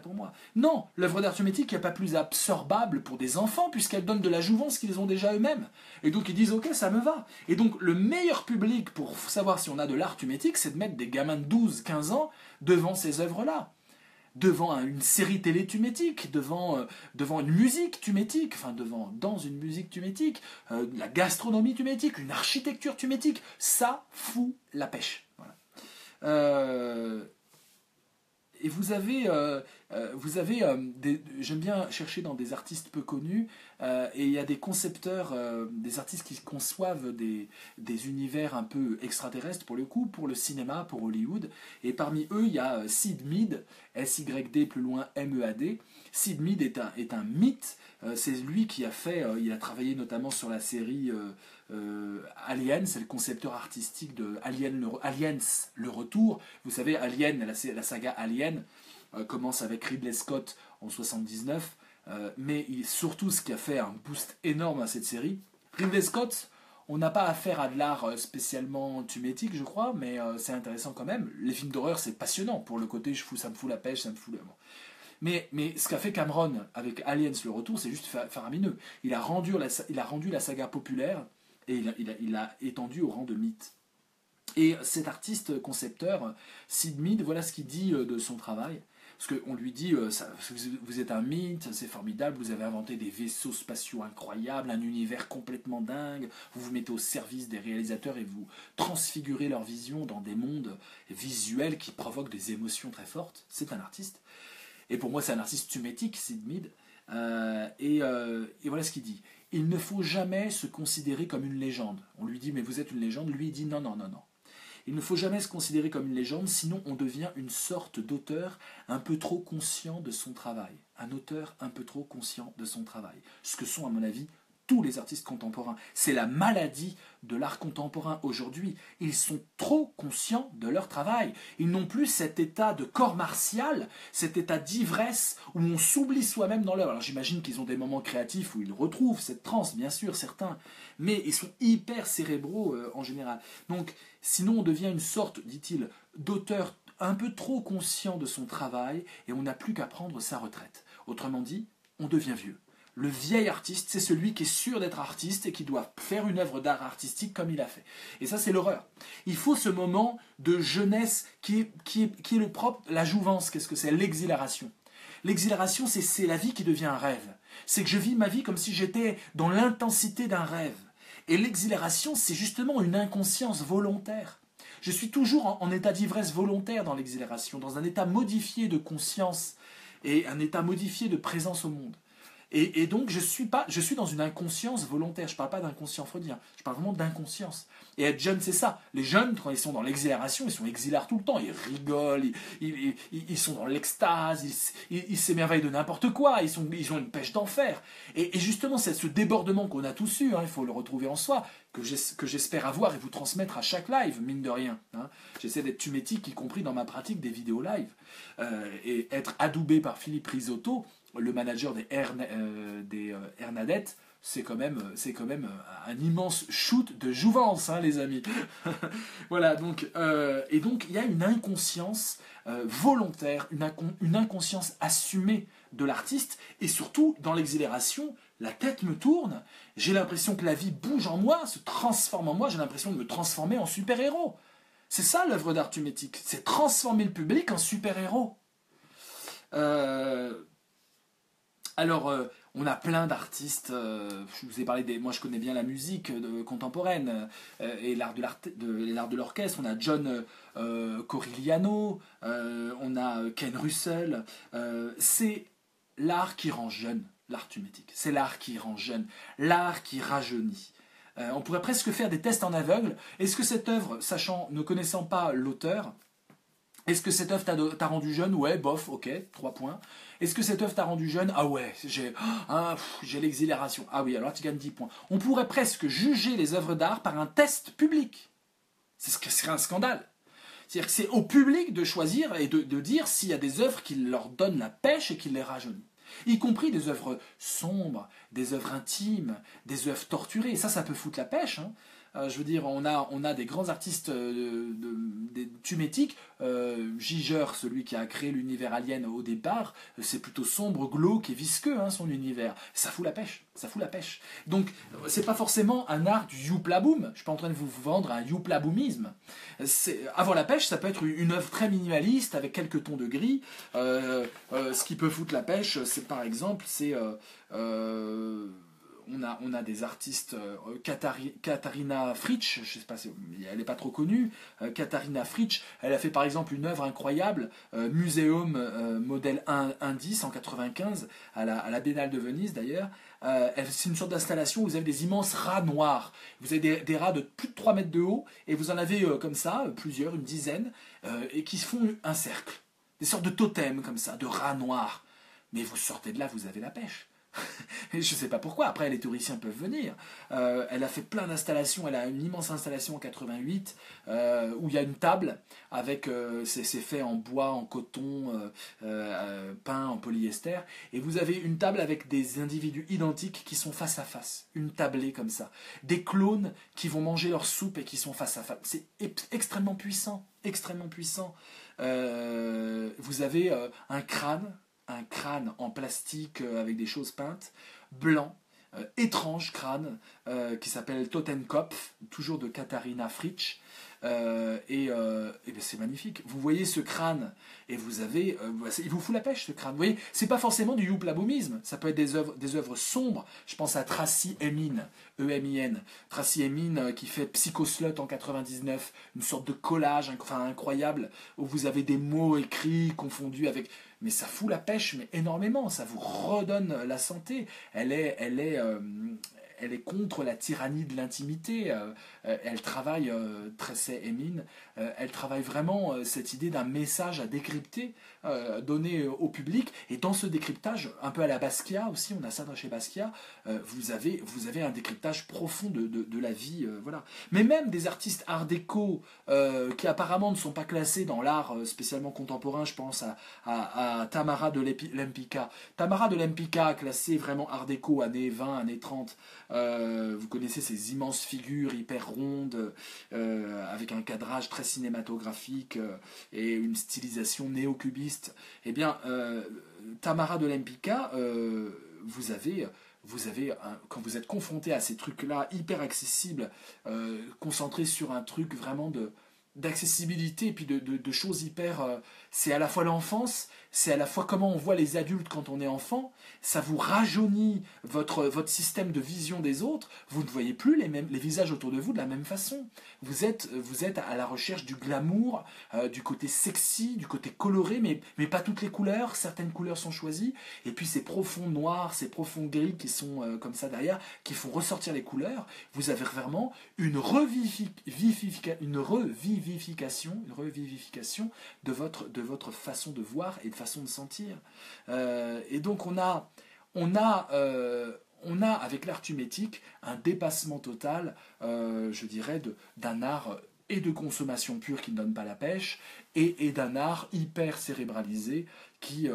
pour moi. Non, l'œuvre d'art thumétique n'est pas plus absorbable pour des enfants puisqu'elle donne de la jouvence qu'ils ont déjà eux-mêmes. Et donc ils disent ok, ça me va. Et donc le meilleur public pour savoir si on a de l'art thumétique, c'est de mettre des gamins de 12-15 ans devant ces œuvres-là. Devant une série télé thumétique, devant une musique thumétique, dans une musique thumétique, la gastronomie thumétique, une architecture thumétique. Ça fout la pêche. Voilà. Et vous avez j'aime bien chercher dans des artistes peu connus, et il y a des concepteurs, des artistes qui conçoivent des univers un peu extraterrestres pour le coup, pour le cinéma, pour Hollywood. Et parmi eux, il y a Syd Mead, S-Y-D plus loin M-E-A-D. Syd Mead est un mythe. C'est lui qui il a travaillé notamment sur la série Alien, c'est le concepteur artistique de Aliens, le retour. Vous savez, Alien, la saga Alien commence avec Ridley Scott en 79, mais surtout ce qui a fait un boost énorme à cette série. Ridley Scott, on n'a pas affaire à de l'art spécialement thumétique, je crois, mais c'est intéressant quand même. Les films d'horreur, c'est passionnant pour le côté ça me fout la pêche, ça me fout le... Mais ce qu'a fait Cameron avec Aliens le retour, c'est juste faramineux. Il a rendu la saga populaire et il l'a étendu au rang de mythe. Et cet artiste concepteur, Syd Mead, voilà ce qu'il dit de son travail. Parce qu'on lui dit, vous êtes un mythe, c'est formidable, vous avez inventé des vaisseaux spatiaux incroyables, un univers complètement dingue, vous vous mettez au service des réalisateurs et vous transfigurez leur vision dans des mondes visuels qui provoquent des émotions très fortes. C'est un artiste. Et pour moi, c'est un artiste thumétique, Syd Mead. Et voilà ce qu'il dit. Il ne faut jamais se considérer comme une légende. On lui dit, mais vous êtes une légende. Lui, il dit, non. Il ne faut jamais se considérer comme une légende, sinon on devient une sorte d'auteur un peu trop conscient de son travail. Un auteur un peu trop conscient de son travail. Ce que sont, à mon avis, tous les artistes contemporains. C'est la maladie de l'art contemporain aujourd'hui. Ils sont trop conscients de leur travail. Ils n'ont plus cet état de corps martial, cet état d'ivresse où on s'oublie soi-même dans l'œuvre. Alors j'imagine qu'ils ont des moments créatifs où ils retrouvent cette transe, bien sûr, certains, mais ils sont hyper cérébraux en général. Donc, sinon on devient une sorte, dit-il, d'auteur un peu trop conscient de son travail et on n'a plus qu'à prendre sa retraite. Autrement dit, on devient vieux. Le vieil artiste, c'est celui qui est sûr d'être artiste et qui doit faire une œuvre d'art artistique comme il a fait. Et ça, c'est l'horreur. Il faut ce moment de jeunesse qui est le propre, la jouvence. Qu'est-ce que c'est? L'exhilaration. L'exhilaration, c'est la vie qui devient un rêve. C'est que je vis ma vie comme si j'étais dans l'intensité d'un rêve. Et l'exhilaration, c'est justement une inconscience volontaire. Je suis toujours en état d'ivresse volontaire dans l'exhilaration, dans un état modifié de conscience et un état modifié de présence au monde. Et donc, je suis dans une inconscience volontaire. Je ne parle pas d'inconscient freudien. Je parle vraiment d'inconscience. Et être jeune, c'est ça. Les jeunes, quand ils sont dans l'exhilaration, ils sont exhilarants tout le temps. Ils rigolent, ils sont dans l'extase, ils s'émerveillent de n'importe quoi. Ils ont une pêche d'enfer. Et justement, c'est ce débordement qu'on a tous eu, hein, il faut le retrouver en soi, que j'espère avoir et vous transmettre à chaque live, mine de rien. Hein. J'essaie d'être tumétique, y compris dans ma pratique des vidéos live. Et être adoubé par Philippe Risotto, le manager des Hernadettes, c'est quand même un immense shoot de jouvence, hein, les amis. Voilà, donc il y a une inconscience volontaire, une inconscience assumée de l'artiste, et surtout, dans l'exhilaration, la tête me tourne, j'ai l'impression que la vie bouge en moi, se transforme en moi, j'ai l'impression de me transformer en super-héros. C'est ça l'œuvre d'art tumétique, c'est transformer le public en super-héros. Alors, on a plein d'artistes. Je vous ai parlé moi, je connais bien la musique contemporaine et l'art de l'orchestre. On a John Corigliano, on a Ken Russell. C'est l'art qui rend jeune, l'art tumétique. C'est l'art qui rend jeune, l'art qui rajeunit. On pourrait presque faire des tests en aveugle. Est-ce que cette œuvre, ne connaissant pas l'auteur, est-ce que cette œuvre t'a rendu jeune? Ouais, bof, ok, 3 points. Est-ce que cette œuvre t'a rendu jeune? Ah ouais, j'ai l'exhilaration. Ah oui, alors tu gagnes 10 points. On pourrait presque juger les œuvres d'art par un test public. C'est ce que serait un scandale. C'est-à-dire que c'est au public de choisir et de dire s'il y a des œuvres qui leur donnent la pêche et qui les rajeunissent. Y compris des œuvres sombres, des œuvres intimes, des œuvres torturées. Et ça peut foutre la pêche, hein. Je veux dire, on a des grands artistes des tumétiques. Giger, celui qui a créé l'univers Alien au départ, c'est plutôt sombre, glauque et visqueux, hein, son univers. Ça fout la pêche, ça fout la pêche. Donc, c'est pas forcément un art du youpla-boom. Je suis pas en train de vous vendre un youpla-boomisme. Avant la pêche, ça peut être une œuvre très minimaliste avec quelques tons de gris. Ce qui peut foutre la pêche, c'est par exemple, on a des artistes, Katharina Fritsch, je sais pas, elle n'est pas trop connue. Katharina Fritsch, elle a fait par exemple une œuvre incroyable, Muséum modèle 110 en 95, à la Biennale de Venise d'ailleurs. C'est une sorte d'installation où vous avez des immenses rats noirs. Vous avez des rats de plus de 3 mètres de haut, et vous en avez comme ça, plusieurs, une dizaine, et qui font un cercle. Des sortes de totems comme ça, de rats noirs. Mais vous sortez de là, vous avez la pêche. Je ne sais pas pourquoi, après les touristes peuvent venir. Elle a fait plein d'installations, elle a une immense installation en 88 où il y a une table avec, c'est fait en bois, en coton, peint en polyester, et vous avez une table avec des individus identiques qui sont face à face, une tablée comme ça, des clones qui vont manger leur soupe et qui sont face à face. C'est extrêmement puissant, extrêmement puissant. Vous avez un crâne en plastique avec des choses peintes, blanc, étrange crâne, qui s'appelle Totenkopf, toujours de Katharina Fritsch, et ben c'est magnifique. Vous voyez ce crâne, et vous avez, il vous fout la pêche ce crâne. Vous voyez, c'est pas forcément du youpla-boomisme, ça peut être des œuvres sombres. Je pense à Tracy Emin, E-M-I-N, Tracy Emin qui fait Psychoslut en 99, une sorte de collage incroyable, où vous avez des mots écrits confondus avec... Mais ça fout la pêche, mais énormément, ça vous redonne la santé. Elle est contre la tyrannie de l'intimité. Elle travaille, Tracy Emin, elle travaille vraiment cette idée d'un message à décrypter, donné au public. Et dans ce décryptage, un peu à la Basquiat aussi, on a ça chez Basquiat, vous avez un décryptage profond de la vie. Voilà. Mais même des artistes art déco qui apparemment ne sont pas classés dans l'art spécialement contemporain, je pense à Tamara de Lempicka. Tamara de Lempicka, classée vraiment art déco, années 20, années 30. Vous connaissez ces immenses figures hyper rondes, avec un cadrage très cinématographique et une stylisation néo-cubiste. Eh bien, Tamara de Lempicka, vous avez quand vous êtes confronté à ces trucs-là, hyper accessibles, concentrés sur un truc vraiment d'accessibilité et puis de choses hyper... c'est à la fois l'enfance, c'est à la fois comment on voit les adultes quand on est enfant, ça vous rajeunit votre système de vision des autres, vous ne voyez plus les visages autour de vous de la même façon. Vous êtes à la recherche du glamour, du côté sexy, du côté coloré, mais pas toutes les couleurs, certaines couleurs sont choisies, et puis ces profonds noirs, ces profonds gris qui sont comme ça derrière, qui font ressortir les couleurs, vous avez vraiment une revivification de votre façon de voir et de façon de sentir. Et donc on a avec l'art tumétique un dépassement total, je dirais, d'un art et de consommation pure qui ne donne pas la pêche, et d'un art hyper cérébralisé qui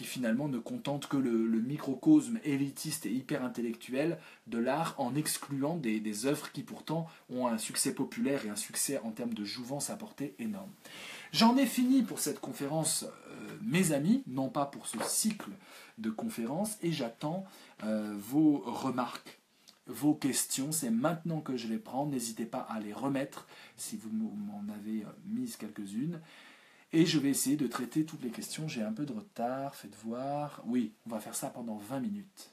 finalement ne contente que le microcosme élitiste et hyper intellectuel de l'art, en excluant des œuvres qui pourtant ont un succès populaire et un succès en termes de jouvence à portée énorme. J'en ai fini pour cette conférence, mes amis, non pas pour ce cycle de conférences, et j'attends vos remarques, vos questions. C'est maintenant que je les prends. N'hésitez pas à les remettre si vous m'en avez mises quelques-unes. Et je vais essayer de traiter toutes les questions. J'ai un peu de retard, faites voir. Oui, on va faire ça pendant 20 minutes.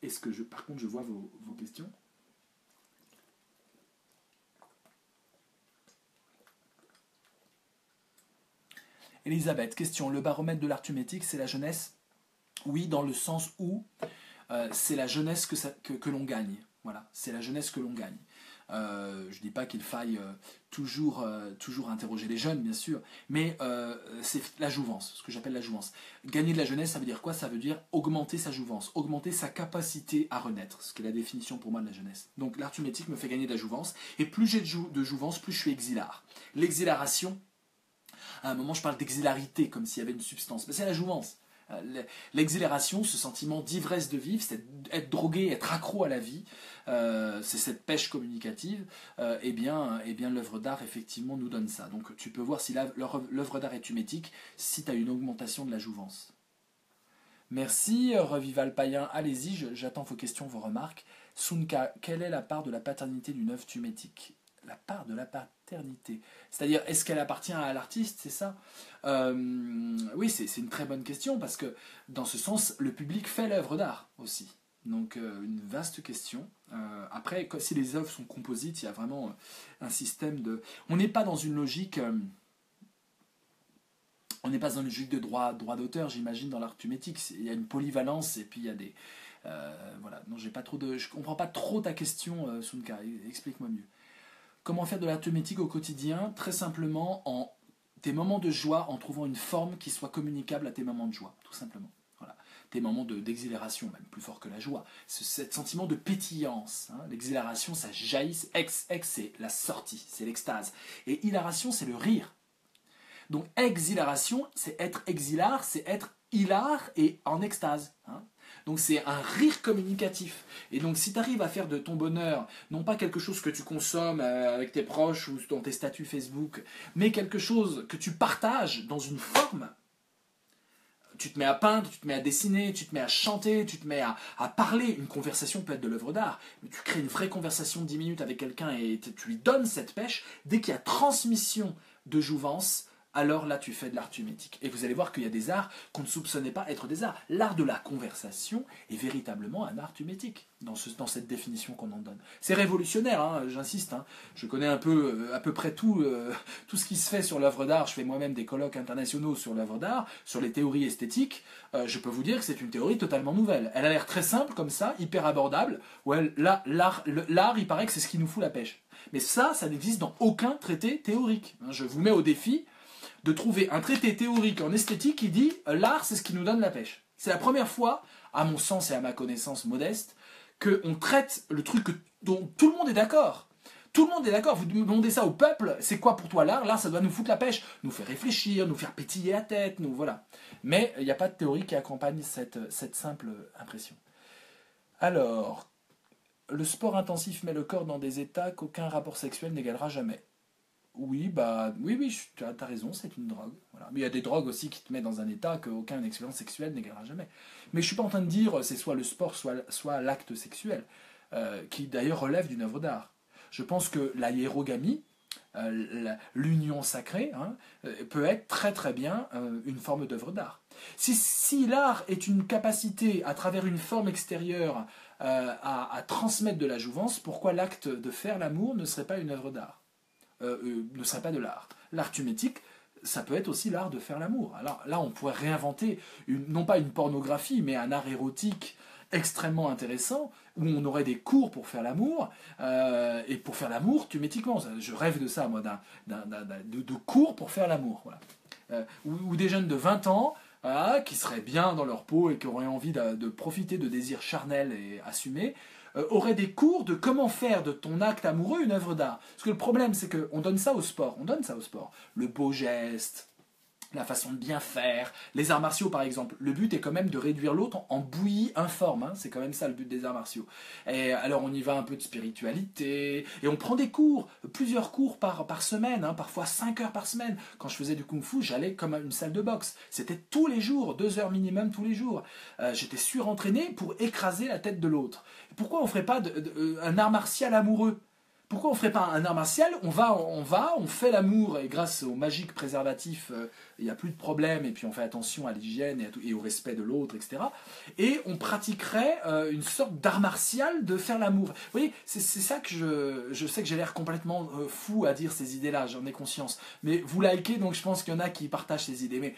Est-ce que par contre, je vois vos questions ? Elisabeth, question. Le baromètre de l'art tumétique, c'est la jeunesse ? Oui, dans le sens où c'est la jeunesse que l'on gagne. Voilà, c'est la jeunesse que l'on gagne. Je ne dis pas qu'il faille toujours interroger les jeunes, bien sûr, mais c'est la jouvence, ce que j'appelle la jouvence. Gagner de la jeunesse, ça veut dire quoi? Ça veut dire augmenter sa jouvence, augmenter sa capacité à renaître, ce qui est la définition pour moi de la jeunesse. Donc l'art tumétique me fait gagner de la jouvence, et plus j'ai de jouvence, plus je suis exilare. L'exhilaration, à un moment je parle d'exilarité, comme s'il y avait une substance, mais c'est la jouvence. L'exhilaration, ce sentiment d'ivresse de vivre, c'est être drogué, être accro à la vie, c'est cette pêche communicative, et bien l'œuvre d'art effectivement nous donne ça. Donc tu peux voir si l'œuvre d'art est tumétique, si tu as une augmentation de la jouvence. Merci Revival Païen, allez-y, j'attends vos questions, vos remarques. Sunka, quelle est la part de la paternité d'une œuvre tumétique? La part de la paternité, c'est-à-dire est-ce qu'elle appartient à l'artiste, c'est ça? Oui, c'est une très bonne question, parce que dans ce sens, le public fait l'œuvre d'art aussi. Donc une vaste question. Après, si les œuvres sont composites, il y a vraiment un système de... On n'est pas dans une logique... on n'est pas dans une logique de droit d'auteur, j'imagine, dans l'art tumétique. Il y a une polyvalence, et puis il y a des... voilà, non, j'ai pas trop de... Je comprends pas trop ta question, Sunka, explique-moi mieux. Comment faire de l'art tumétique au quotidien? Très simplement, en tes moments de joie, en trouvant une forme qui soit communicable à tes moments de joie, tout simplement. Voilà. Tes moments d'exhilaration, même plus fort que la joie. Ce sentiment de pétillance. Hein. L'exhilaration, ça jaillit. Ex, c'est la sortie, c'est l'extase. Et hilaration, c'est le rire. Donc exhilaration, c'est être exilare, c'est être hilar et en extase. Hein. Donc c'est un rire communicatif. Et donc si tu arrives à faire de ton bonheur, non pas quelque chose que tu consommes avec tes proches ou dans tes statuts Facebook, mais quelque chose que tu partages dans une forme, tu te mets à peindre, tu te mets à dessiner, tu te mets à chanter, tu te mets à parler. Une conversation peut être de l'œuvre d'art. Tu crées une vraie conversation de 10 minutes avec quelqu'un et tu lui donnes cette pêche. Dès qu'il y a transmission de jouvence, alors là tu fais de l'art tumétique. Et vous allez voir qu'il y a des arts qu'on ne soupçonnait pas être des arts. L'art de la conversation est véritablement un art tumétique, dans cette définition qu'on en donne. C'est révolutionnaire, hein, j'insiste. Hein. Je connais à peu près tout ce qui se fait sur l'œuvre d'art. Je fais moi-même des colloques internationaux sur l'œuvre d'art, sur les théories esthétiques. Je peux vous dire que c'est une théorie totalement nouvelle. Elle a l'air très simple comme ça, hyper abordable. Ouais, l'art, il paraît que c'est ce qui nous fout la pêche. Mais ça n'existe dans aucun traité théorique. Je vous mets au défi de trouver un traité théorique en esthétique qui dit l'art, c'est ce qui nous donne la pêche. C'est la première fois, à mon sens et à ma connaissance modeste, qu'on traite le truc dont tout le monde est d'accord. Tout le monde est d'accord. Vous demandez ça au peuple, c'est quoi pour toi l'art? L'art, ça doit nous foutre la pêche, nous faire réfléchir, nous faire pétiller la tête, nous voilà. Mais il n'y a pas de théorie qui accompagne cette simple impression. Alors, le sport intensif met le corps dans des états qu'aucun rapport sexuel n'égalera jamais. Oui, tu as raison, c'est une drogue. Voilà. Mais il y a des drogues aussi qui te mettent dans un état qu'aucune expérience sexuelle n'égalera jamais. Mais je ne suis pas en train de dire c'est soit le sport, soit l'acte sexuel, qui d'ailleurs relève d'une œuvre d'art. Je pense que la hiérogamie, l'union sacrée, hein, peut être très très bien une forme d'œuvre d'art. Si l'art est une capacité, à travers une forme extérieure, à transmettre de la jouvence, pourquoi l'acte de faire l'amour ne serait pas une œuvre d'art, ne serait pas de l'art? L'art tumétique, ça peut être aussi l'art de faire l'amour. Alors là, on pourrait réinventer, non pas une pornographie, mais un art érotique extrêmement intéressant, où on aurait des cours pour faire l'amour, et pour faire l'amour tumétiquement. Je rêve de ça, moi, de cours pour faire l'amour. Voilà. Ou des jeunes de 20 ans, qui seraient bien dans leur peau et qui auraient envie de profiter de désirs charnels et assumés, auraient des cours de comment faire de ton acte amoureux une œuvre d'art. Parce que le problème, c'est qu'on donne ça au sport. On donne ça au sport. Le beau geste, la façon de bien faire. Les arts martiaux, par exemple, le but est quand même de réduire l'autre en bouillie informe. Hein. C'est quand même ça le but des arts martiaux. Et alors on y va un peu de spiritualité, et on prend des cours, plusieurs cours par semaine, hein, parfois 5 heures par semaine. Quand je faisais du kung-fu, j'allais comme à une salle de boxe. C'était tous les jours, 2 heures minimum tous les jours. J'étais surentraîné pour écraser la tête de l'autre. Pourquoi on ne ferait pas un art martial amoureux? Pourquoi on ne ferait pas un art martial? On fait l'amour, et grâce au magique préservatif, il n'y a plus de problème, et puis on fait attention à l'hygiène et au respect de l'autre, etc. Et on pratiquerait une sorte d'art martial de faire l'amour. Vous voyez, c'est ça que je sais que j'ai l'air complètement fou à dire ces idées-là, j'en ai conscience. Mais vous likez, donc je pense qu'il y en a qui partagent ces idées. Mais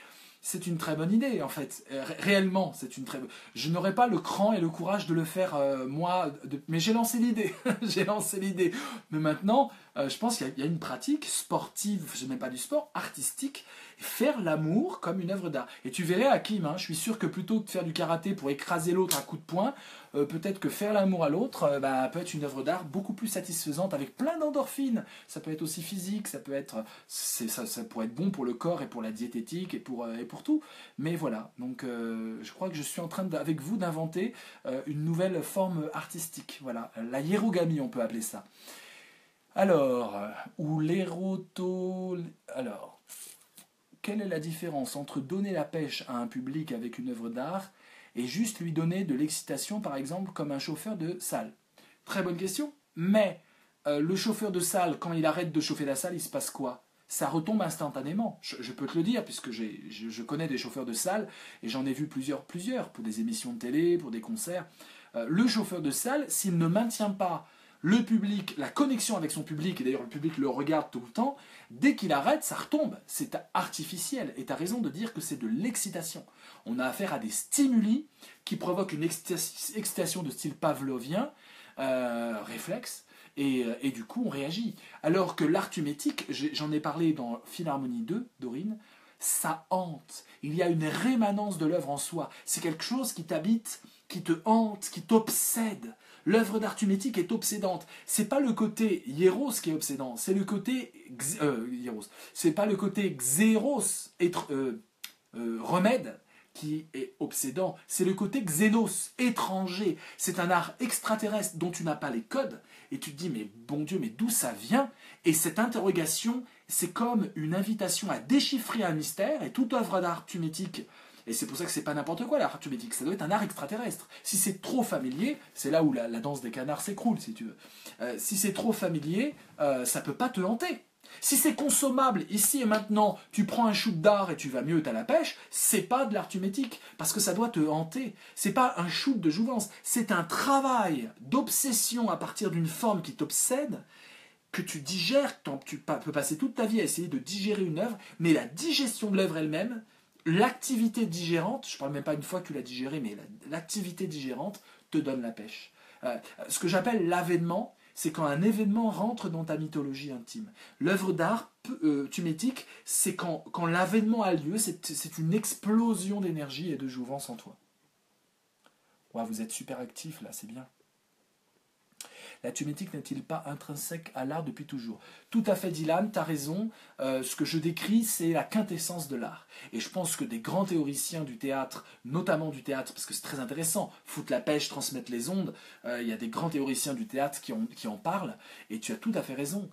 c'est une très bonne idée, en fait. Réellement, c'est une très bonne... Je n'aurais pas le cran et le courage de le faire, moi, mais j'ai lancé l'idée. J'ai lancé l'idée. Mais maintenant, je pense qu'il y a une pratique sportive, je n'aime pas du sport, artistique, faire l'amour comme une œuvre d'art. Et tu verrais, Hakim, hein, je suis sûr que plutôt que de faire du karaté pour écraser l'autre à coups de poing, peut-être que faire l'amour à l'autre peut être une œuvre d'art beaucoup plus satisfaisante, avec plein d'endorphines. Ça peut être aussi physique, ça pourrait être bon pour le corps et pour la diététique et pour tout. Mais voilà, donc je crois que je suis en train, avec vous, d'inventer une nouvelle forme artistique. Voilà, la hiérogamy, on peut appeler ça. Alors, ou l'éroto... Alors, quelle est la différence entre donner la pêche à un public avec une œuvre d'art et juste lui donner de l'excitation, par exemple, comme un chauffeur de salle? Très bonne question, mais le chauffeur de salle, quand il arrête de chauffer la salle, il se passe quoi? Ça retombe instantanément. Je peux te le dire, puisque je connais des chauffeurs de salle, et j'en ai vu plusieurs, pour des émissions de télé, pour des concerts. Le chauffeur de salle, s'il ne maintient pas le public, la connexion avec son public, et d'ailleurs le public le regarde tout le temps, dès qu'il arrête, ça retombe. C'est artificiel. Et tu as raison de dire que c'est de l'excitation. On a affaire à des stimuli qui provoquent une excitation de style pavlovien, réflexe, et du coup on réagit. Alors que l'art tumétique, j'en ai parlé dans Philharmonie 2, Dorine, ça hante. Il y a une rémanence de l'œuvre en soi. C'est quelque chose qui t'habite, qui te hante, qui t'obsède. L'œuvre d'art tumétique est obsédante. C'est pas le côté hieros qui est obsédant, c'est le côté c'est pas le côté xéros, remède, qui est obsédant. C'est le côté xénos, étranger. C'est un art extraterrestre dont tu n'as pas les codes, et tu te dis, mais bon Dieu, mais d'où ça vient? Et cette interrogation, c'est comme une invitation à déchiffrer un mystère, et toute œuvre d'art tumétique, et c'est pour ça que c'est pas n'importe quoi l'art tumétique, ça doit être un art extraterrestre. Si c'est trop familier, c'est là où la danse des canards s'écroule, si tu veux. Si c'est trop familier, ça peut pas te hanter. Si c'est consommable, ici et maintenant, tu prends un shoot d'art et tu vas mieux, t'as la pêche, c'est pas de l'art tumétique, parce que ça doit te hanter. C'est pas un shoot de jouvence, c'est un travail d'obsession à partir d'une forme qui t'obsède, que tu digères. Tu peux passer toute ta vie à essayer de digérer une œuvre, mais la digestion de l'œuvre elle-même, l'activité digérante, je ne parle même pas une fois que tu l'as digérée, mais l'activité digérante te donne la pêche. Ce que j'appelle l'avènement, c'est quand un événement rentre dans ta mythologie intime. L'œuvre d'art tumétique, c'est quand l'avènement a lieu, c'est une explosion d'énergie et de jouvence en toi. Ouais, vous êtes super actifs là, c'est bien. La tumétique n'est-il pas intrinsèque à l'art depuis toujours? Tout à fait, Dylan, tu as raison. Ce que je décris, c'est la quintessence de l'art. Et je pense que des grands théoriciens du théâtre, notamment du théâtre, parce que c'est très intéressant, foutre la pêche, transmettre les ondes, il y a des grands théoriciens du théâtre qui en parlent, et tu as tout à fait raison.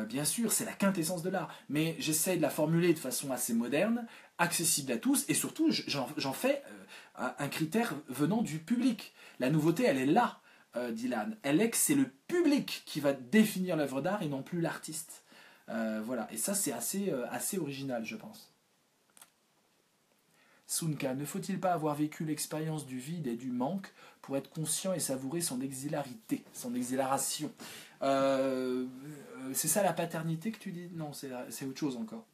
Bien sûr, c'est la quintessence de l'art, mais j'essaie de la formuler de façon assez moderne, accessible à tous, et surtout, j'en fais un critère venant du public. La nouveauté, elle est là. Dylan. C'est le public qui va définir l'œuvre d'art et non plus l'artiste. Voilà, et ça c'est assez original, je pense. Sunka, ne faut-il pas avoir vécu l'expérience du vide et du manque pour être conscient et savourer son exilarité, son exhilaration? C'est ça la paternité que tu dis? Non, c'est autre chose encore.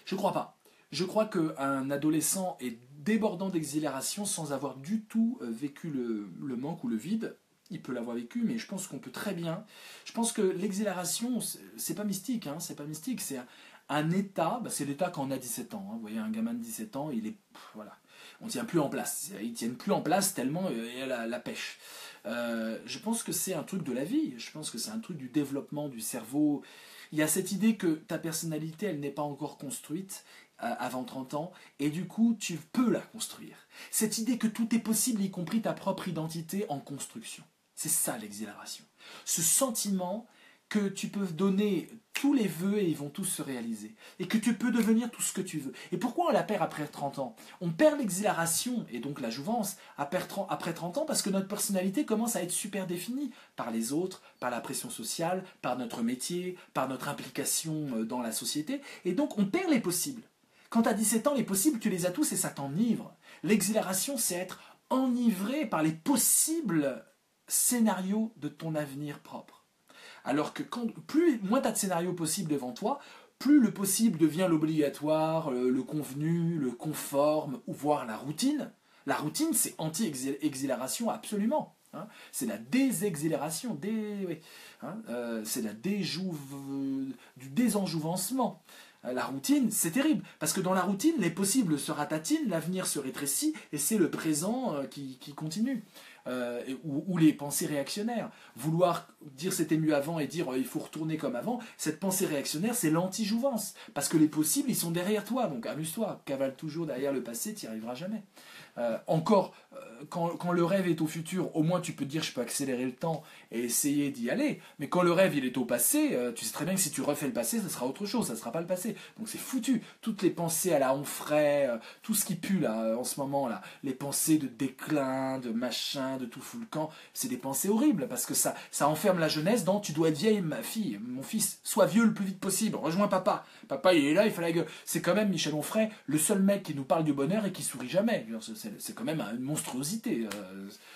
Je crois pas. Je crois qu'un adolescent est débordant d'exhilaration sans avoir du tout vécu le manque ou le vide. Il peut l'avoir vécu, mais je pense qu'on peut très bien. Je pense que l'exhilaration, c'est pas mystique, hein, c'est pas mystique, c'est un état, c'est l'état quand on a 17 ans. Hein. Vous voyez, un gamin de 17 ans, il est. Voilà. On ne tient plus en place. Ils ne tiennent plus en place tellement il y a la pêche. Je pense que c'est un truc de la vie. Je pense que c'est un truc du développement du cerveau. Il y a cette idée que ta personnalité, elle n'est pas encore construite avant 30 ans, et du coup, tu peux la construire. Cette idée que tout est possible, y compris ta propre identité en construction. C'est ça l'exhilaration. Ce sentiment que tu peux donner tous les vœux et ils vont tous se réaliser. Et que tu peux devenir tout ce que tu veux. Et pourquoi on la perd après 30 ans? On perd l'exhilaration et donc la jouvence après 30 ans parce que notre personnalité commence à être super définie par les autres, par la pression sociale, par notre métier, par notre implication dans la société. Et donc on perd les possibles. Quand tu as 17 ans, les possibles, tu les as tous et ça t'enivre. L'exhilaration, c'est être enivré par les possibles scénarios de ton avenir propre. Alors que moins tu as de scénarios possibles devant toi, plus le possible devient l'obligatoire, le convenu, le conforme, ou voire la routine. La routine, c'est anti-exhilaration absolument. Hein. C'est la désexhilaration, c'est du désenjouvancement. La routine, c'est terrible, parce que dans la routine, les possibles se ratatinent, l'avenir se rétrécit, et c'est le présent qui continue. Ou les pensées réactionnaires. Vouloir dire c'était mieux avant et dire il faut retourner comme avant, cette pensée réactionnaire, c'est l'anti-jouvence. Parce que les possibles, ils sont derrière toi, donc amuse-toi, cavale toujours derrière le passé, tu n'y arriveras jamais. Quand le rêve est au futur, au moins tu peux te dire je peux accélérer le temps et essayer d'y aller, mais quand le rêve il est au passé, tu sais très bien que si tu refais le passé, ça sera autre chose, ça ne sera pas le passé. Donc c'est foutu. Toutes les pensées à la Onfray, tout ce qui pue là en ce moment, là, les pensées de déclin, de machin, de tout fout le camp, c'est des pensées horribles parce que ça enferme la jeunesse dans tu dois être vieille, ma fille, mon fils, sois vieux le plus vite possible, rejoins papa. Papa il est là, il fait la gueule. C'est quand même Michel Onfray, le seul mec qui nous parle du bonheur et qui sourit jamais. C'est quand même une monstruosité.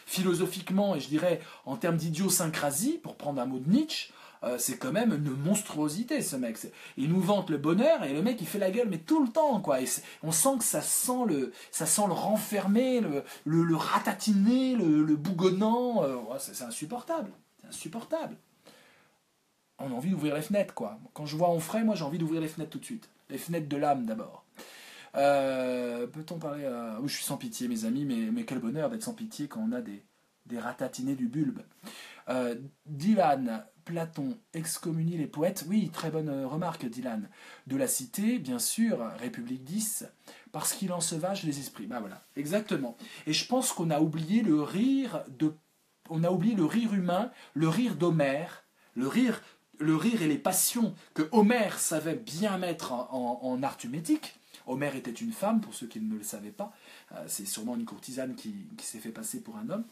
Philosophiquement, et je dirais en termes d'idiosyncrasie, pour prendre un mot de Nietzsche, c'est quand même une monstruosité ce mec. Il nous vante le bonheur et le mec il fait la gueule mais tout le temps quoi. Et on sent que ça sent le renfermer, le ratatiner, le bougonnant. C'est insupportable. C'est insupportable. On a envie d'ouvrir les fenêtres quoi. Quand je vois Onfray, moi j'ai envie d'ouvrir les fenêtres tout de suite. Les fenêtres de l'âme d'abord. Peut-on parler Oui, je suis sans pitié mes amis, mais quel bonheur d'être sans pitié quand on a des ratatinés du bulbe. Dylan, Platon excommunie les poètes. Oui, très bonne remarque Dylan. De la cité, bien sûr, République 10, parce qu'il ensauvage les esprits. Bah voilà, exactement. Et je pense qu'on a oublié le rire humain, le rire d'Homère, le rire et les passions que Homère savait bien mettre en arithmétique. Homère était une femme, pour ceux qui ne le savaient pas. C'est sûrement une courtisane qui s'est fait passer pour un homme.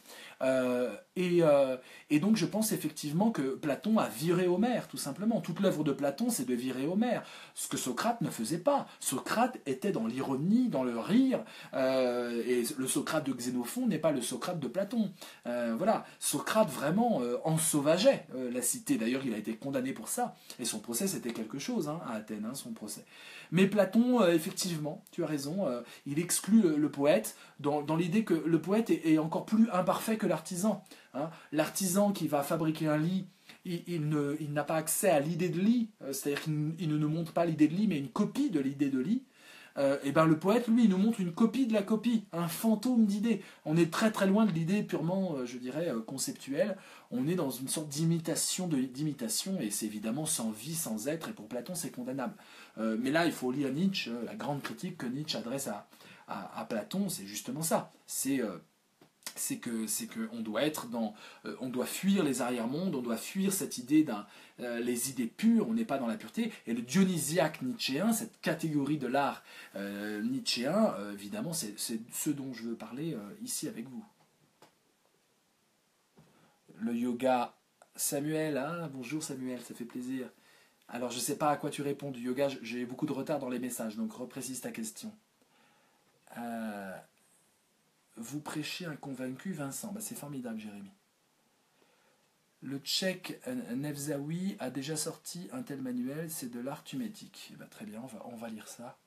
Et donc je pense effectivement que Platon a viré Homère, tout simplement. Toute l'œuvre de Platon, c'est de virer Homère. Ce que Socrate ne faisait pas. Socrate était dans l'ironie, dans le rire. Et le Socrate de Xénophon n'est pas le Socrate de Platon. Voilà. Socrate vraiment ensauvageait la cité. D'ailleurs, il a été condamné pour ça. Et son procès, c'était quelque chose à Athènes, son procès. Mais Platon, effectivement, tu as raison, il exclut le poète dans l'idée que le poète est encore plus imparfait que l'artisan. L'artisan qui va fabriquer un lit, il n'a pas accès à l'idée de lit, c'est-à-dire qu'il ne nous montre pas l'idée de lit, mais une copie de l'idée de lit. Et ben le poète, lui, il nous montre une copie de la copie, un fantôme d'idée. On est très très loin de l'idée purement, je dirais, conceptuelle. On est dans une sorte d'imitation, et c'est évidemment sans vie, sans être, et pour Platon, c'est condamnable. Mais là, il faut lire Nietzsche, la grande critique que Nietzsche adresse à Platon, c'est justement ça. C'est que on doit être on doit fuir les arrière-mondes, on doit fuir cette idée les idées pures, on n'est pas dans la pureté. Et le dionysiaque nietzschéen, cette catégorie de l'art nietzschéen, évidemment, c'est ce dont je veux parler ici avec vous. Le yoga Samuel, hein, bonjour Samuel, ça fait plaisir. Alors je sais pas à quoi tu réponds du yoga, j'ai beaucoup de retard dans les messages, donc reprécise ta question. Euh, vous prêchez un convaincu, Vincent. Bah, c'est formidable, Jérémy. Le Tchèque Nevzaoui a déjà sorti un tel manuel, c'est de l'art thumétique. Bah, très bien, on va lire ça.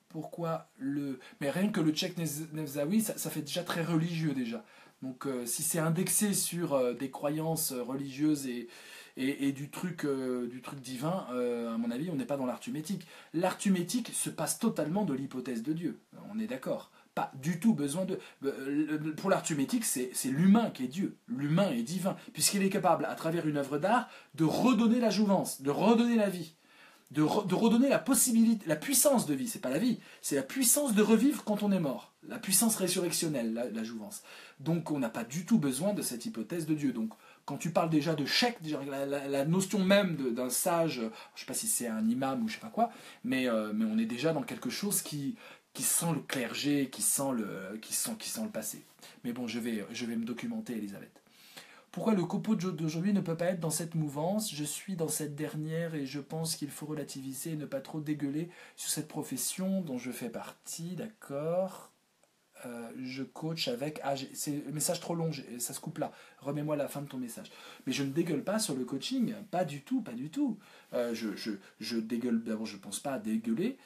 Pourquoi le... Mais rien que le Tchèque Nevzaoui, ça fait déjà très religieux déjà. Donc si c'est indexé sur des croyances religieuses et du truc divin, à mon avis, on n'est pas dans l'art thumétique. L'art thumétique se passe totalement de l'hypothèse de Dieu. On est d'accord. Pas du tout besoin de... Pour l'art thumétique, c'est l'humain qui est Dieu. L'humain est divin, puisqu'il est capable, à travers une œuvre d'art, de redonner la jouvence, de redonner la vie. De redonner la possibilité, la puissance de vie, c'est pas la vie, c'est la puissance de revivre quand on est mort, la puissance résurrectionnelle, la jouvence. Donc on n'a pas du tout besoin de cette hypothèse de Dieu. Donc quand tu parles déjà de chèque, la notion même d'un sage, je sais pas si c'est un imam ou je sais pas quoi, mais on est déjà dans quelque chose qui sent le clergé, qui sent le passé. Mais bon, je vais me documenter, Elisabeth. Pourquoi le copeau d'aujourd'hui ne peut pas être dans cette mouvance? Je suis dans cette dernière et je pense qu'il faut relativiser et ne pas trop dégueuler sur cette profession dont je fais partie, d'accord. Je coach avec... Ah, c'est le message trop long, ça se coupe là. Remets-moi la fin de ton message. Mais je ne dégueule pas sur le coaching, pas du tout, pas du tout. Je dégueule, d'abord je ne pense pas à dégueuler.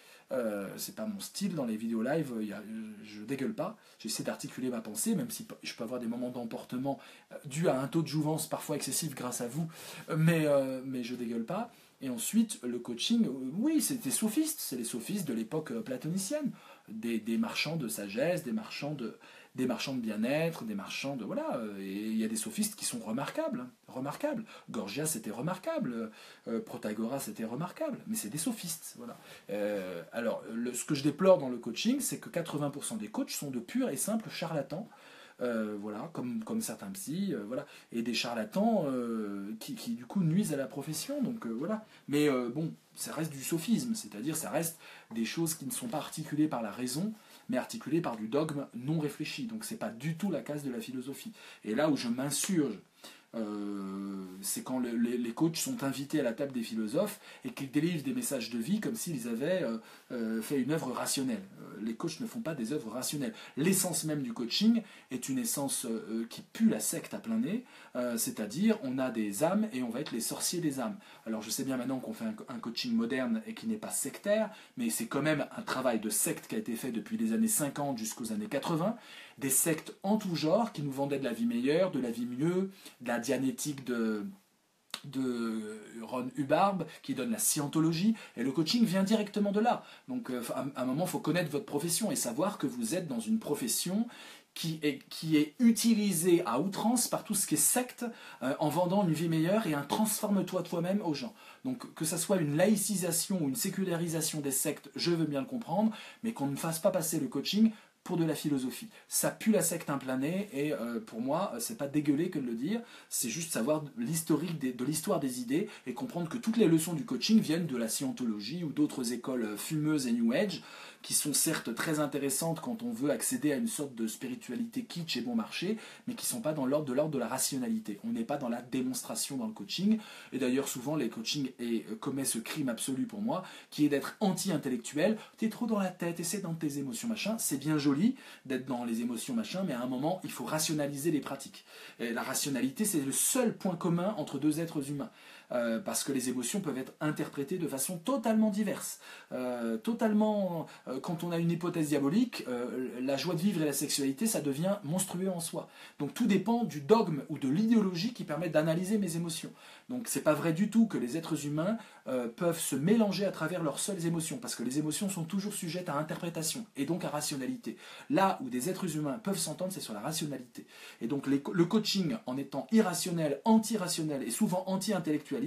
C'est pas mon style dans les vidéos live, je dégueule pas, j'essaie d'articuler ma pensée, même si je peux avoir des moments d'emportement dus à un taux de jouvence parfois excessif grâce à vous, mais je dégueule pas. Et ensuite, le coaching, oui, c'est des sophistes, c'est les sophistes de l'époque platonicienne, des marchands de sagesse, des marchands de bien-être, des marchands de... Voilà, et il y a des sophistes qui sont remarquables, remarquables. Gorgias était remarquable, Protagoras était remarquable, mais c'est des sophistes, voilà. Alors, ce que je déplore dans le coaching, c'est que 80% des coachs sont de purs et simples charlatans, voilà, comme certains psys, voilà, et des charlatans qui du coup nuisent à la profession, donc voilà. Mais bon, ça reste du sophisme, c'est-à-dire ça reste des choses qui ne sont pas articulées par la raison, mais articulées par du dogme non réfléchi. Donc c'est pas du tout la case de la philosophie. Et là où je m'insurge, c'est quand les coachs sont invités à la table des philosophes et qu'ils délivrent des messages de vie comme s'ils avaient fait une œuvre rationnelle. Les coachs ne font pas des œuvres rationnelles. L'essence même du coaching est une essence qui pue la secte à plein nez, c'est-à-dire on a des âmes et on va être les sorciers des âmes. Alors je sais bien maintenant qu'on fait un coaching moderne et qui n'est pas sectaire, mais c'est quand même un travail de secte qui a été fait depuis les années 50 jusqu'aux années 80, des sectes en tout genre qui nous vendaient de la vie meilleure, de la vie mieux, de la dianétique de Ron Hubbard qui donne la scientologie, et le coaching vient directement de là. Donc à un moment il faut connaître votre profession et savoir que vous êtes dans une profession qui est utilisée à outrance par tout ce qui est secte en vendant une vie meilleure et un transforme-toi toi-même aux gens. Donc que ça soit une laïcisation ou une sécularisation des sectes, je veux bien le comprendre, mais qu'on ne fasse pas passer le coaching pour de la philosophie. Ça pue la secte un plein nez, et pour moi, c'est pas dégueuler que de le dire, c'est juste savoir l'historique de l'histoire des idées et comprendre que toutes les leçons du coaching viennent de la scientologie ou d'autres écoles fumeuses et New Age, qui sont certes très intéressantes quand on veut accéder à une sorte de spiritualité kitsch et bon marché, mais qui ne sont pas dans l'ordre de la rationalité. On n'est pas dans la démonstration dans le coaching, et d'ailleurs souvent les coachings commettent ce crime absolu pour moi, qui est d'être anti-intellectuel. T'es trop dans la tête, essaie dans tes émotions, machin, c'est bien joli d'être dans les émotions, machin, mais à un moment, il faut rationaliser les pratiques. Et la rationalité, c'est le seul point commun entre deux êtres humains. Parce que les émotions peuvent être interprétées de façon totalement diverse. Quand on a une hypothèse diabolique, la joie de vivre et la sexualité, ça devient monstrueux en soi. Donc tout dépend du dogme ou de l'idéologie qui permet d'analyser mes émotions. Donc c'est pas vrai du tout que les êtres humains peuvent se mélanger à travers leurs seules émotions, parce que les émotions sont toujours sujettes à interprétation, et donc à rationalité. Là où des êtres humains peuvent s'entendre, c'est sur la rationalité. Et donc le coaching, en étant irrationnel, anti-rationnel et souvent anti-intellectualiste,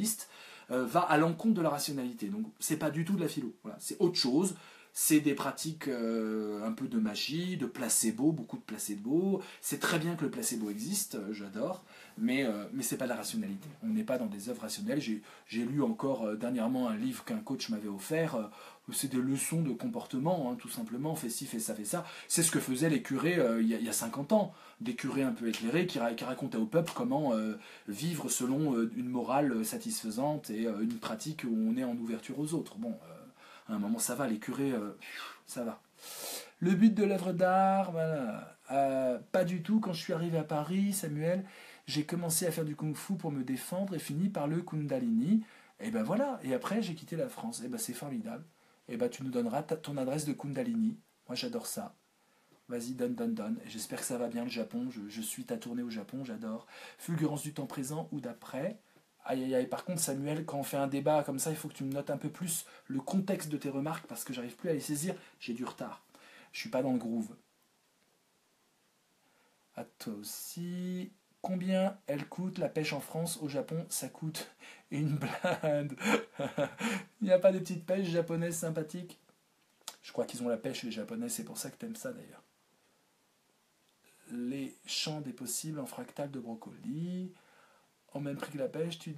va à l'encontre de la rationalité. Donc c'est pas du tout de la philo. Voilà, c'est autre chose. C'est des pratiques un peu de magie, de placebo, beaucoup de placebo. C'est très bien que le placebo existe, j'adore, mais c'est pas de la rationalité. On n'est pas dans des œuvres rationnelles. J'ai lu encore dernièrement un livre qu'un coach m'avait offert. C'est des leçons de comportement, hein, tout simplement. Fais ci, fais ça, fais ça. C'est ce que faisaient les curés il y a 50 ans. Des curés un peu éclairés qui racontaient au peuple comment vivre selon une morale satisfaisante et une pratique où on est en ouverture aux autres. Bon, à un moment, ça va, les curés, ça va. Le but de l'œuvre d'art, voilà. Pas du tout. Quand je suis arrivé à Paris, Samuel, j'ai commencé à faire du kung-fu pour me défendre et fini par le kundalini. Et ben voilà. Et après, j'ai quitté la France. Et ben c'est formidable. Et ben tu nous donneras ton adresse de kundalini. Moi, j'adore ça. Vas-y, donne. J'espère que ça va bien le Japon. Je suis ta tournée au Japon, j'adore. Fulgurance du temps présent ou d'après. Aïe aïe aïe, par contre Samuel, quand on fait un débat comme ça, il faut que tu me notes un peu plus le contexte de tes remarques parce que j'arrive plus à les saisir, j'ai du retard. Je suis pas dans le groove. À toi aussi. Combien elle coûte la pêche en France? Au Japon, ça coûte une blinde. Il n'y a pas de petites pêches japonaises sympathiques? Je crois qu'ils ont la pêche les japonais, c'est pour ça que t'aimes ça d'ailleurs. Les champs des possibles en fractal de brocoli. Au même prix que la pêche, tu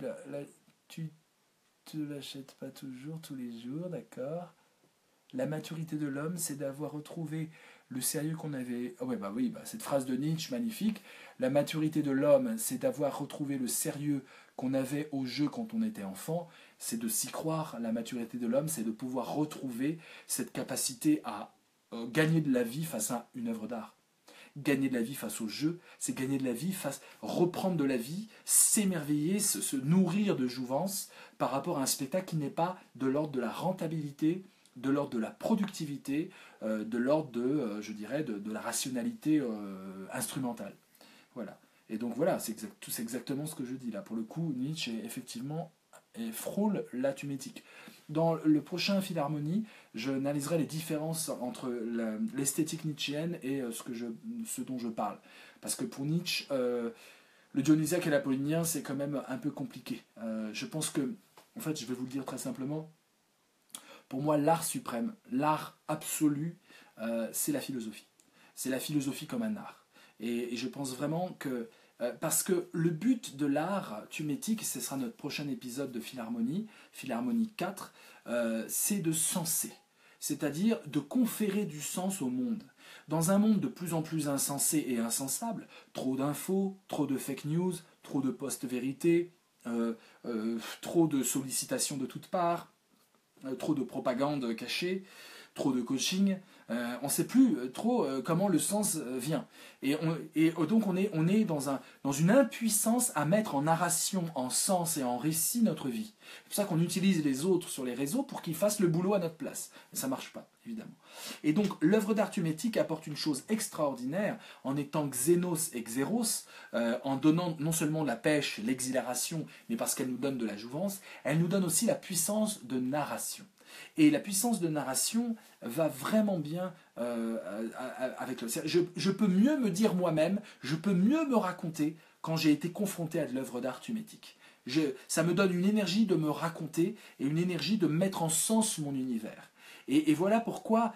te l'achètes pas toujours, tous les jours, d'accord. La maturité de l'homme, c'est d'avoir retrouvé le sérieux qu'on avait... Oh ouais, oui, cette phrase de Nietzsche, magnifique. La maturité de l'homme, c'est d'avoir retrouvé le sérieux qu'on avait au jeu quand on était enfant. C'est de s'y croire. La maturité de l'homme, c'est de pouvoir retrouver cette capacité à gagner de la vie face à une œuvre d'art. Gagner de la vie face au jeu, c'est gagner de la vie face, reprendre de la vie, s'émerveiller, se nourrir de jouvence par rapport à un spectacle qui n'est pas de l'ordre de la rentabilité, de l'ordre de la productivité, de l'ordre de, je dirais, de la rationalité instrumentale. Voilà. Et donc voilà, c'est exactement ce que je dis là. Pour le coup, Nietzsche est effectivement frôle la tumétique. Dans le prochain Philharmonie, je analyserai les différences entre l'esthétique nietzschéenne et ce dont je parle. Parce que pour Nietzsche, le dionysiaque et l'apollinien, c'est quand même un peu compliqué. Je pense que, en fait, je vais vous le dire très simplement, pour moi, l'art suprême, l'art absolu, c'est la philosophie. C'est la philosophie comme un art. Et je pense vraiment que parce que le but de l'art tumétique, et ce sera notre prochain épisode de Philharmonie, Philharmonie 4, c'est de senser, c'est-à-dire de conférer du sens au monde. Dans un monde de plus en plus insensé et insensable, trop d'infos, trop de fake news, trop de post-vérités, trop de sollicitations de toutes parts, trop de propagande cachée, trop de coaching, on ne sait plus trop comment le sens vient. Et donc on est dans une impuissance à mettre en narration, en sens et en récit notre vie. C'est pour ça qu'on utilise les autres sur les réseaux pour qu'ils fassent le boulot à notre place. Mais ça ne marche pas, évidemment. Et donc l'œuvre d'art tumétique apporte une chose extraordinaire en étant xénos et xéros, en donnant non seulement la pêche, l'exhilaration, mais parce qu'elle nous donne de la jouvence, elle nous donne aussi la puissance de narration. Et la puissance de narration va vraiment bien avec le... Je peux mieux me dire moi-même, je peux mieux me raconter quand j'ai été confronté à de l'œuvre d'art tumétique. Ça me donne une énergie de me raconter et une énergie de mettre en sens mon univers. Et voilà pourquoi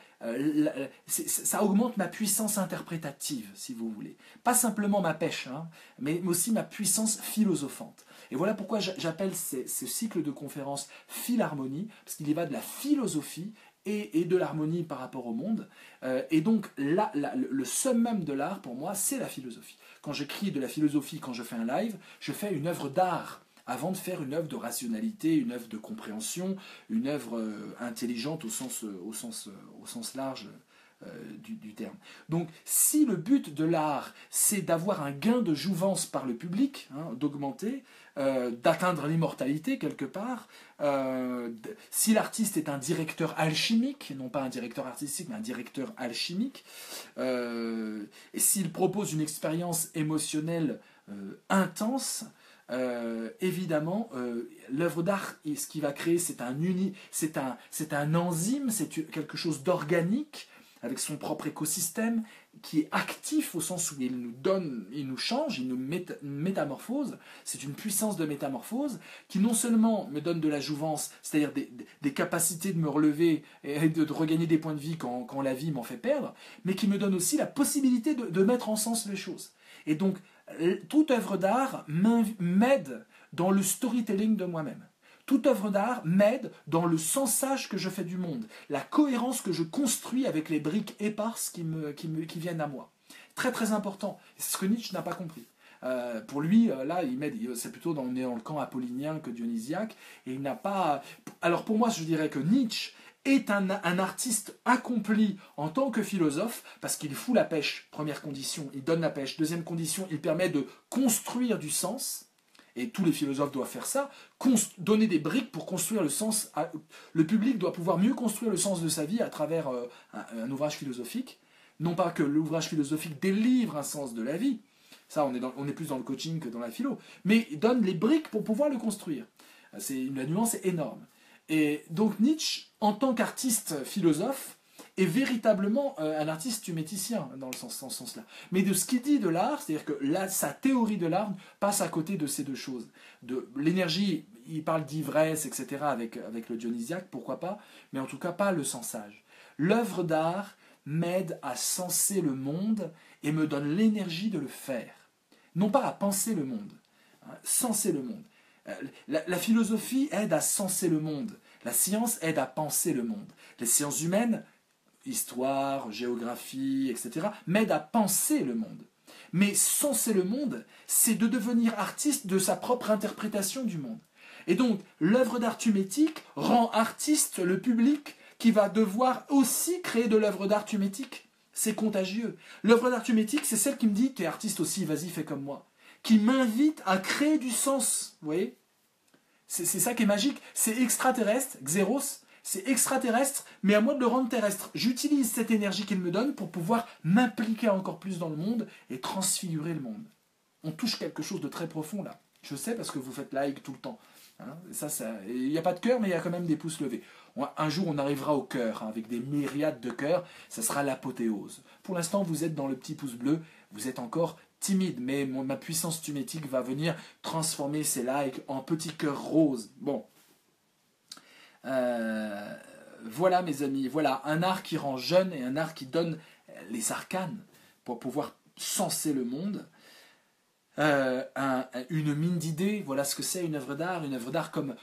ça augmente ma puissance interprétative, si vous voulez. Pas simplement ma pêche, hein, mais aussi ma puissance philosophante. Et voilà pourquoi j'appelle ce cycle de conférences Philharmonie, parce qu'il y va de la philosophie et de l'harmonie par rapport au monde. Et donc, le summum de l'art, pour moi, c'est la philosophie. Quand j'écris de la philosophie, quand je fais un live, je fais une œuvre d'art avant de faire une œuvre de rationalité, une œuvre de compréhension, une œuvre intelligente au sens large du terme. Donc, si le but de l'art, c'est d'avoir un gain de jouvence par le public, hein, d'augmenter, d'atteindre l'immortalité quelque part, si l'artiste est un directeur alchimique, non pas un directeur artistique, mais un directeur alchimique, et s'il propose une expérience émotionnelle intense, évidemment, l'œuvre d'art, ce qu'il va créer, c'est un enzyme, c'est quelque chose d'organique, avec son propre écosystème, qui est actif au sens où il nous donne, il nous change, il nous métamorphose. C'est une puissance de métamorphose qui non seulement me donne de la jouvence, c'est-à-dire des capacités de me relever et de regagner des points de vie quand la vie m'en fait perdre, mais qui me donne aussi la possibilité de mettre en sens les choses. Et donc, toute œuvre d'art m'aide dans le storytelling de moi-même. Toute œuvre d'art m'aide dans le sensage que je fais du monde, la cohérence que je construis avec les briques éparses qui viennent à moi. Très très important. C'est ce que Nietzsche n'a pas compris. Pour lui, là, c'est plutôt on est dans le camp apollinien que dionysiaque, et il n'a pas... Alors pour moi, je dirais que Nietzsche est un artiste accompli en tant que philosophe, parce qu'il fout la pêche, première condition, il donne la pêche. Deuxième condition, il permet de construire du sens. Et tous les philosophes doivent faire ça, donner des briques pour construire le sens. Le public doit pouvoir mieux construire le sens de sa vie à travers un ouvrage philosophique. Non pas que l'ouvrage philosophique délivre un sens de la vie, ça on est plus dans le coaching que dans la philo, mais il donne les briques pour pouvoir le construire. La nuance est énorme. Et donc Nietzsche, en tant qu'artiste philosophe, est véritablement un artiste huméticien dans ce sens-là. Mais de ce qu'il dit de l'art, c'est-à-dire que là, sa théorie de l'art passe à côté de ces deux choses. De l'énergie, il parle d'ivresse, etc. avec le dionysiaque, pourquoi pas, mais en tout cas pas le sensage. L'œuvre d'art m'aide à senser le monde et me donne l'énergie de le faire. Non pas à penser le monde, hein, senser le monde. La philosophie aide à senser le monde. La science aide à penser le monde. Les sciences humaines, histoire, géographie, etc., m'aide à penser le monde. Mais senser le monde, c'est de devenir artiste de sa propre interprétation du monde. Et donc, l'œuvre d'art thumétique rend artiste le public qui va devoir aussi créer de l'œuvre d'art thumétique. C'est contagieux. L'œuvre d'art thumétique, c'est celle qui me dit « t'es artiste aussi, vas-y, fais comme moi », qui m'invite à créer du sens, vous voyez ? C'est ça qui est magique. C'est extraterrestre, Xeros, c'est extraterrestre, mais à moi de le rendre terrestre. J'utilise cette énergie qu'il me donne pour pouvoir m'impliquer encore plus dans le monde et transfigurer le monde. On touche quelque chose de très profond là. Je sais parce que vous faites like tout le temps. Hein, il n'y a pas de cœur, mais il y a quand même des pouces levés. Un jour, on arrivera au cœur, hein, avec des myriades de cœurs. Ça sera l'apothéose. Pour l'instant, vous êtes dans le petit pouce bleu. Vous êtes encore timide, mais ma puissance thumétique va venir transformer ces likes en petits cœurs roses. Bon. Voilà mes amis, voilà un art qui rend jeune et un art qui donne les arcanes pour pouvoir senser le monde. Une mine d'idées, voilà ce que c'est une œuvre d'art. Une œuvre d'art comme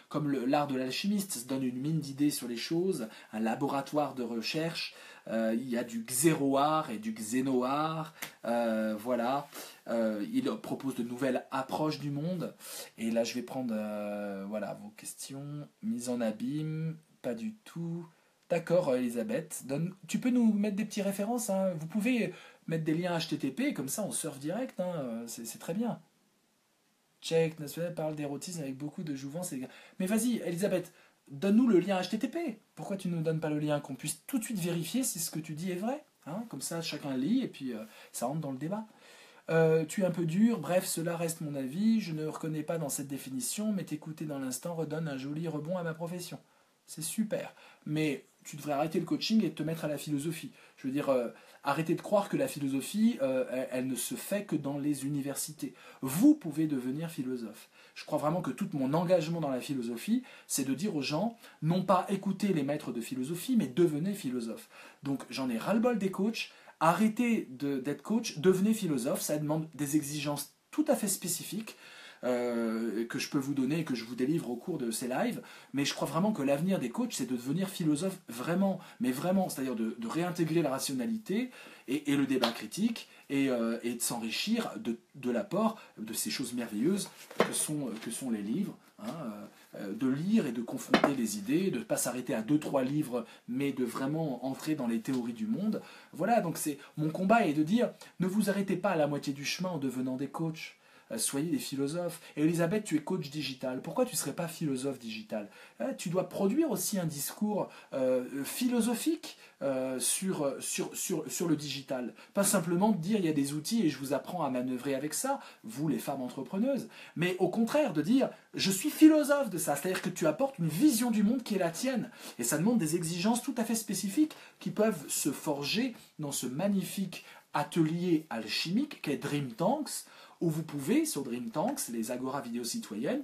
l'art de l'alchimiste, ça donne une mine d'idées sur les choses, un laboratoire de recherche. Il y a du xéroart et du xénoart, voilà. Il propose de nouvelles approches du monde. Et là, je vais prendre voilà, vos questions. Mise en abîme, pas du tout. D'accord, Elisabeth. Tu peux nous mettre des petites références, hein. Vous pouvez mettre des liens HTTP, comme ça on surfe direct, hein. C'est très bien. Check, national parle d'érotisme avec beaucoup de jouvence. Mais vas-y, Elisabeth, donne-nous le lien HTTP. Pourquoi tu ne nous donnes pas le lien, qu'on puisse tout de suite vérifier si ce que tu dis est vrai, hein. Comme ça, chacun lit et puis ça rentre dans le débat. Tu es un peu dur, bref, cela reste mon avis. Je ne reconnais pas dans cette définition, mais t'écouter dans l'instant redonne un joli rebond à ma profession. C'est super. Mais tu devrais arrêter le coaching et te mettre à la philosophie. Je veux dire, arrêtez de croire que la philosophie, elle ne se fait que dans les universités. Vous pouvez devenir philosophe. Je crois vraiment que tout mon engagement dans la philosophie, c'est de dire aux gens, non pas écoutez les maîtres de philosophie, mais devenez philosophe. Donc j'en ai ras-le-bol des coachs. Arrêtez d'être coach, devenez philosophe. Ça demande des exigences tout à fait spécifiques. Que je peux vous donner et que je vous délivre au cours de ces lives, mais je crois vraiment que l'avenir des coachs, c'est de devenir philosophe vraiment, mais vraiment, c'est-à-dire de réintégrer la rationalité et le débat critique et de s'enrichir de l'apport de ces choses merveilleuses que sont les livres, hein, de lire et de confronter les idées, de ne pas s'arrêter à 2-3 livres, mais de vraiment entrer dans les théories du monde. Voilà, donc mon combat est de dire, ne vous arrêtez pas à la moitié du chemin en devenant des coachs. soyez des philosophes. Et Elisabeth, tu es coach digital. Pourquoi tu ne serais pas philosophe digital? Tu dois produire aussi un discours philosophique sur le digital. Pas simplement dire il y a des outils et je vous apprends à manœuvrer avec ça, vous les femmes entrepreneuses, mais au contraire de dire je suis philosophe de ça, c'est-à-dire que tu apportes une vision du monde qui est la tienne. Et ça demande des exigences tout à fait spécifiques qui peuvent se forger dans ce magnifique atelier alchimique qu'est Dream Tanks, où vous pouvez, sur Dream Tanks, les Agora vidéos citoyennes,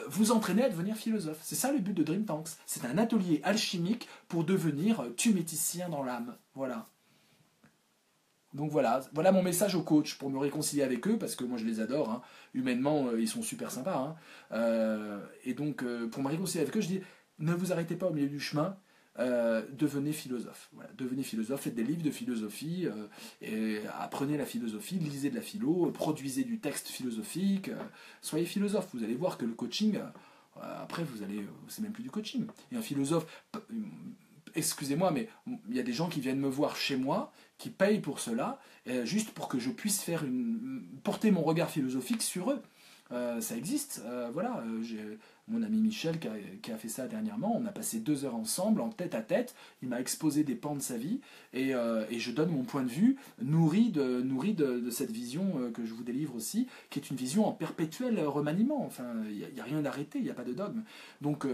vous entraîner à devenir philosophe. C'est ça le but de Dream Tanks. C'est un atelier alchimique pour devenir thuméticien dans l'âme. Voilà. Donc voilà mon message aux coachs pour me réconcilier avec eux, parce que moi je les adore, hein. Humainement ils sont super sympas. Hein. Et donc pour me réconcilier avec eux, je dis, ne vous arrêtez pas au milieu du chemin, devenez philosophe. Voilà, devenez philosophe, faites des livres de philosophie, et apprenez la philosophie, lisez de la philo, produisez du texte philosophique, soyez philosophe. Vous allez voir que le coaching, après c'est même plus du coaching. Et un philosophe, excusez-moi, mais il y a des gens qui viennent me voir chez moi, qui payent pour cela, juste pour que je puisse porter mon regard philosophique sur eux. Ça existe, voilà. J'ai mon ami Michel qui a fait ça dernièrement. On a passé 2 heures ensemble, en tête à tête. Il m'a exposé des pans de sa vie et je donne mon point de vue nourri de cette vision que je vous délivre aussi, qui est une vision en perpétuel remaniement. Enfin, il n'y a rien d'arrêté, il n'y a pas de dogme. Donc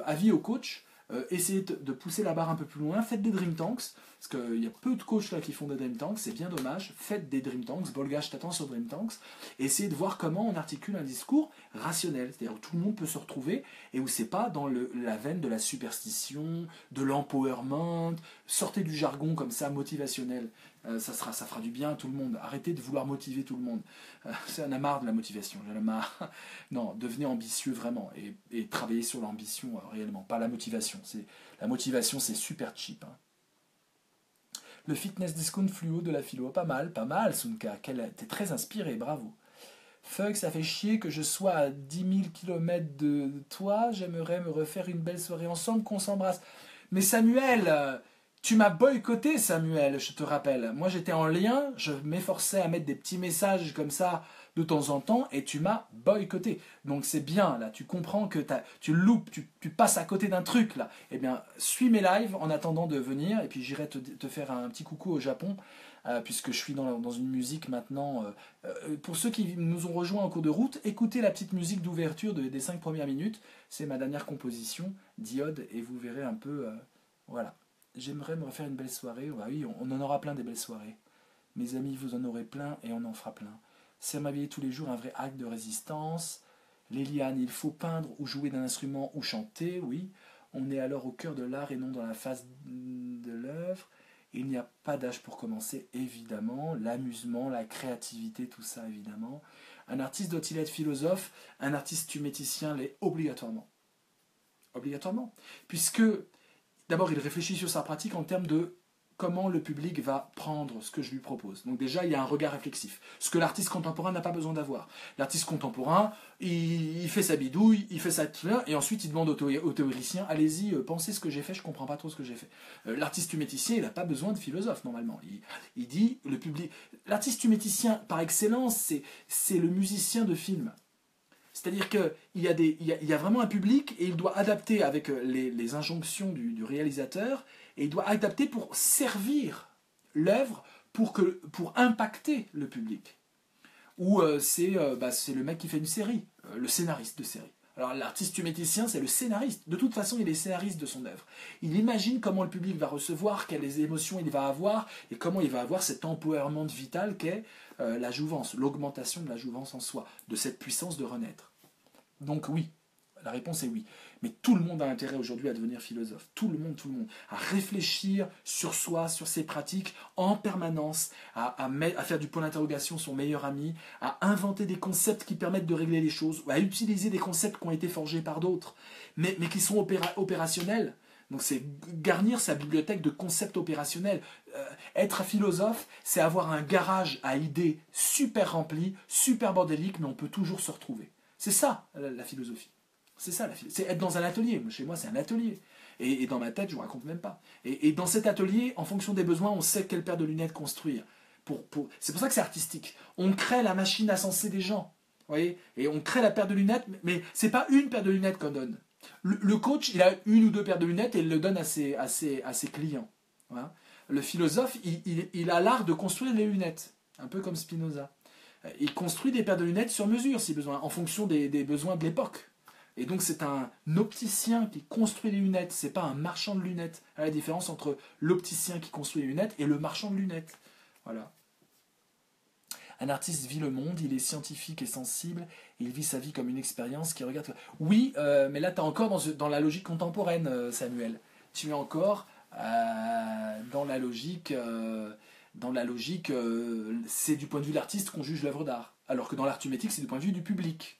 avis au coach. Essayez de pousser la barre un peu plus loin, faites des Dream Tanks, parce qu'il y a peu de coachs là qui font des Dream Tanks, c'est bien dommage, faites des Dream Tanks, Bolga je t'attends sur Dream Tanks, essayez de voir comment on articule un discours rationnel, c'est-à-dire où tout le monde peut se retrouver, et où c'est pas dans la veine de la superstition, de l'empowerment, sortez du jargon comme ça, motivationnel, ça fera du bien à tout le monde, arrêtez de vouloir motiver tout le monde, j'en ai marre de la motivation, j'en ai marre, non, devenez ambitieux vraiment, et travaillez sur l'ambition réellement, pas la motivation. La motivation, c'est super cheap. Hein. Le fitness discount fluo de la philo, pas mal, Sunka. T'es très inspiré, bravo. Fuck, ça fait chier que je sois à 10 000 km de toi. J'aimerais me refaire une belle soirée ensemble, qu'on s'embrasse. Mais Samuel, tu m'as boycotté, Samuel, je te rappelle. Moi, j'étais en lien, je m'efforçais à mettre des petits messages comme ça de temps en temps, et tu m'as boycotté. Donc c'est bien, là, tu comprends que tu loupes, tu passes à côté d'un truc, là. Eh bien, suis mes lives en attendant de venir, et puis j'irai te faire un petit coucou au Japon, puisque je suis dans une musique maintenant. Pour ceux qui nous ont rejoints en cours de route, écoutez la petite musique d'ouverture des 5 premières minutes, c'est ma dernière composition, Diode, et vous verrez un peu, voilà. J'aimerais me refaire une belle soirée, bah oui, on en aura plein des belles soirées. Mes amis, vous en aurez plein, et on en fera plein. C'est m'habiller tous les jours un vrai acte de résistance. Léliane, il faut peindre ou jouer d'un instrument ou chanter, oui. On est alors au cœur de l'art et non dans la face de l'œuvre. Il n'y a pas d'âge pour commencer, évidemment. L'amusement, la créativité, tout ça, évidemment. Un artiste doit-il être philosophe? Un artiste thuméticien l'est obligatoirement. Obligatoirement. Puisque, d'abord, il réfléchit sur sa pratique en termes de comment le public va prendre ce que je lui propose. Donc déjà, il y a un regard réflexif. Ce que l'artiste contemporain n'a pas besoin d'avoir. L'artiste contemporain, il fait sa bidouille, il fait sa fleur, et ensuite il demande au théoricien, allez-y, pensez ce que j'ai fait, je comprends pas trop ce que j'ai fait. L'artiste thuméticien, il n'a pas besoin de philosophe, normalement. Il dit, le public... L'artiste thuméticien, par excellence, c'est le musicien de film. C'est-à-dire qu'il y a vraiment un public, et il doit adapter avec les injonctions du réalisateur, et il doit adapter pour servir l'œuvre, pour impacter le public. Ou c'est le mec qui fait une série, le scénariste de série. Alors l'artiste thuméticien, c'est le scénariste. De toute façon, il est scénariste de son œuvre. Il imagine comment le public va recevoir, quelles émotions il va avoir, et comment il va avoir cet empowerment vital qu'est la jouvence, l'augmentation de la jouvence en soi, de cette puissance de renaître. Donc oui, la réponse est oui. Mais tout le monde a intérêt aujourd'hui à devenir philosophe. Tout le monde, à réfléchir sur soi, sur ses pratiques en permanence, à faire du point d'interrogation son meilleur ami, à inventer des concepts qui permettent de régler les choses, ou à utiliser des concepts qui ont été forgés par d'autres, mais qui sont opérationnels. Donc c'est garnir sa bibliothèque de concepts opérationnels. Être un philosophe, c'est avoir un garage à idées super rempli, super bordélique, mais on peut toujours se retrouver. C'est ça la philosophie. C'est ça, c'est être dans un atelier. Chez moi, c'est un atelier. Et dans ma tête, je ne vous raconte même pas. Et dans cet atelier, en fonction des besoins, on sait quelle paire de lunettes construire. C'est pour ça que c'est artistique. On crée la machine à senser des gens. voyez, et on crée la paire de lunettes, mais c'est pas une paire de lunettes qu'on donne. Le coach, il a une ou deux paires de lunettes et il le donne à ses clients. Voilà. Le philosophe, il a l'art de construire les lunettes, un peu comme Spinoza. Il construit des paires de lunettes sur mesure, si besoin, en fonction des besoins de l'époque. Et donc c'est un opticien qui construit les lunettes, c'est pas un marchand de lunettes. La différence entre l'opticien qui construit les lunettes et le marchand de lunettes. Voilà. Un artiste vit le monde, il est scientifique et sensible, il vit sa vie comme une expérience qui regarde... Oui, mais là tu es encore dans la logique contemporaine, Samuel. Tu es encore dans la logique... c'est du point de vue de l'artiste qu'on juge l'œuvre d'art. Alors que dans l'art tumétique, c'est du point de vue du public.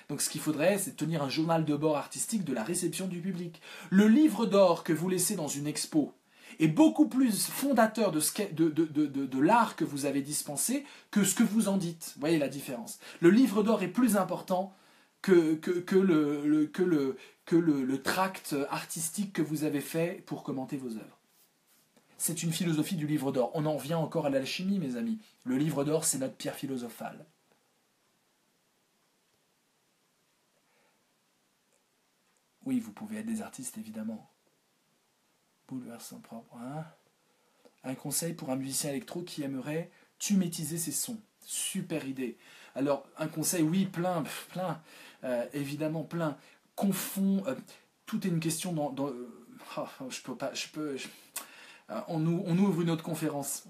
Donc ce qu'il faudrait, c'est tenir un journal de bord artistique de la réception du public. Le livre d'or que vous laissez dans une expo est beaucoup plus fondateur de l'art que vous avez dispensé que ce que vous en dites. Vous voyez la différence. Le livre d'or est plus important que le tract artistique que vous avez fait pour commenter vos œuvres. C'est une philosophie du livre d'or. On en revient encore à l'alchimie, mes amis. Le livre d'or, c'est notre pierre philosophale. Oui, vous pouvez être des artistes, évidemment. Bouleversant propre. Hein. Un conseil pour un musicien électro qui aimerait tumétiser ses sons. Super idée. Alors, un conseil, oui, plein, évidemment plein. Tout est une question je peux pas, on ouvre une autre conférence.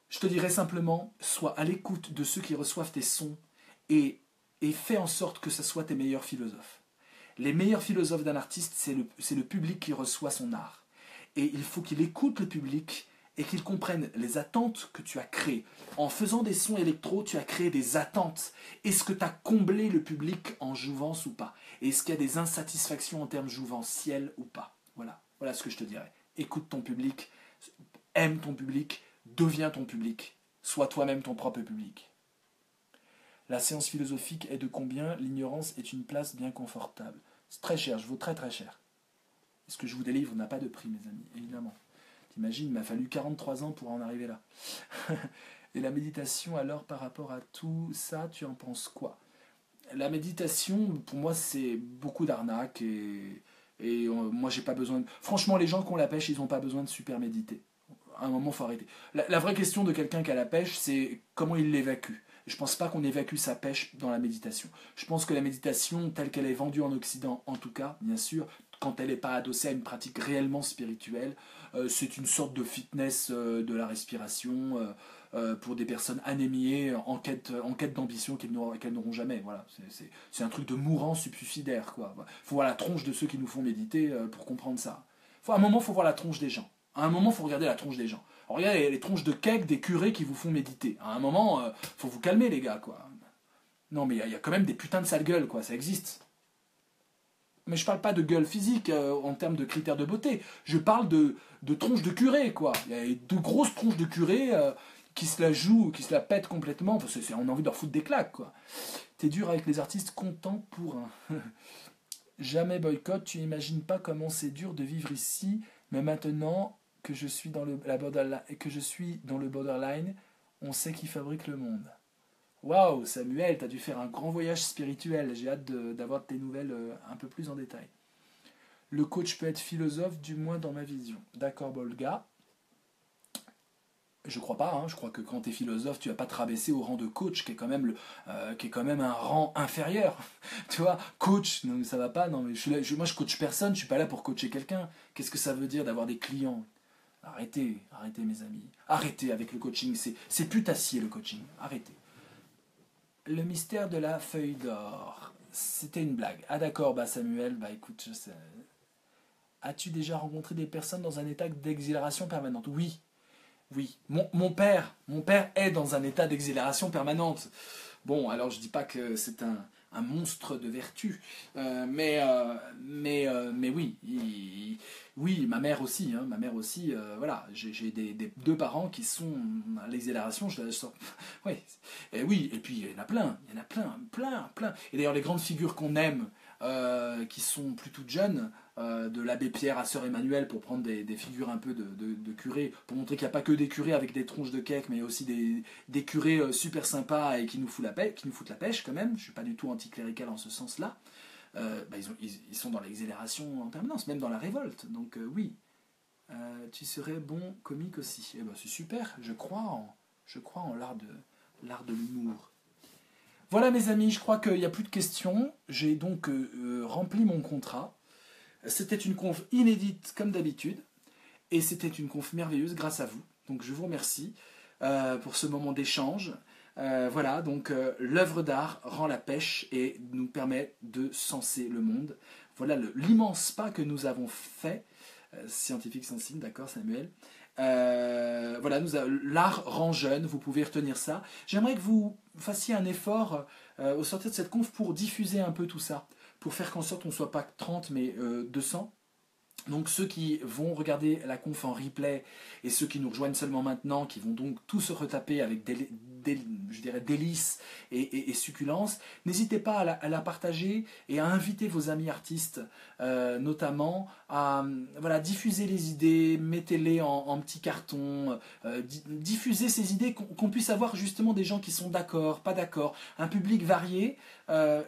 Je te dirais simplement, sois à l'écoute de ceux qui reçoivent tes sons et fais en sorte que ce soit tes meilleurs philosophes. Les meilleurs philosophes d'un artiste, c'est le public qui reçoit son art. Et il faut qu'il écoute le public et qu'il comprenne les attentes que tu as créées. En faisant des sons électro, tu as créé des attentes. Est-ce que tu as comblé le public en jouvence ou pas? Est-ce qu'il y a des insatisfactions en termes jouvenciels ou pas? Voilà ce que je te dirais. Écoute ton public, aime ton public, deviens ton public. Sois toi-même ton propre public. La séance philosophique est de combien? L'ignorance est une place bien confortable. C'est très cher, je vaux très très cher. Et ce que je vous délivre n'a pas de prix, mes amis, évidemment. T'imagines, il m'a fallu 43 ans pour en arriver là. Et la méditation, alors, par rapport à tout ça, tu en penses quoi? La méditation, pour moi, c'est beaucoup d'arnaques et moi, j'ai pas besoin de... Franchement, les gens qui ont la pêche, ils n'ont pas besoin de super méditer. À un moment, il faut arrêter. La vraie question de quelqu'un qui a la pêche, c'est comment il l'évacue. Je ne pense pas qu'on évacue sa pêche dans la méditation. Je pense que la méditation, telle qu'elle est vendue en Occident, en tout cas, bien sûr, quand elle n'est pas adossée à une pratique réellement spirituelle, c'est une sorte de fitness de la respiration pour des personnes anémiées en quête d'ambition qu'elles n'auront jamais. Voilà. C'est un truc de mourant subsidiaire. Il faut voir la tronche de ceux qui nous font méditer pour comprendre ça. À un moment, il faut voir la tronche des gens. À un moment, il faut regarder la tronche des gens. Regardez les tronches de cake des curés qui vous font méditer. À un moment, faut vous calmer, les gars, quoi. Non, mais il y a quand même des putains de sales gueules, quoi. Ça existe. Mais je parle pas de gueule physique en termes de critères de beauté. Je parle de tronches de curés, quoi. Il y a de grosses tronches de curés qui se la jouent, qui se la pètent complètement. Parce que on a envie de leur foutre des claques, quoi. T'es dur avec les artistes contents pour un... Jamais boycott. Tu imagines pas comment c'est dur de vivre ici, mais maintenant... que je suis dans le borderline, on sait qui fabrique le monde. Waouh, Samuel, t'as dû faire un grand voyage spirituel. J'ai hâte d'avoir tes nouvelles un peu plus en détail. Le coach peut être philosophe, du moins dans ma vision. D'accord, Bolga. Je crois pas, hein. Je crois que quand t'es philosophe, tu vas pas te rabaisser au rang de coach, qui est quand même un rang inférieur. Tu vois, coach, non, ça va pas. Non, mais moi je coach personne, je suis pas là pour coacher quelqu'un. Qu'est-ce que ça veut dire d'avoir des clients? Arrêtez mes amis. Arrêtez avec le coaching, c'est putassier le coaching. Arrêtez. Le mystère de la feuille d'or. C'était une blague. Ah d'accord, Samuel, écoute, je sais. As-tu déjà rencontré des personnes dans un état d'exhilaration permanente? Oui. Mon père est dans un état d'exhilaration permanente. Bon, alors je dis pas que c'est un monstre de vertu, mais oui, oui, ma mère aussi, voilà, j'ai deux parents qui sont à l'exhilaration, oui, et oui, et puis il y en a plein, plein. Et d'ailleurs les grandes figures qu'on aime, qui sont plus toutes jeunes, de l'abbé Pierre à sœur Emmanuel pour prendre des figures un peu de curés, pour montrer qu'il n'y a pas que des curés avec des tronches de cake, mais aussi des curés super sympas et qui nous foutent la pêche quand même. Je ne suis pas du tout anticlérical en ce sens-là. Ils sont dans l'exhilaration en permanence, même dans la révolte. Donc oui, tu serais bon comique aussi. Eh ben, c'est super, je crois en l'art de l'humour. Voilà mes amis, je crois qu'il n'y a plus de questions. J'ai donc rempli mon contrat. C'était une conf inédite comme d'habitude. Et c'était une conf merveilleuse grâce à vous. Donc je vous remercie pour ce moment d'échange. Voilà, donc l'œuvre d'art rend la pêche et nous permet de senser le monde. Voilà l'immense pas que nous avons fait. Scientifique sensible, d'accord Samuel. Voilà, l'art rend jeune, vous pouvez retenir ça. J'aimerais que vous fassiez un effort au sortir de cette conf pour diffuser un peu tout ça, pour faire qu'en sorte on ne soit pas 30 mais 200. Donc ceux qui vont regarder la conf en replay et ceux qui nous rejoignent seulement maintenant, qui vont donc tous se retaper avec je dirais délices et succulence, n'hésitez pas à la partager et à inviter vos amis artistes, notamment à diffuser les idées, mettez-les en petits cartons, diffusez ces idées, qu'on puisse avoir justement des gens qui sont d'accord, pas d'accord, un public varié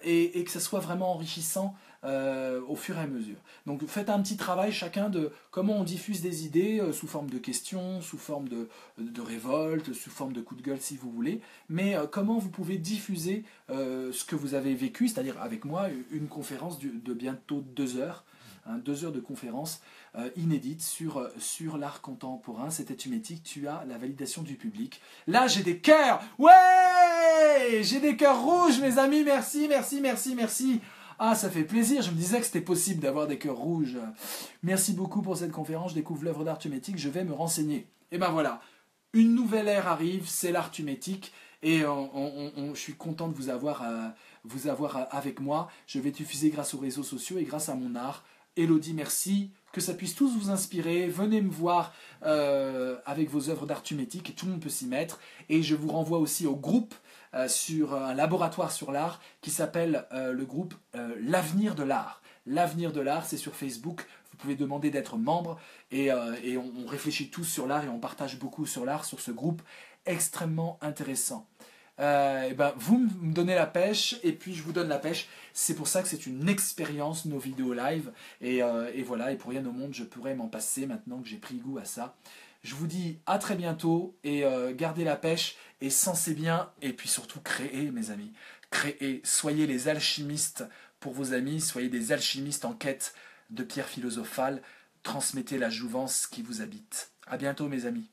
et que ça soit vraiment enrichissant au fur et à mesure. Donc faites un petit travail chacun de comment on diffuse des idées sous forme de questions, sous forme de révolte, sous forme de coup de gueule si vous voulez, mais comment vous pouvez diffuser ce que vous avez vécu, c'est-à-dire avec moi une conférence de bientôt 2 heures, 2 heures de conférence inédite sur l'art contemporain. C'était Tumétique, tu as la validation du public. Là j'ai des cœurs, ouais, j'ai des cœurs rouges mes amis, merci, merci, merci, merci. Ah, ça fait plaisir, je me disais que c'était possible d'avoir des cœurs rouges. Merci beaucoup pour cette conférence, je découvre l'œuvre d'art tumétique, je vais me renseigner. Et ben voilà, une nouvelle ère arrive, c'est l'art tumétique, et je suis content de vous avoir avec moi. Je vais diffuser grâce aux réseaux sociaux et grâce à mon art. Elodie, merci, que ça puisse tous vous inspirer. Venez me voir avec vos œuvres d'art tumétique, et tout le monde peut s'y mettre. Et je vous renvoie aussi au groupe sur un laboratoire sur l'art qui s'appelle le groupe L'Avenir de l'Art. L'Avenir de l'Art, c'est sur Facebook. Vous pouvez demander d'être membre et on réfléchit tous sur l'art et on partage beaucoup sur l'art sur ce groupe extrêmement intéressant. Vous me donnez la pêche et puis je vous donne la pêche. C'est pour ça que c'est une expérience nos vidéos live et voilà, et pour rien au monde je pourrais m'en passer maintenant que j'ai pris goût à ça. Je vous dis à très bientôt et gardez la pêche et sensez bien et puis surtout créez mes amis. Créez, soyez les alchimistes pour vos amis, soyez des alchimistes en quête de pierres philosophales, transmettez la jouvence qui vous habite. À bientôt mes amis.